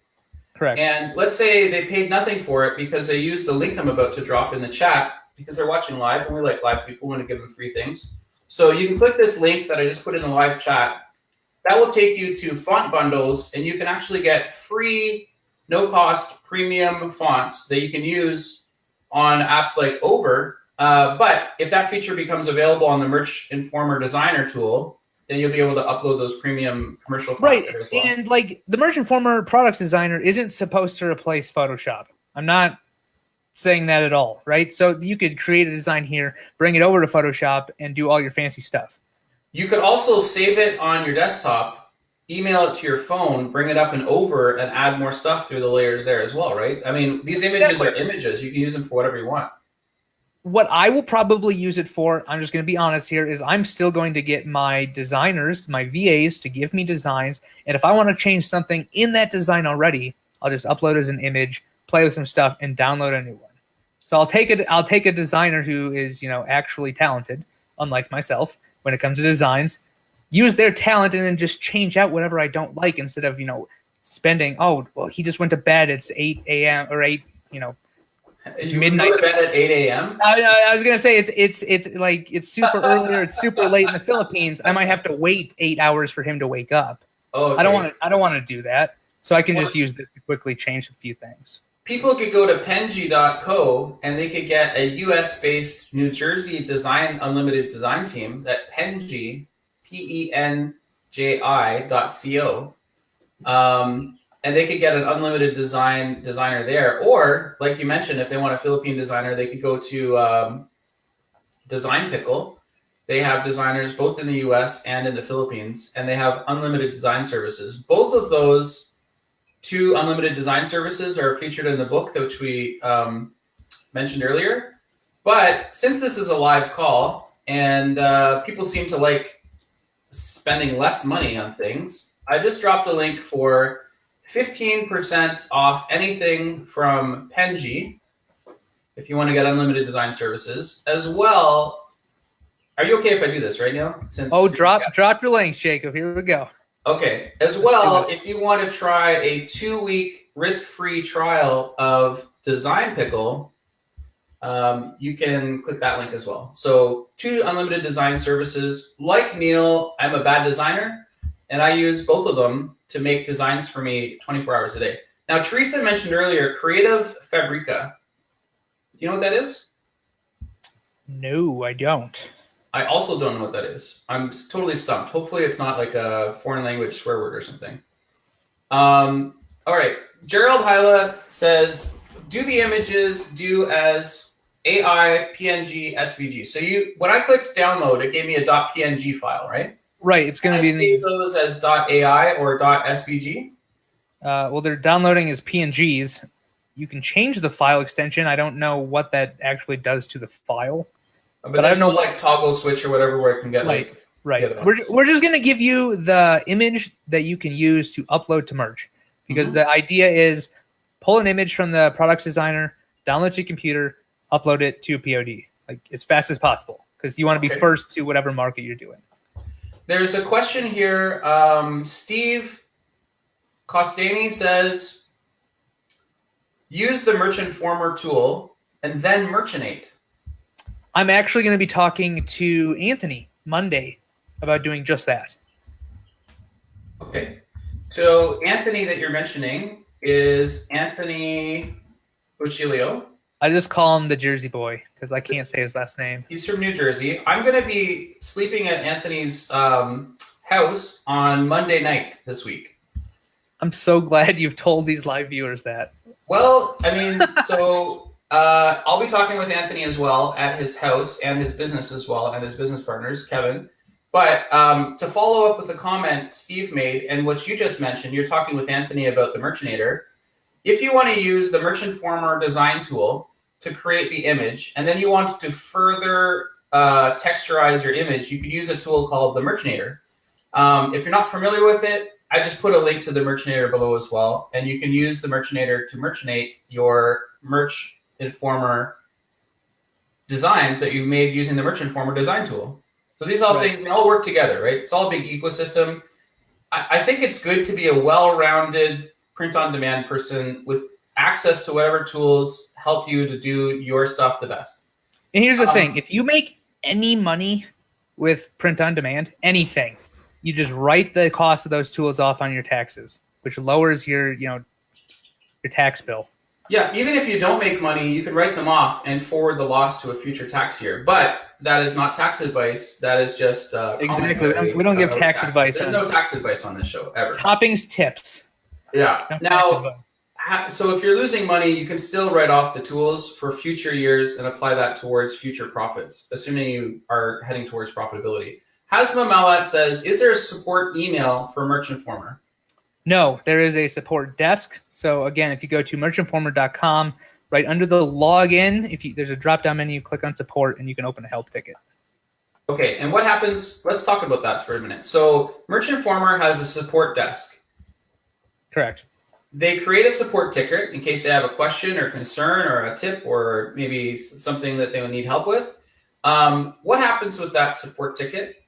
Correct. And let's say they paid nothing for it because they used the link I'm about to drop in the chat because they're watching live, and we like live people. We want to give them free things. So you can click this link that I just put in the live chat. That will take you to font bundles, and you can actually get free, no-cost premium fonts that you can use on apps like Over. But if that feature becomes available on the Merch Informer Designer tool, then you'll be able to upload those premium commercial fonts there as well. And like the Merch Informer Products Designer isn't supposed to replace Photoshop. I'm not saying that at all, right? So you could create a design here, bring it over to Photoshop, and do all your fancy stuff. You could also save it on your desktop, email it to your phone, bring it up in Over, and add more stuff through the layers there as well, right? I mean, these images are images. You can use them for whatever you want. What I will probably use it for, I'm just going to be honest here, is I'm still going to get my designers, my VAs, to give me designs. And if I want to change something in that design already, I'll just upload it as an image, play with some stuff, and download a new one. So I'll take a designer who is, actually talented, unlike myself, when it comes to designs, use their talent and then just change out whatever I don't like instead of, spending, he just went to bed. It's 8 a.m. or 8, it's midnight. Go to bed at 8 a.m.? I was gonna say it's super early or it's super late in the Philippines. I might have to wait 8 hours for him to wake up. Oh, okay. I don't want to do that. So I can just use this to quickly change a few things. People could go to penji.co and they could get a US-based New Jersey design unlimited design team at Penji, PENJI.co. And they could get an unlimited designer there. Or, like you mentioned, if they want a Philippine designer, they could go to Design Pickle. They have designers both in the US and in the Philippines, and they have unlimited design services. Both of those 2 unlimited design services are featured in the book, which we mentioned earlier. But since this is a live call and people seem to like spending less money on things, I just dropped a link for 15% off anything from Penji if you want to get unlimited design services as well. Are you okay if I do this right now? Drop your links, Jacob. Here we go. Okay. As well, if you want to try a 2-week risk-free trial of Design Pickle, you can click that link as well. So 2 unlimited design services. Like Neil, I'm a bad designer, and I use both of them to make designs for me 24 hours a day. Now, Teresa mentioned earlier Creative Fabrica. Do you know what that is? No, I don't. I also don't know what that is. I'm totally stumped. Hopefully it's not like a foreign language swear word or something. All right. Gerald Hyla says, do the images do as AI, PNG, SVG? So when I clicked download, it gave me a .png file, right? Right. It's going to be save those as .ai or .svg? Well, they're downloading as PNGs. You can change the file extension. I don't know what that actually does to the file. But there's no like toggle switch or whatever where it can get right. We're just going to give you the image that you can use to upload to Merch, because the idea is pull an image from the products designer, download to your computer, upload it to POD like as fast as possible, because you want to be first to whatever market you're doing. There's a question here. Steve Costani says, use the Merch Informer tool and then merchanate? I'm actually going to be talking to Anthony Monday about doing just that. Okay. So Anthony that you're mentioning is Anthony Uchilio. I just call him the Jersey boy because I can't say his last name. He's from New Jersey. I'm going to be sleeping at Anthony's house on Monday night this week. I'm so glad you've told these live viewers that. Well, I mean, so I'll be talking with Anthony as well at his house and his business as well, and his business partners, Kevin. But to follow up with the comment Steve made and what you just mentioned, you're talking with Anthony about the Merchanator. If you want to use the Merchant Former design tool to create the image, and then you want to further texturize your image, you could use a tool called the Merchanator. If you're not familiar with it, I just put a link to the Merchanator below as well, and you can use the Merchanator to merchanate your Merch Informer designs that you made using the Merch Informer design tool. So these all things, they all work together, right? It's all a big ecosystem. I think it's good to be a well-rounded print-on-demand person with access to whatever tools help you to do your stuff the best. And here's the thing. If you make any money with print-on-demand, anything, you just write the cost of those tools off on your taxes, which lowers your tax bill. Yeah, even if you don't make money, you can write them off and forward the loss to a future tax year. But that is not tax advice. That is just exactly. We don't give tax advice. There's no tax advice on this show ever. Toppings tips. Yeah. Now, so if you're losing money, you can still write off the tools for future years and apply that towards future profits, assuming you are heading towards profitability. Hasma Malat says, is there a support email for Merch Informer? No, there is a support desk. So again, if you go to merchinformer.com, right under the login, there's a drop-down menu, click on support, and you can open a help ticket. Okay, and what happens? Let's talk about that for a minute. So Merch Informer has a support desk. Correct. They create a support ticket in case they have a question or concern or a tip or maybe something that they would need help with. What happens with that support ticket?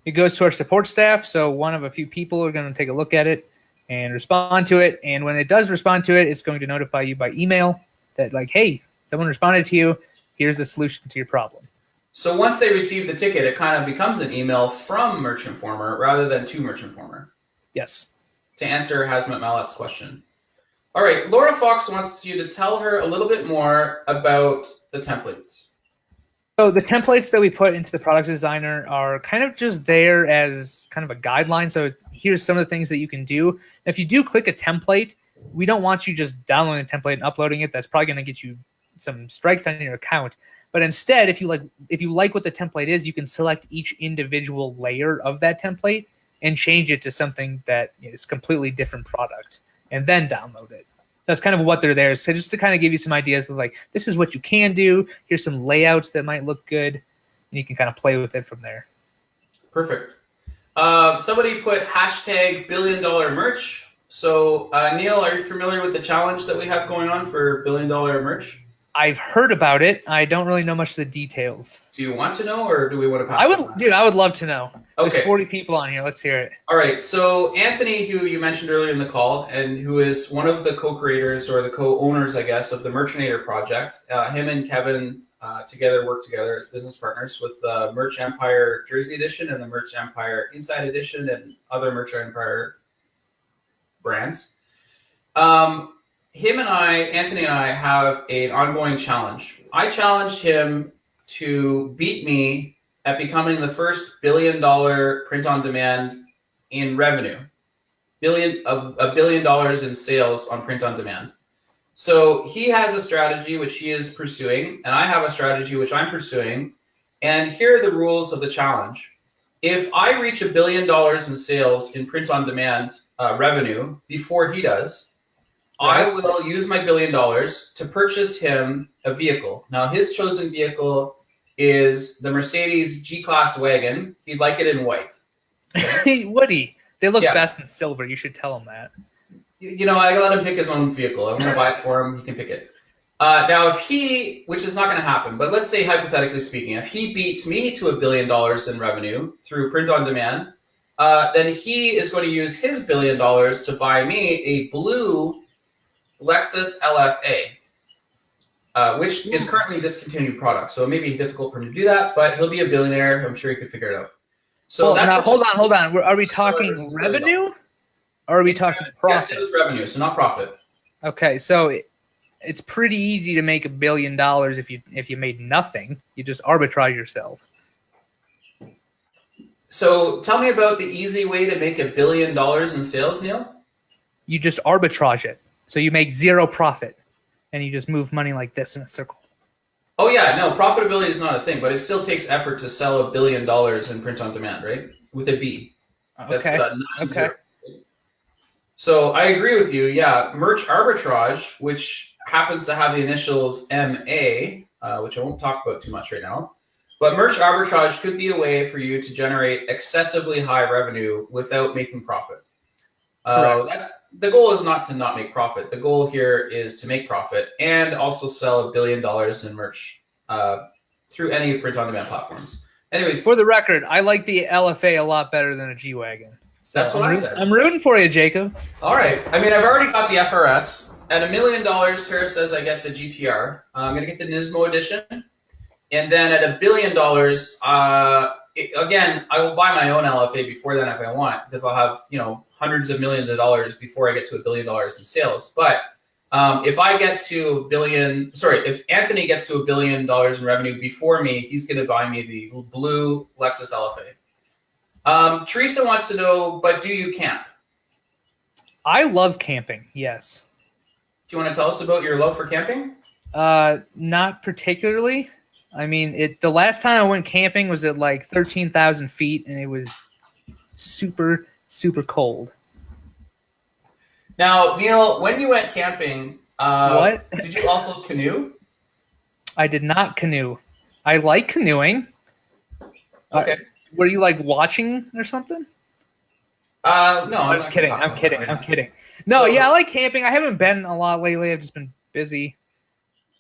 It goes to our support staff. So one of a few people are going to take a look at it and respond to it. And when it does respond to it, it's going to notify you by email that like, hey, someone responded to you. Here's the solution to your problem. So once they receive the ticket, it kind of becomes an email from Merch Informer rather than to Merch Informer. Yes. To answer Hazmat Malat's question. All right, Laura Fox wants you to tell her a little bit more about the templates. So the templates that we put into the product designer are kind of just there as kind of a guideline. So here's some of the things that you can do. If you do click a template, we don't want you just downloading the template and uploading it. That's probably going to get you some strikes on your account. But instead, if you like what the template is, you can select each individual layer of that template and change it to something that is completely different product and then download it. That's kind of what they're there. So just to kind of give you some ideas of like, this is what you can do. Here's some layouts that might look good. And you can kind of play with it from there. Perfect. Somebody put hashtag $1 billion merch. So Neil, are you familiar with the challenge that we have going on for $1 billion merch? I've heard about it. I don't really know much of the details. Do you want to know, or do we want to pass? I would love to know. Okay. There's 40 people on here. Let's hear it. All right. So Anthony, who you mentioned earlier in the call, and who is one of the co-creators or the co-owners, I guess, of the Merchanator project, him and Kevin together work together as business partners with the Merch Empire Jersey Edition and the Merch Empire Inside Edition and other Merch Empire brands. Anthony and I have an ongoing challenge. I challenged him to beat me at becoming the first $1 billion print-on-demand in revenue. $1 billion in sales on print-on-demand. So he has a strategy which he is pursuing, and I have a strategy which I'm pursuing. And here are the rules of the challenge. If I reach $1 billion in sales in print-on-demand revenue before he does, I will use my $1 billion to purchase him a vehicle. Now, his chosen vehicle is the Mercedes G-Class wagon. He'd like it in white. Okay? Woody, they look best in silver. You should tell him that. I let him pick his own vehicle. I'm going to buy it for him. He can pick it. Now, if he, which is not going to happen, but let's say hypothetically speaking, if he beats me to $1 billion in revenue through print on demand, then he is going to use his $1 billion to buy me a blue Lexus LFA. which is currently a discontinued product. So it may be difficult for him to do that, but he'll be a billionaire. I'm sure he could figure it out. So well, now, hold on. Are we talking revenue, or are we talking profit? Yes, it was revenue, so not profit. Okay, so it's pretty easy to make $1 billion if you made nothing. You just arbitrage yourself. So tell me about the easy way to make $1 billion in sales, Neil. You just arbitrage it. So you make zero profit, and you just move money like this in a circle. Oh yeah, no, profitability is not a thing, but it still takes effort to sell $1 billion in print on demand, right? With a B. That's okay. So I agree with you. Yeah, merch arbitrage, which happens to have the initials MA, which I won't talk about too much right now. But merch arbitrage could be a way for you to generate excessively high revenue without making profit. That's the goal is not to not make profit. The goal here is to make profit and also sell $1 billion in merch through any print-on-demand platforms. Anyways, for the record, I like the LFA a lot better than a G-Wagon. So that's what I said. I'm rooting for you, Jacob. All right. I mean, I've already got the FRS. At $1 million, Tara says I get the GTR. I'm going to get the Nismo edition. And then at $1 billion, again, I will buy my own LFA before then if I want, because I'll have, hundreds of millions of dollars before I get to $1 billion in sales. But if I get to if Anthony gets to $1 billion in revenue before me, he's going to buy me the blue Lexus LFA. Teresa wants to know, but do you camp? I love camping. Yes. Do you want to tell us about your love for camping? Not particularly. I mean, the last time I went camping was at like 13,000 feet, and it was super, super cold. Now, Neil, when you went camping, what? Did you also canoe? I did not canoe. I like canoeing. Okay. Were you like watching or something? No, I'm just kidding. I'm kidding. No, I like camping. I haven't been a lot lately. I've just been busy.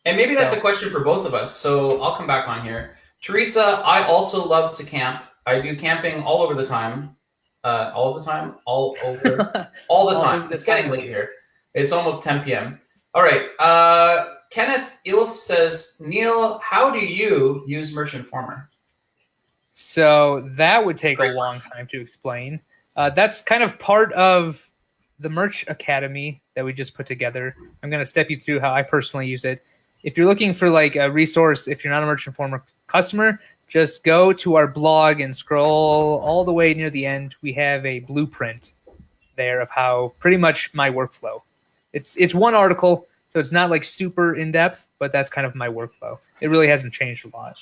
And maybe that's a question for both of us, so I'll come back on here. Teresa, I also love to camp. I do camping all over the time. All the time? All over? All the time. It's getting late here. It's almost 10 p.m. All right. Kenneth Ilf says, Neil, how do you use Merch Informer? So that would take a long time to explain. That's kind of part of the Merch Academy that we just put together. I'm going to step you through how I personally use it. If you're looking for like a resource, if you're not a Merch Informer customer, just go to our blog and scroll all the way near the end. We have a blueprint there of how pretty much my workflow. It's one article, so it's not like super in-depth, but that's kind of my workflow. It really hasn't changed a lot.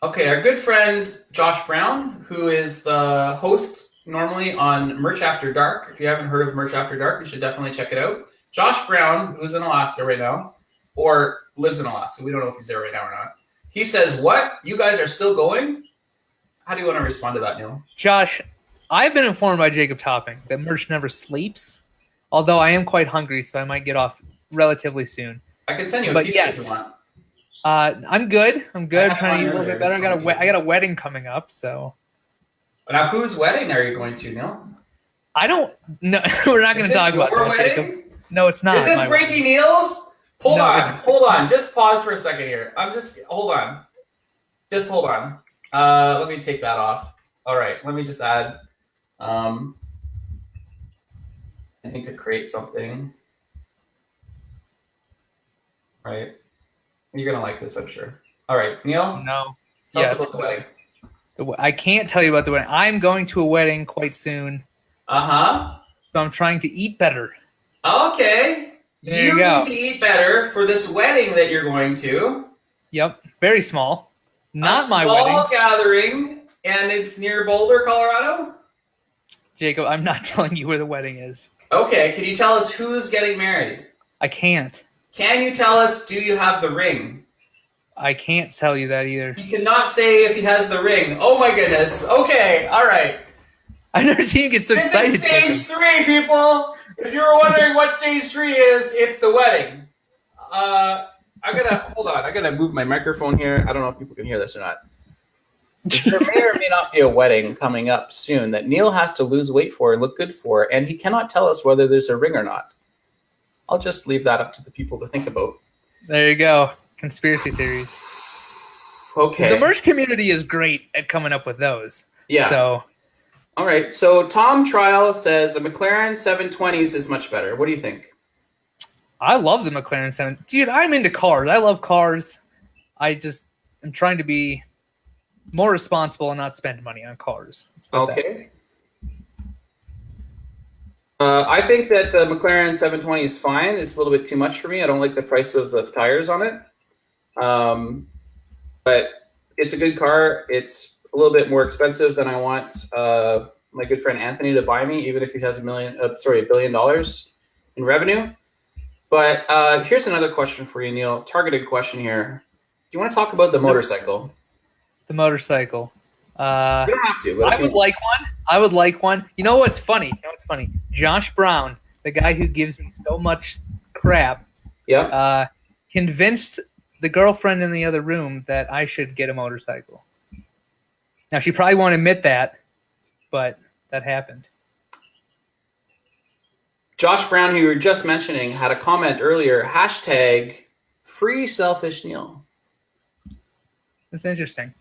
Okay, our good friend Josh Brown, who is the host normally on Merch After Dark. If you haven't heard of Merch After Dark, you should definitely check it out. Josh Brown, who's in Alaska right now, or lives in Alaska. We don't know if he's there right now or not. He says, what? You guys are still going? How do you want to respond to that, Neil? Josh, I've been informed by Jacob Topping that Merch never sleeps, although I am quite hungry, so I might get off relatively soon. I can send you a pizza if you want. I'm good. I'm trying to eat a little bit better. I got a wedding coming up, so. Now, whose wedding are you going to, Neil? I don't know. We're not going to talk about that, Jacob. No, it's not. Is this breaking news? Hold on. Just pause for a second here. Hold on. Let me take that off. All right. Let me just add, I need to create something. Right. You're going to like this, I'm sure. All right. Neil? No. Tell us about the wedding. I can't tell you about the wedding. I'm going to a wedding quite soon. Uh-huh. So I'm trying to eat better. Okay. There you go. Need to eat better for this wedding that you're going to. Yep. Very small. Not my wedding. Small gathering, and it's near Boulder, Colorado? Jacob, I'm not telling you where the wedding is. Okay. Can you tell us who's getting married? I can't. Can you tell us, do you have the ring? I can't tell you that either. He cannot say if he has the ring. Oh my goodness. Okay. All right. I've never seen you get so excited. This is stage 3, people. If you were wondering what stage 3 is, it's the wedding. Hold on. I gotta move my microphone here. I don't know if people can hear this or not. There may or may not be a wedding coming up soon that Neil has to lose weight for and look good for, and he cannot tell us whether there's a ring or not. I'll just leave that up to the people to think about. There you go. conspiracy theories. Okay. The merch community is great at coming up with those. Yeah. So. All right. So Tom Trial says a McLaren 720s is much better. What do you think? I love the McLaren 7. Dude, I'm into cars. I love cars. I just am trying to be more responsible and not spend money on cars. Okay. I think that the McLaren 720 is fine. It's a little bit too much for me. I don't like the price of the tires on it. But it's a good car. It's a little bit more expensive than I want my good friend Anthony to buy me, even if he has $1 billion in revenue. But here's another question for you, Neil. Targeted question here. Do you want to talk about the motorcycle? The motorcycle. You don't have to. But I would like one. I would like one. You know what's funny? Josh Brown, the guy who gives me so much crap, convinced the girlfriend in the other room that I should get a motorcycle. Now, she probably won't admit that, but that happened. Josh Brown, who you were just mentioning, had a comment earlier, #FreeSelfishNeil. That's interesting.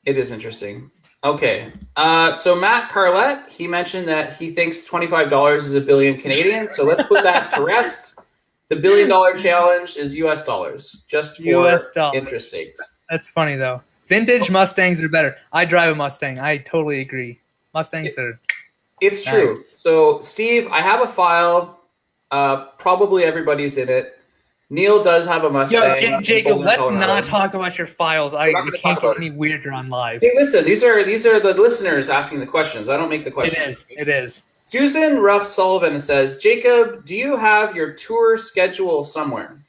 It is interesting. Okay. So Matt Carlett, he mentioned that he thinks $25 is $1 billion Canadian. So let's put that to rest. The $1 billion challenge is US dollars, just for US dollars. interest sakes. That's funny, though. Vintage Mustangs are better. I drive a Mustang. I totally agree. Mustangs are It's nice. true. So, Steve, I have a file. Probably everybody's in it. Neil does have a Mustang. Yo, Jacob, let's not talk about your files. We can't get any weirder on live. Hey, listen, these are the listeners asking the questions. I don't make the questions. It is. Susan Ruff Sullivan says, Jacob, do you have your tour schedule somewhere?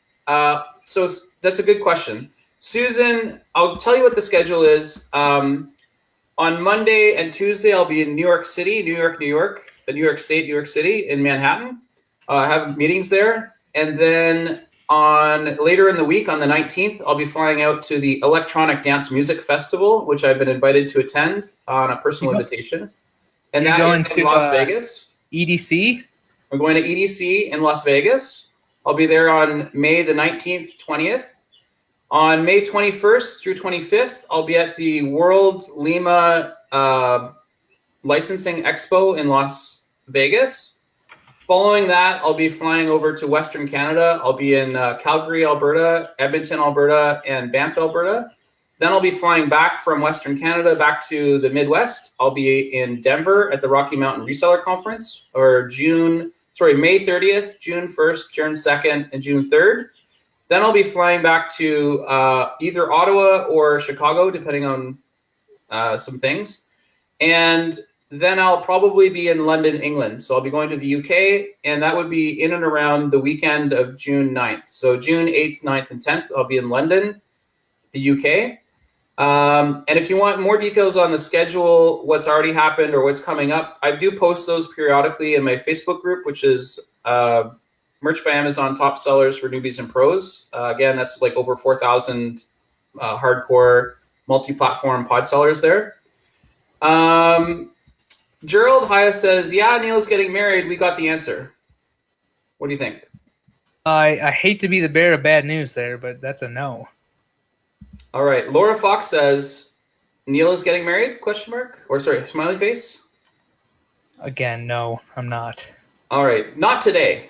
So that's a good question. Susan, I'll tell you what the schedule is. On Monday and Tuesday, I'll be in New York City, New York, New York State, New York City, in Manhattan. I have meetings there. And then later in the week, on the 19th, I'll be flying out to the Electronic Dance Music Festival, which I've been invited to attend on a personal invitation. And that is in Las Vegas. EDC? I'm going to EDC in Las Vegas. I'll be there on May the 19th, 20th. On May 21st through 25th, I'll be at the World Lima Licensing Expo in Las Vegas. Following that, I'll be flying over to Western Canada. I'll be in Calgary, Alberta, Edmonton, Alberta, and Banff, Alberta. Then I'll be flying back from Western Canada back to the Midwest. I'll be in Denver at the Rocky Mountain Reseller Conference, or May 30th, June 1st, June 2nd, and June 3rd. Then I'll be flying back to either Ottawa or Chicago, depending on some things. And then I'll probably be in London, England. So I'll be going to the UK, and that would be in and around the weekend of June 9th. So June 8th, 9th, and 10th, I'll be in London, the UK. And if you want more details on the schedule, what's already happened or what's coming up, I do post those periodically in my Facebook group, which is Merch by Amazon Top Sellers for Newbies and Pros. Again, that's like over 4,000 hardcore multi-platform pod sellers there. Gerald Haya says, yeah, Neil's getting married. We got the answer. What do you think? I hate to be the bearer of bad news there, but that's a no. All right. Laura Fox says, Neil is getting married? ? Or sorry, smiley face? Again, no, I'm not. All right. Not today.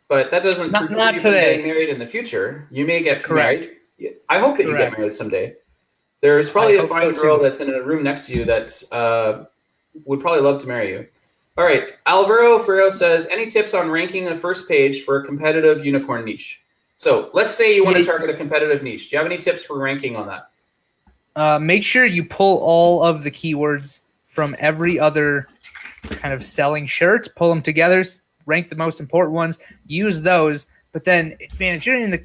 But that doesn't not prevent you from today. getting married in the future. You may get Correct. married. I hope that you get married someday. There's probably a fine girl that's in a room next to you that would probably love to marry you. All right. Alvaro Ferro says, any tips on ranking the first page for a competitive unicorn niche? So let's say you want to target a competitive niche. Do you have any tips for ranking on that? Make sure you pull all of the keywords from every other kind of selling shirt, pull them together, rank the most important ones, use those. But then, man, if you're in the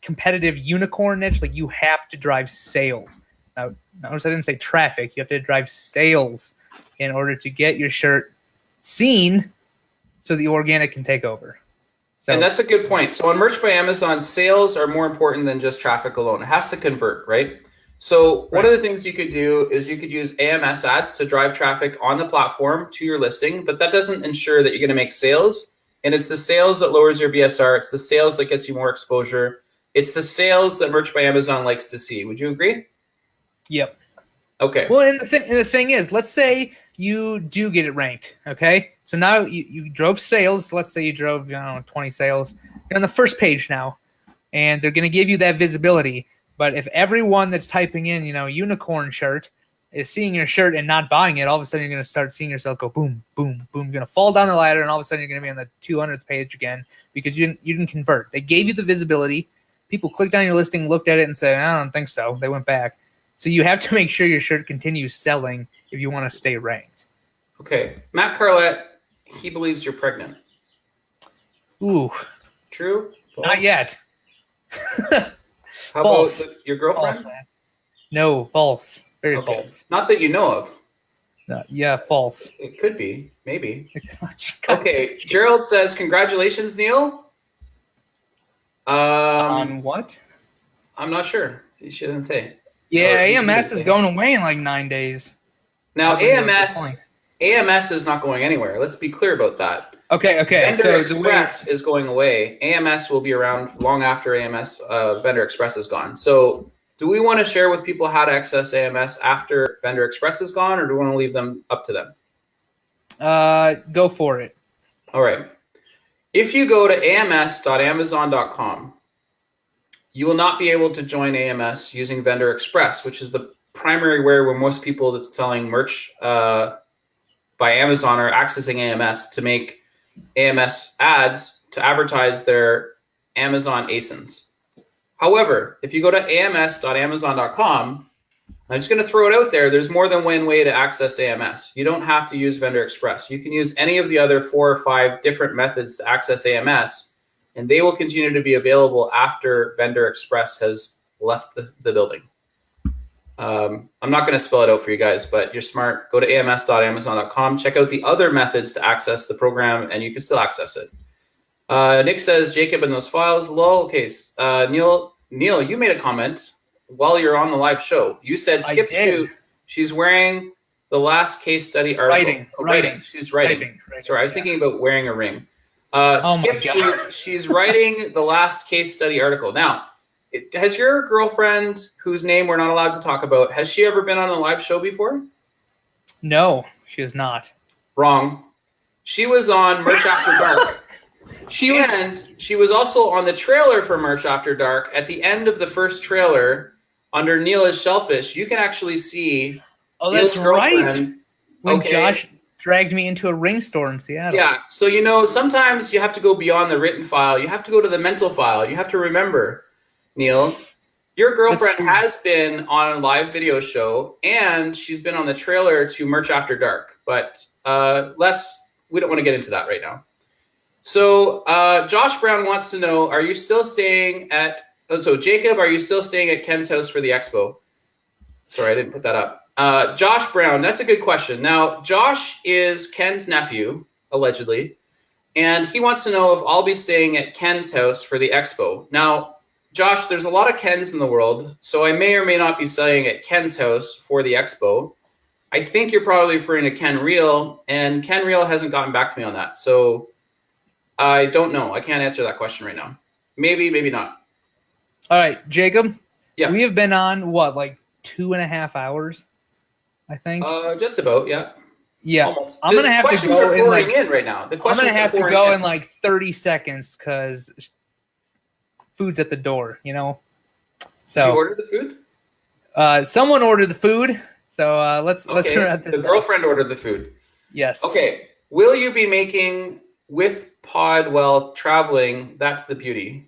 competitive unicorn niche, like, you have to drive sales. Now, notice I didn't say traffic. You have to drive sales in order to get your shirt seen so the organic can take over. So, and that's a good point. So on Merch by Amazon, sales are more important than just traffic alone. It has to convert, right? So one of the things you could do is you could use AMS ads to drive traffic on the platform to your listing, but that doesn't ensure that you're going to make sales. And it's the sales that lowers your BSR. It's the sales that gets you more exposure. It's the sales that Merch by Amazon likes to see. Would you agree? Yep. Okay. Well, and the thing is, let's say you do get it ranked. Okay, so now you drove sales. Let's say you drove 20 sales. You're on the first page now, and they're going to give you that visibility. But if everyone that's typing in, unicorn shirt is seeing your shirt and not buying it, all of a sudden you're going to start seeing yourself go boom, boom, boom. You're going to fall down the ladder, and all of a sudden you're going to be on the 200th page again because you didn't convert. They gave you the visibility. People clicked on your listing, looked at it, and said, I don't think so. They went back. So you have to make sure your shirt continues selling if you want to stay ranked. Okay. Matt Carlette, he believes you're pregnant. Ooh. True? False? Not yet. How false. About your girlfriend? False, man. No, false. Very false. Not that you know of. No, yeah, false. It could be. Maybe. Okay. Gerald says, congratulations, Neil. On what? I'm not sure. She doesn't say. Yeah, AMS is going away in like 9 days. Now, AMS is not going anywhere. Let's be clear about that. Okay. Vendor Express is going away. AMS will be around long after Vendor Express is gone. So do we want to share with people how to access AMS after Vendor Express is gone, or do we want to leave them up to them? Go for it. All right. If you go to ams.amazon.com, you will not be able to join AMS using Vendor Express, which is the primary way where most people that's selling merch by Amazon are accessing AMS to make AMS ads to advertise their Amazon ASINs. However, if you go to ams.amazon.com, I'm just going to throw it out there. There's more than one way to access AMS. You don't have to use Vendor Express. You can use any of the other 4 or 5 different methods to access AMS, and they will continue to be available after Vendor Express has left the building. I'm not going to spell it out for you guys, but you're smart. Go to ams.amazon.com. Check out the other methods to access the program, and you can still access it. Nick says, Jacob in those files. Lol. Okay. Neil, you made a comment while you're on the live show. You said, skip shoot. She's wearing the last case study article. Writing. She's writing. Sorry, I was thinking about wearing a ring. Skip shoot. She's writing the last case study article. Now, has your girlfriend, whose name we're not allowed to talk about, has she ever been on a live show before? No, she has not. Wrong. She was on Merch After Dark. She was also on the trailer for Merch After Dark. At the end of the first trailer, under Neela's Shellfish, you can actually see Neil's girlfriend. When Josh dragged me into a ring store in Seattle. Yeah, so sometimes you have to go beyond the written file. You have to go to the mental file. You have to remember, Neil, your girlfriend has been on a live video show, and she's been on the trailer to Merch After Dark. But we don't want to get into that right now. So Josh Brown wants to know, are you still staying at... So Jacob, are you still staying at Ken's house for the expo? Sorry, I didn't put that up. Josh Brown, that's a good question. Now, Josh is Ken's nephew, allegedly, and he wants to know if I'll be staying at Ken's house for the expo. Now, Josh, there's a lot of Kens in the world, so I may or may not be staying at Ken's house for the expo. I think you're probably referring to Ken Real, and Ken Real hasn't gotten back to me on that. So I don't know. I can't answer that question right now. Maybe, maybe not. All right, Jacob. Yeah. We have been on, like 2.5 hours, I think? Just about, yeah. Yeah. Almost. I'm going to have to go in right now. I'm going to have to go in like 30 seconds because food's at the door, So, did you order the food? Someone ordered the food. So let's wrap this up. The girlfriend ordered the food. Yes. Okay. Will you be making with pod while traveling? That's the beauty.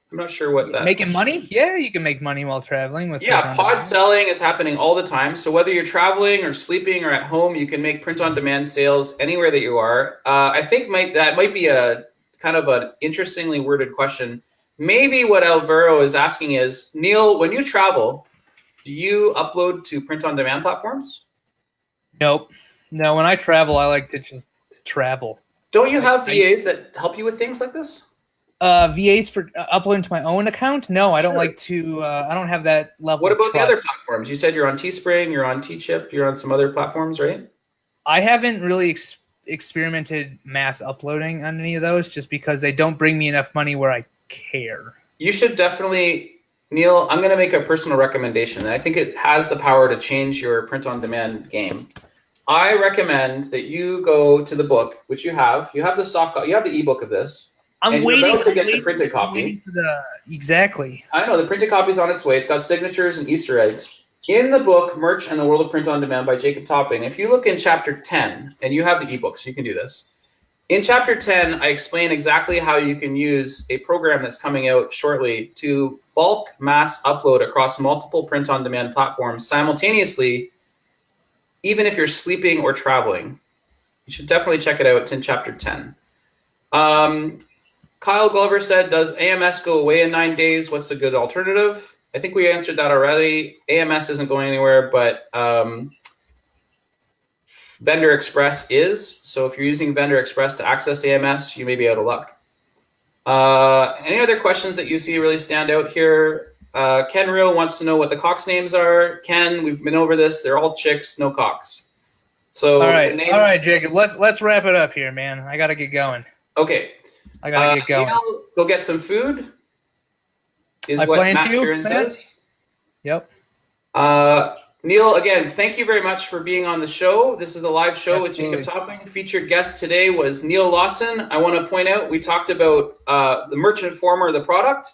I'm not sure what that. Making money? Yeah, you can make money while traveling with. Yeah, pod selling is happening all the time. So whether you're traveling or sleeping or at home, you can make print-on-demand sales anywhere that you are. I think that might be a kind of an interestingly worded question. Maybe what Alvaro is asking is, Neil, when you travel, do you upload to print-on-demand platforms? Nope. No, when I travel, I like to just travel. Don't you have VAs that help you with things like this? VAs for uploading to my own account? No, I don't like to. I don't have that level. What about the other platforms? You said you're on Teespring, you're on Teachip, you're on some other platforms, right? I haven't really experimented mass uploading on any of those, just because they don't bring me enough money where I care. You should definitely, Neil, I'm going to make a personal recommendation. And I think it has the power to change your print-on-demand game. I recommend that you go to the book, which you have. You have the soft copy. You have the ebook of this. I'm waiting to get the printed copy. Exactly. I know the printed copy is on its way. It's got signatures and Easter eggs. In the book, Merch and the World of Print on Demand by Jacob Topping, if you look in chapter 10, and you have the ebook, so you can do this. In chapter 10, I explain exactly how you can use a program that's coming out shortly to bulk mass upload across multiple print-on-demand platforms simultaneously, even if you're sleeping or traveling. You should definitely check it out. It's in chapter 10. Kyle Glover said, does AMS go away in 9 days? What's a good alternative? I think we answered that already. AMS isn't going anywhere, but Vendor Express is. So if you're using Vendor Express to access AMS, you may be out of luck. Any other questions that you see really stand out here? Ken Real wants to know what the Cox names are. Ken, we've been over this. They're all chicks, no Cox. So all right, Jacob. Let's wrap it up here, man. I gotta get going. Okay. I gotta get going. Go get some food. Is I what plan Matt to, Sheeran says. Yep. Neil, again, thank you very much for being on the show. This is the live show Absolutely. with Jacob Topping. Featured guest today was Neil Lassen. I want to point out we talked about the Merch Informer, the product.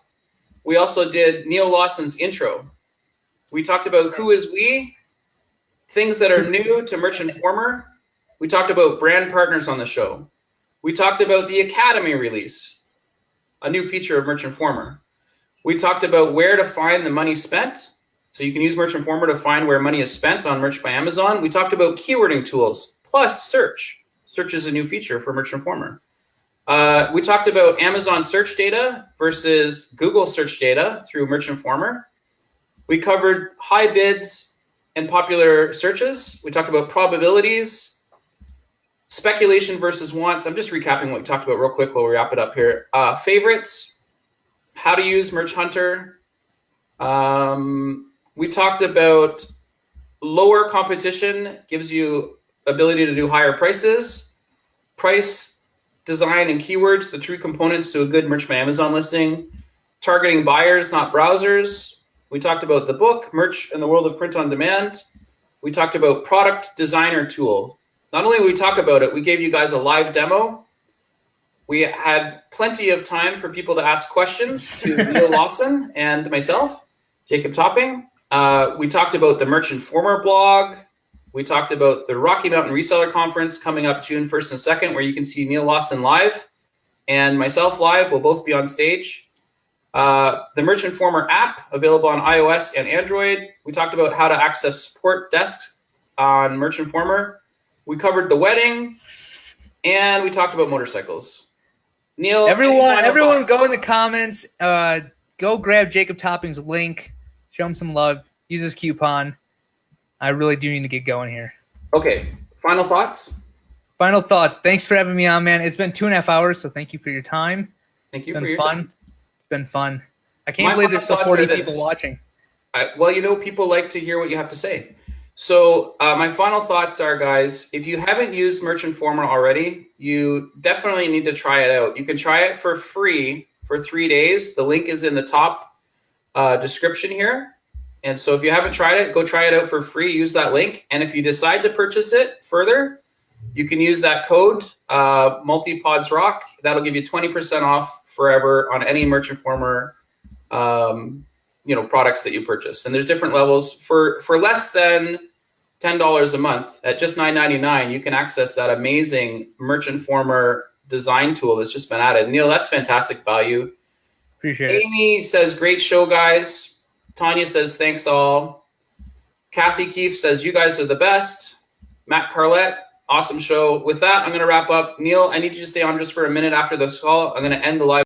We also did Neil Lawson's intro. We talked about who is we, things that are new to Merch Informer. We talked about brand partners on the show. We talked about the Academy release, a new feature of Merch Informer. We talked about where to find the money spent. So you can use Merch Informer to find where money is spent on Merch by Amazon. We talked about keywording tools, plus search. Search is a new feature for Merch Informer. We talked about Amazon search data versus Google search data through Merch Informer. We covered high bids and popular searches. We talked about probabilities, speculation versus wants. I'm just recapping what we talked about real quick while we wrap it up here. Favorites, how to use Merch Hunter. We talked about lower competition gives you ability to do higher prices, price, design, and keywords, the three components to a good Merch by Amazon listing, targeting buyers, not browsers. We talked about the book, Merch and the World of Print on Demand. We talked about product designer tool. Not only did we talk about it, we gave you guys a live demo. We had plenty of time for people to ask questions to Neil Lawson and myself, Jacob Topping. We talked about the Merch Informer blog. We talked about the Rocky Mountain Reseller Conference coming up June 1st and 2nd, where you can see Neil Lawson live and myself live. We'll both be on stage. The Merch Informer app, available on iOS and Android. We talked about how to access support desks on Merch Informer. We covered the wedding, and we talked about motorcycles. Neil, everyone go in the comments. Go grab Jacob Topping's link. Show him some love. Use his coupon. I really do need to get going here. Okay. Final thoughts? Final thoughts. Thanks for having me on, man. It's been 2.5 hours, so thank you for your time. Thank you for your time. It's been fun. I can't believe there's still 40 people watching. Well, people like to hear what you have to say. So my final thoughts are, guys, if you haven't used Merch Informer already, you definitely need to try it out. You can try it for free for 3 days. The link is in the top description here. And so if you haven't tried it, go try it out for free. Use that link. And if you decide to purchase it further, you can use that code, MultiPodsRock. That'll give you 20% off forever on any Merch Informer products that you purchase. And there's different levels. For less than $10 a month, at just $9.99, you can access that amazing Merch Informer design tool that's just been added. Neil, that's fantastic value. Appreciate it. Amy says, great show, guys. Tanya says, thanks all. Kathy Keefe says, you guys are the best. Matt Carlett, awesome show. With that, I'm going to wrap up. Neil, I need you to stay on just for a minute after this call. I'm going to end the live.